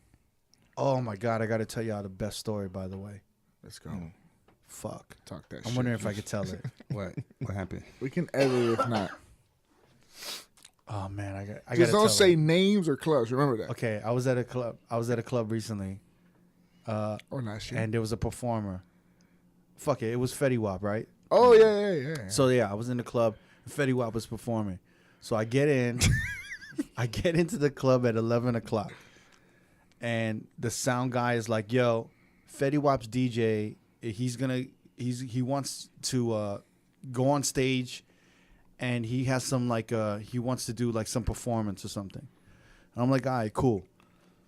Oh my God, I got to tell y'all the best story, by the way. Let's go. Fuck. Talk that I'm shit. wondering if I could tell it. What happened? We can edit if not. Oh man, I got Just to don't say names or clubs. Remember that. Okay, I was at a club recently. Or last year. And there was a performer. Fuck it, it was Fetty Wap, right? Oh yeah. So yeah, I was in the club. Fetty Wap was performing. So I get in, I get into the club at 11 o'clock, and the sound guy is like, "Yo, Fetty Wap's DJ. He wants to go on stage, and he has some he wants to do like some performance or something." And I'm like, "All right, cool."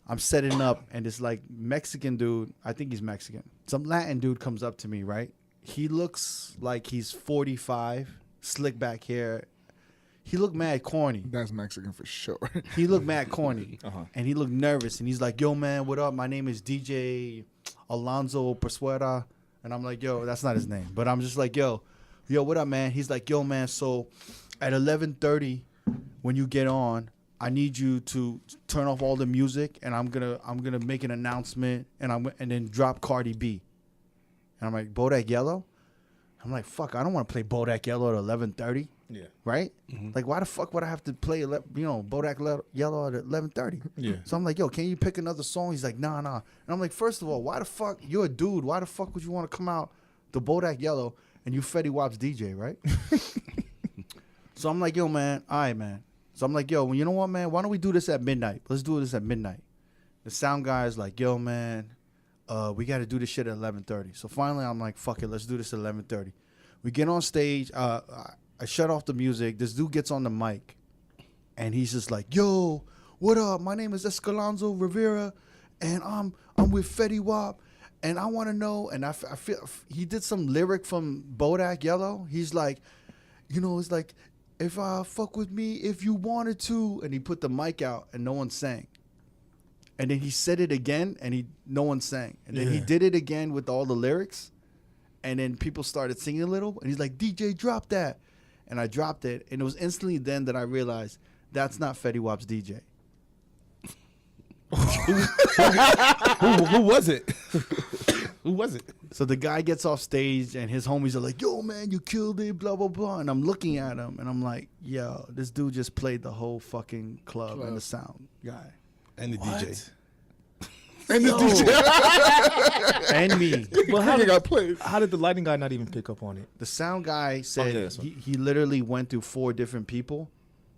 I'm setting up, and this like Mexican dude, I think he's Mexican. Some Latin dude comes up to me, right? He looks like he's 45, slick back hair. He looked mad corny. That's Mexican for sure. He looked mad corny. Uh-huh. And he looked nervous. And he's like, "Yo, man, what up? My name is DJ Alonso Persuera." And I'm like, "Yo, that's not his name." But I'm just like, yo, what up, man? He's like, "Yo, man, so at 11:30, when you get on, I need you to turn off all the music, and I'm gonna make an announcement, and then drop Cardi B." And I'm like, "Bodak Yellow?" I'm like, "Fuck, I don't want to play Bodak Yellow at 11:30." Yeah. Right? Like, why the fuck would I have to play, Bodak Yellow at 11:30? Yeah. So I'm like, "Yo, can you pick another song?" He's like, nah. And I'm like, first of all, why the fuck, you're a dude, why the fuck would you want to come out to Bodak Yellow and you Fetty Wap's DJ, right? So I'm like, "Yo, man, all right, man." So I'm like, "Yo, well, you know what, man? Why don't we do this at midnight? Let's do this at midnight." The sound guy is like, "Yo, man, we got to do this shit at 11:30. So finally, I'm like, "Fuck it, let's do this at 11:30. We get on stage. I shut off the music. This dude gets on the mic, and he's just like, "Yo, what up? My name is Escalonzo Rivera, and I'm with Fetty Wap, and I want to know." And I feel he did some lyric from Bodak Yellow. He's like, it's like, "If I fuck with me, if you wanted to," and he put the mic out, and no one sang. And then he said it again, and no one sang. And then he did it again with all the lyrics, and then people started singing a little, and he's like, "DJ, drop that." And I dropped it, and it was instantly then that I realized that's not Fetty Wap's DJ. Who was it? Who was it? So the guy gets off stage, and his homies are like, "Yo, man, you killed it, blah, blah, blah." And I'm looking at him, and I'm like, "Yo, this dude just played the whole fucking club. And the sound guy. And the DJ. And the DJ. And me. Well, How got played? how did the lighting guy not even pick up on it? The sound guy said Okay, so- he literally went through 4 different people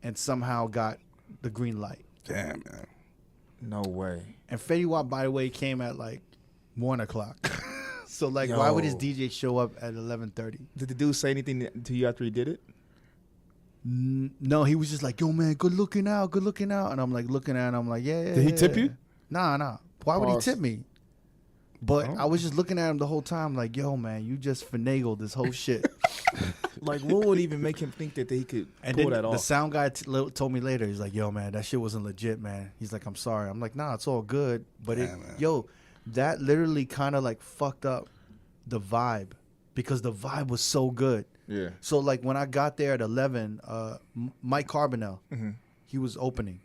and somehow got the green light. Damn, man. No way. And Fetty Wap, by the way, came at like 1 o'clock. So like, why would his Yo. DJ show up at 11:30? Did the dude say anything to you after he did it? No, he was just like, "Yo, man, good looking out. And I'm like looking at him, I'm like, yeah. Did he tip you? Nah. Why would he Pause. tip me? But I was just looking at him the whole time like, "Yo, man, you just finagled this whole shit." Like, what would even make him think that he could And pull then that the off? sound guy told me later, he's like, "Yo, man, that shit wasn't legit, man." He's like, "I'm sorry." I'm like, "Nah, it's all good." But Man. that literally kind of like fucked up the vibe because the vibe was so good. Yeah. So like when I got there at 11, Mike Carbonell, he was opening.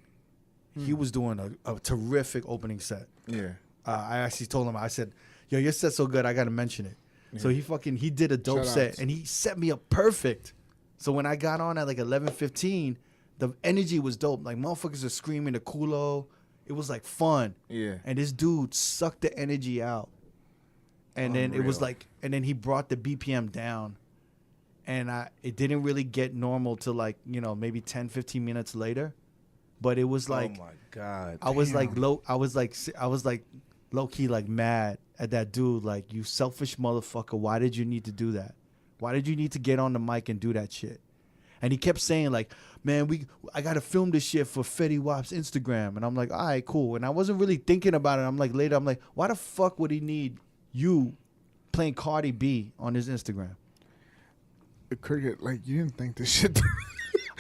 He was doing a terrific opening set. Yeah. I actually told him, I said, "Yo, your set's so good, I got to mention it." So he did a dope Shout set, outs. and he set me up perfect. So when I got on at like 11:15, the energy was dope. Like motherfuckers are screaming the culo. It was like fun. Yeah. And this dude sucked the energy out. And then it was Unreal. like, and then he brought the BPM down. And it didn't really get normal till like, maybe 10, 15 minutes later. But it was like, oh my God. I was like low key like mad at that dude. Like, "You selfish motherfucker. Why did you need to do that? Why did you need to get on the mic and do that shit?" And he kept saying like, man, I got to film this shit for Fetty Wap's Instagram. And I'm like, all right, cool. And I wasn't really thinking about it. I'm like, later, I'm like, why the fuck would he need you playing Cardi B on his Instagram? Cricket, like, you didn't think this shit.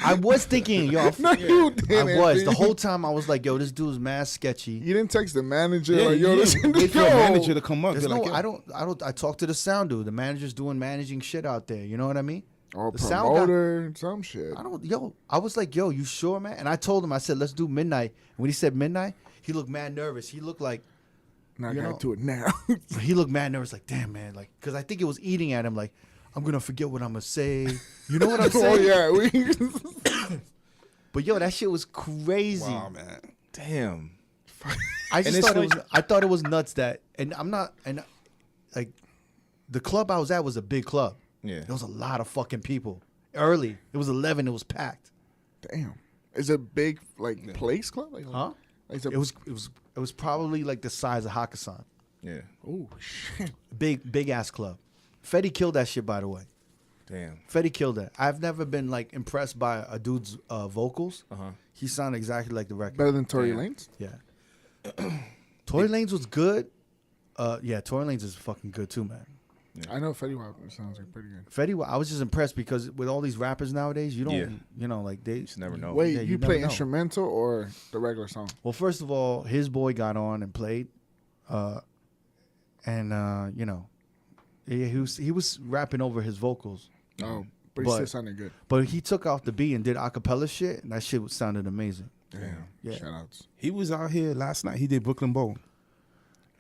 I was thinking, yo. No, you didn't. I was. The whole time I was like, yo, this dude's mad sketchy. You didn't text the manager. Yeah, like, yo, you this didn't wait for the manager to come up. There's They're no, like, I talked to the sound dude. The manager's doing managing shit out there. You know what I mean? Or The sound guy- promoter, some shit. I was like, yo, you sure, man? And I told him, I said, let's do midnight. And when he said midnight, he looked mad nervous. He looked like, Now I you gotta know- do it now. he looked mad nervous, like, damn, man. Like, because I think it was eating at him, like, I'm going to forget what I'm going to say. You know what I'm saying? Oh, yeah. But, yo, that shit was crazy. wow, man. Damn. I And just it's thought like- I thought it was nuts that, and I'm not, and like, the club I was at was a big club. Yeah. There was a lot of fucking people. Early, it was 11. It was packed. Damn. Is it a big, like, place club? Like, Huh? Like, It was probably like the size of Hakkasan. Yeah. Oh, shit. Big ass club. Fetty killed that shit, by the way. Damn. Fetty killed that. I've never been like impressed by a dude's vocals. Uh-huh. He sounded exactly like the record. Better than Tory Yeah. Lanez? Yeah. Tory Lanez was good. Yeah, Tory Lanez is fucking good too, man. I know Fetty Wap sounds like pretty good. Fetty, I was just impressed because with all these rappers nowadays, you don't, Yeah. you know, like they. You just never know. Wait, Yeah, you you play never know. instrumental or the regular song? Well, first of all, his boy got on and played, and you know, he was rapping over his vocals, Oh, but he But- still sounded good. but he took off the beat and did acapella shit, and that shit sounded amazing. Damn. Yeah. Shout outs. He was out here last night. He did Brooklyn Bowl.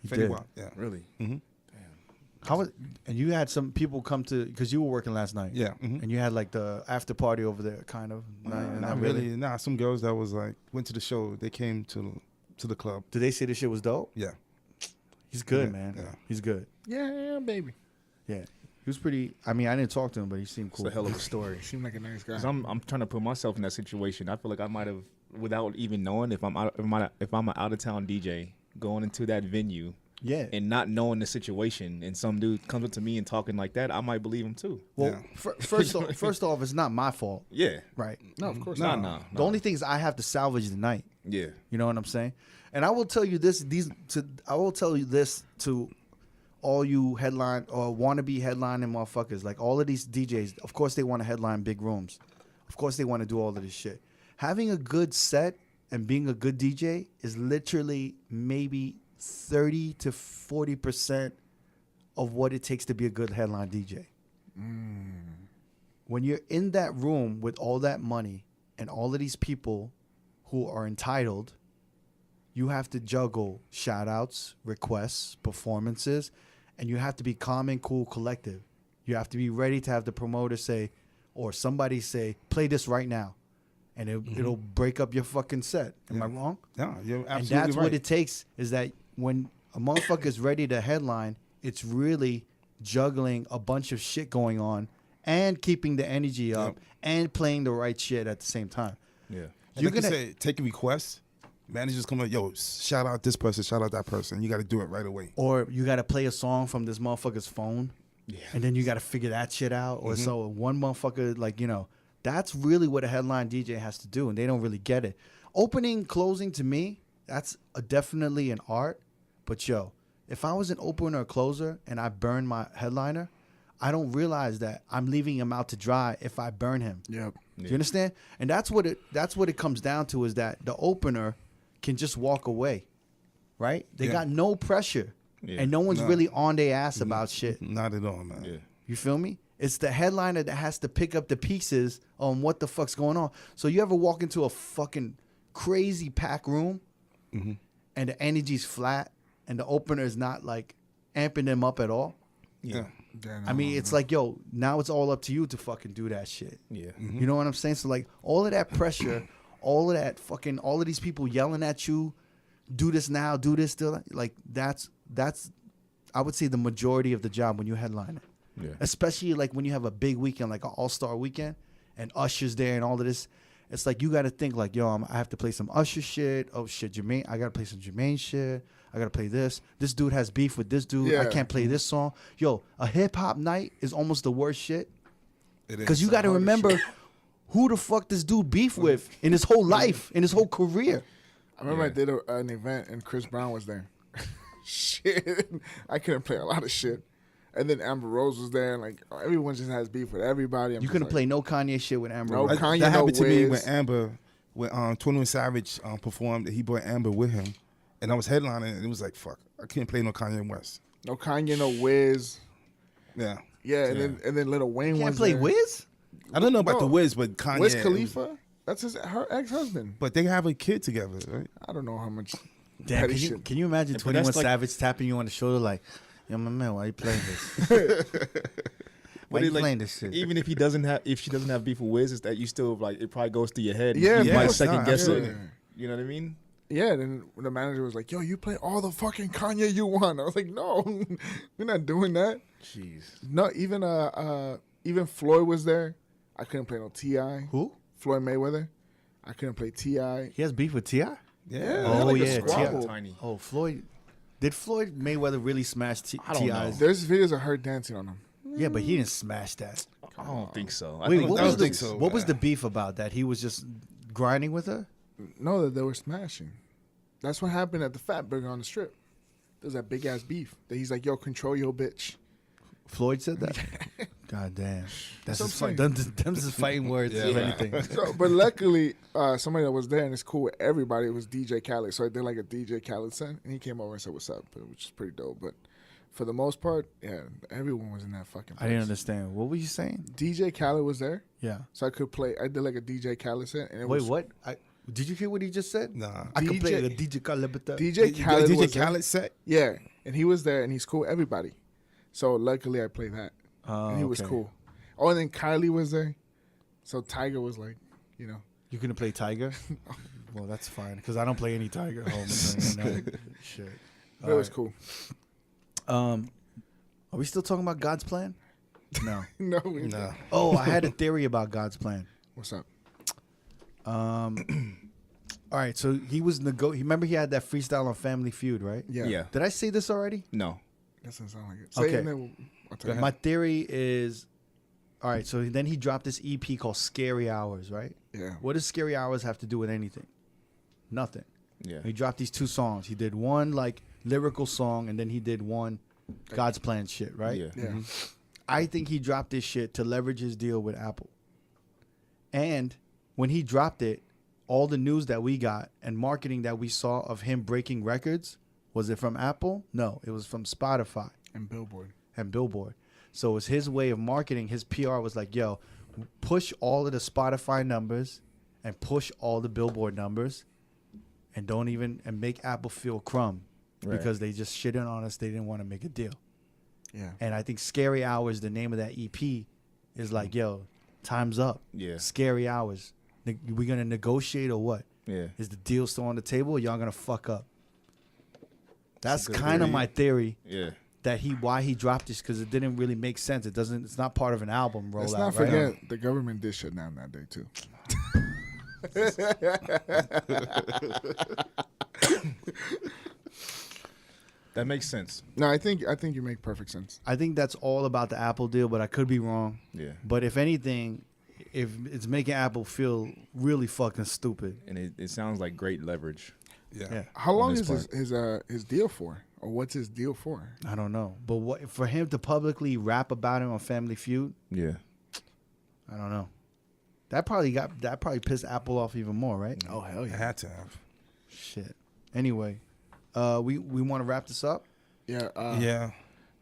He Fetty did. Wap, yeah. Really? How was, and you had some people come to because you were working last night. Yeah. mhm. And you had like the after party over there, kind of. Not really. Nah, some girls that was like went to the show. They came to the club. Did they say this shit was dope? Yeah. He's good, Yeah, man. yeah. He's good. Yeah, baby. Yeah. He was pretty. I mean, I didn't talk to him, but he seemed cool. It's a hell of a story. He seemed like a nice guy. 'Cause I'm trying to put myself in that situation. I feel like I might have, without even knowing, if I'm an out of town DJ going into that venue Yeah. and not knowing the situation, and some dude comes up to me and talking like that, I might believe him too. Well, Yeah. first off, it's not my fault, Yeah. right? No, of course Nah, not. nah. The only thing is I have to salvage the night. Yeah. You know what I'm saying? And I will tell you this: I will tell you this to all you headline or wannabe headlining motherfuckers. Like all of these DJs, of course they want to headline big rooms. Of course they want to do all of this shit. Having a good set and being a good DJ is literally maybe 30 to 40% of what it takes to be a good headline DJ. When you're in that room with all that money and all of these people who are entitled, you have to juggle shout outs, requests, performances, and you have to be calm and cool, collective. You have to be ready to have the promoter say, or somebody say, play this right now. And it'll break up your fucking set. Am I wrong? Yeah, you're absolutely And that's right. what it takes is that when a motherfucker is ready to headline, it's really juggling a bunch of shit going on and keeping the energy up and playing the right shit at the same time. Yeah. And You're like gonna- you say, taking requests. Managers come like, yo, shout out this person, shout out that person. You got to do it right away. Or you got to play a song from this motherfucker's phone. Yeah. And then you got to figure that shit out. Or so one motherfucker, like, you know, that's really what a headline DJ has to do. And they don't really get it. Opening, closing, to me, that's definitely an art. But, yo, if I was an opener or closer and I burn my headliner, I don't realize that I'm leaving him out to dry if I burn him. Yep. Do you understand? And that's what it comes down to is that the opener can just walk away, right? They Yeah. got no pressure, Yeah. and no one's No. really on their ass about shit. Not at all, man. Yeah. You feel me? It's the headliner that has to pick up the pieces on what the fuck's going on. So you ever walk into a fucking crazy packed room, and the energy's flat, and the opener is not like amping them up at all? Yeah. I mean, it's like, yo, now it's all up to you to fucking do that shit. Yeah. You know what I'm saying? So like all of that pressure, all of that fucking, all of these people yelling at you, do this now, do this still. Like that's I would say the majority of the job when you headline it. Yeah. Especially like when you have a big weekend, like an all-star weekend, and Usher's there and all of this. It's like you got to think like, yo, I have to play some Usher shit. Oh shit, Jermaine, I got to play some Jermaine shit. I got to play this. This dude has beef with this dude. I Yeah. can't play this song. Yo, a hip hop night is almost the worst shit. It is. Because you got to remember who the fuck this dude beef with in his whole life, in his whole career. I remember I did an event and Chris Brown was there. Shit, I couldn't play a lot of shit. And then Amber Rose was there, and like everyone just has beef with everybody. You couldn't play no Kanye shit with Amber. No Rose. Kanye, that no happened to me when Wiz. Amber, when 21 Savage performed. He brought Amber with him, and I was headlining, and it was like, fuck, I can't play no Kanye West. No Kanye, no Wiz. Yeah, Yeah, and then Lil Wayne You can't was play there. Wiz? I don't know about No. the Wiz, but Kanye. Wiz Khalifa? That's her ex-husband. But they have a kid together, right? I don't know how much. Damn, petty can shit. you imagine But 21 that's like- Savage tapping you on the shoulder like, yo, my man, why you playing this? Why But you it, like, playing this shit? Even if she doesn't have beef with Wiz, it's that you still like it probably goes through your head. Yeah, you of might course second not. guess it. Yeah. You know what I mean? Yeah, then the manager was like, yo, you play all the fucking Kanye you want. I was like, no, we're not doing that. Jeez. No, even Floyd was there. I couldn't play no T.I. Who? Floyd Mayweather. I couldn't play T.I. He has beef with T.I.? Yeah. Oh, like a yeah, squabble. Tiny. Oh, Floyd. Did Floyd Mayweather really smash I don't know. T.I.'s? There's videos of her dancing on him. Yeah, but he didn't smash that. I don't think so. Wait, think what I was don't the think so. what was the beef about that? He was just grinding with her? No, that they were smashing. That's what happened at the Fat Burger on the Strip. There's that big ass beef that he's like, yo, control your bitch. Floyd said that? God damn. That's what his I'm them just fighting words, if anything. So, but luckily, somebody that was there and it's cool with everybody, it was DJ Khaled. So I did like a DJ Khaled set, and he came over and said, what's up, which is pretty dope. But for the most part, yeah, everyone was in that fucking place. I didn't understand. What were you saying? DJ Khaled was there, Yeah. so I could play. I did like a DJ Khaled set. And it Wait, was, what? Did you hear what he just said? Nah. I could play DJ a DJ Khaled. DJ Khaled DJ was there. Khaled set. Yeah, and he was there, and he's cool with everybody. So luckily, I played that, Oh, and he was okay. cool. Oh, and then Kylie was there, so Tiger was like, you know. You couldn't play Tiger? Well, that's fine, because I don't play any Tiger. Shit. But it was cool. Are we still talking about God's plan? No. No, Nah. Oh, I had a theory about God's plan. What's up? All right, so he was remember he had that freestyle on Family Feud, right? Yeah. Yeah. Did I say this already? No. That doesn't sound like it. Say Okay. it and then I'll tell you. My theory is, all right, so then he dropped this EP called Scary Hours, right? Yeah. What does Scary Hours have to do with anything? Nothing. Yeah. He dropped these 2 songs. He did one like lyrical song, and then he did one God's plan shit, right? Yeah. Yeah. I think he dropped this shit to leverage his deal with Apple. And when he dropped it, all the news that we got and marketing that we saw of him breaking records, was it from Apple? No, it was from Spotify And Billboard. and Billboard. So it was his way of marketing. His PR was like, yo, push all of the Spotify numbers and push all the Billboard numbers and don't even and make Apple feel crumb Right. because they just shitting on us. They didn't want to make a deal. Yeah. And I think Scary Hours, the name of that EP, is like, yo, time's up. Yeah. Scary Hours. We going to negotiate or what? Yeah. Is the deal still on the table or y'all going to fuck up? That's good kind of theory. my theory. Yeah. That why he dropped this, because it didn't really make sense. It's not part of an album rollout. Let's not right? forget the government did shut down that day too. That makes sense. No, I think you make perfect sense. I think that's all about the Apple deal, but I could be wrong. Yeah. But if anything, if it's making Apple feel really fucking stupid. And it sounds like great leverage. Yeah. How long this is his deal for, or what's his deal for? I don't know. But what for him to publicly rap about it on Family Feud, Yeah. I don't know. That probably pissed Apple off even more, right? Oh hell I had to have. Shit. Anyway, we want to wrap this up. Yeah. Yeah.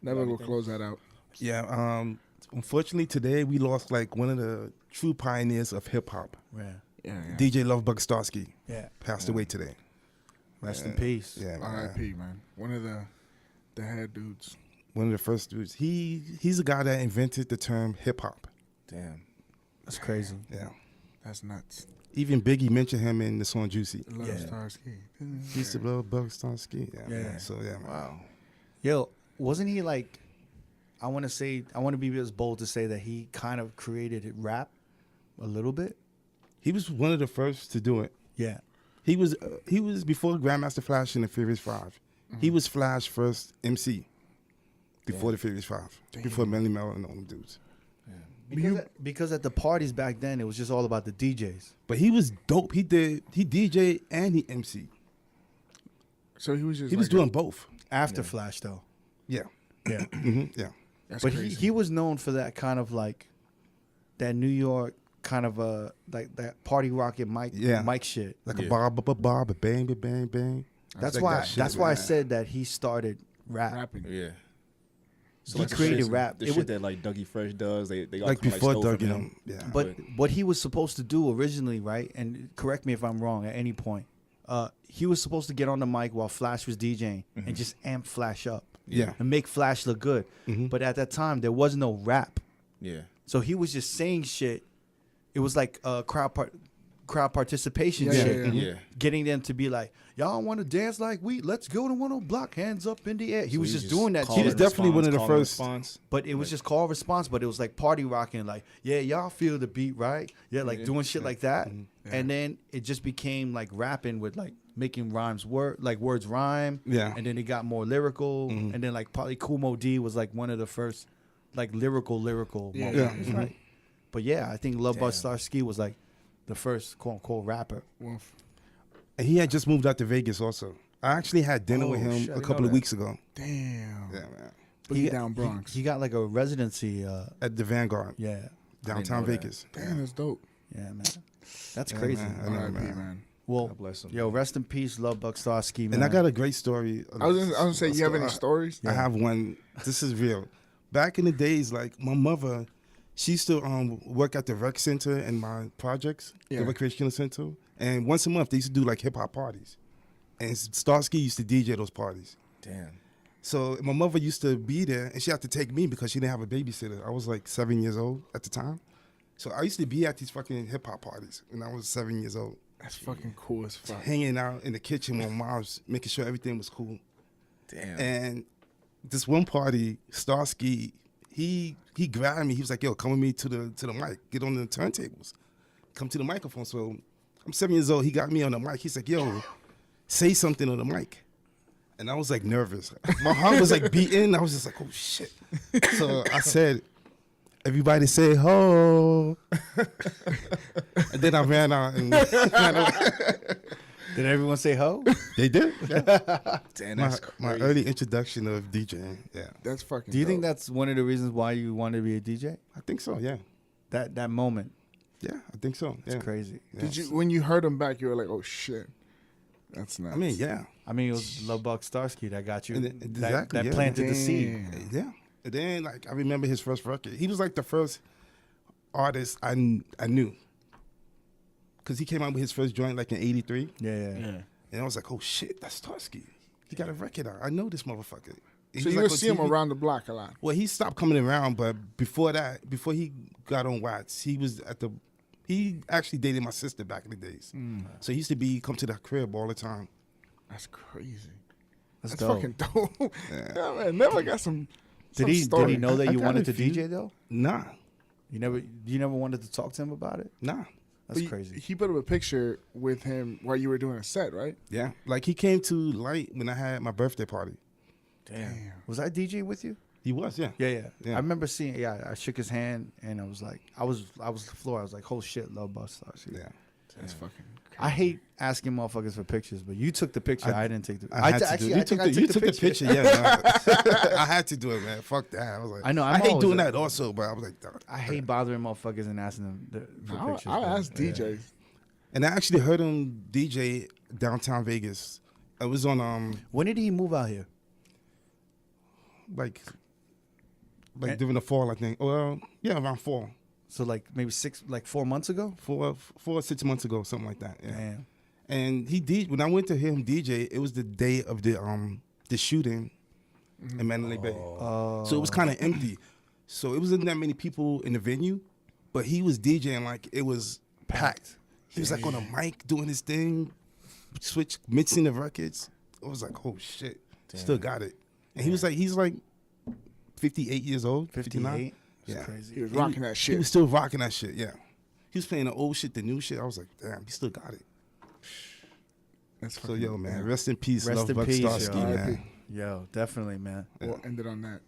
Never will close that out. Yeah. Unfortunately, today we lost like one of the true pioneers of hip hop. Yeah. Yeah. DJ Lovebug Starsky Yeah. passed away today. Rest in peace. Yeah. R.I.P. Man. One of the head dudes. One of the first dudes. He's the guy that invented the term hip hop. Damn. That's crazy. Yeah. That's nuts. Even Biggie mentioned him in the song Juicy. Love Yeah. Starsky. He used to love Bug Starsky. Yeah. Yeah. Man. So yeah. Man. Wow. Yo, wasn't he like? I want to be as bold to say that he kind of created rap a little bit. He was one of the first to do it. Yeah. He was before Grandmaster Flash and the Furious 5. Mm-hmm. He was Flash first MC before the Furious 5. Damn. Before Melly Mel and all them dudes. Because at the parties back then, it was just all about the DJs. But he was dope. He DJ and he MC. So he was just. He was doing both. After Flash, though. Yeah. Yeah. Yeah. That's But crazy. he was known for that kind of like that New York kind of like that party rocket mic shit. Like a bob, a bang, bang, bang. That's like why that shit, that's why I man. said that he started rap. rapping. Yeah. He like the created shit- rap. The It shit was- that like Dougie Fresh does, they all Like kinda, before stole from Doug, you know. him. Yeah. But what he was supposed to do originally, right? And correct me if I'm wrong at any point. He was supposed to get on the mic while Flash was DJing and just amp Flash up. Yeah. And make Flash look good. But at that time, there was no rap. Yeah. So he was just saying shit. It was like crowd participation Yeah, shit. yeah, yeah. Yeah. Getting them to be like, y'all want to dance like we? Let's go to 1 block, hands up in the air. He So was you just doing that call He shit. was and definitely one of the call and first- response. But it was just call response, but it was like party rocking, like, yeah, y'all feel the beat, right? Yeah, like doing shit like that. And then it just became like rapping with like making words rhyme. Yeah. And then it got more lyrical. And then like probably Kumo D was like one of the first like lyrical Yeah. motherfuckers, right? But yeah, I think Love Buzz Starsky was like the first quote unquote rapper. Well, And he had just moved out to Vegas also. I actually had dinner with Oh, him shit, I a didn't couple know of that. weeks ago. damn. Yeah, man. Boogie down Bronx. He got like a residency. At the Vanguard, Yeah. downtown know that. Vegas. Damn, that's dope. Yeah, man. That's Yeah, crazy. man. I know, R.I.P., man. man. Well, God bless him. yo, rest in peace, Love Bug Starsky, man. And I got a great story. I was gonna say, you have any stories? I have one. This is real. Back in the days, like my mother, she used to work at the rec center in my projects, Yeah. the recreational center. And once a month, they used to do like hip hop parties. And Starsky used to DJ those parties. Damn. So my mother used to be there, and she had to take me because she didn't have a babysitter. I was like 7 years old at the time. So I used to be at these fucking hip hop parties when I was 7 years old, That's fucking cool as fuck. hanging out in the kitchen with mom's, making sure everything was cool. Damn. And this one party, Starsky, he grabbed me. He was like, "Yo, come with me to the mic. Get on the turntables. Come to the microphone." So I'm 7 years old. He got me on the mic. He's like, "Yo, say something on the mic." And I was like nervous. My heart was like beating. I was just like, "Oh shit." So I said, "Everybody say ho." And then I ran out and ran away. Did everyone say ho? They did. Yeah. Damn, My, that's my crazy. early introduction of DJing. Yeah. That's fucking Do you think dope. that's one of the reasons why you wanted to be a DJ? I think so. Yeah. That moment. Yeah. I think so. It's Yeah. crazy. Did you, when you heard him back, you were like, oh shit. That's nice. I mean, yeah. I mean, it was Love Bug Starsky that got you. And that exactly, that yeah. planted the seed. Damn. Yeah. And then, like, I remember his first record. He was like the first artist I knew. Because he came out with his first joint like in 83. Yeah. And I was like, oh shit, that's Starsky. He got a record out. I know this motherfucker. He So was you like would on see him TV. around the block a lot. Well, he stopped coming around, but before that, before he got on Watts, he was he actually dated my sister back in the days. So he used to come to the crib all the time. That's crazy. That's That's dope. fucking dope. Yeah, man. Never got some. Did he story. know that I you got wanted a to few. DJ though? Nah. You never wanted to talk to him about it? Nah. That's But crazy. He put up a picture with him while you were doing a set, right? Yeah. Like he came to Light when I had my birthday party. Damn. Was I DJ with you? He was, yeah. Yeah. Yeah. I remember seeing. Yeah, I shook his hand and I was like, I was the floor. I was like, oh shit, Love Bug Starsky. Yeah. That's fucking. I hate asking motherfuckers for pictures, but you took the picture. I didn't take the. I had to actually, do I it. think I You took the picture, yeah. Man. I had to do it, man. Fuck that. I was like, I know, I'm I hate always doing like- that also, but I was like, "Dog." I hate bothering motherfuckers and asking them for I'll pictures. ask man. DJs. And I actually heard him DJ downtown Vegas. I was on When did he move out here? like during the fall, I think. Well, yeah, around fall. So like maybe 4 months ago. 4 or 6 months ago, something like that. Yeah. Damn. And when I went to hear him DJ, it was the day of the shooting in Mandalay Bay. So it was kind of empty. So it wasn't that many people in the venue, but he was DJing like it was packed. He was like on a mic doing his thing, mixing the records. I was like, oh shit, still got it. And he's like 58 years old, 59. 58. It's Yeah. crazy. He was rocking that He shit. was still rocking that shit, yeah. He was playing the old shit, the new shit. I was like, damn, he still got it. That's So fucking, yo, man, rest in peace, Rest Love in Bug peace, Starsky, yo. man. Yo, definitely, man. We'll end it on that.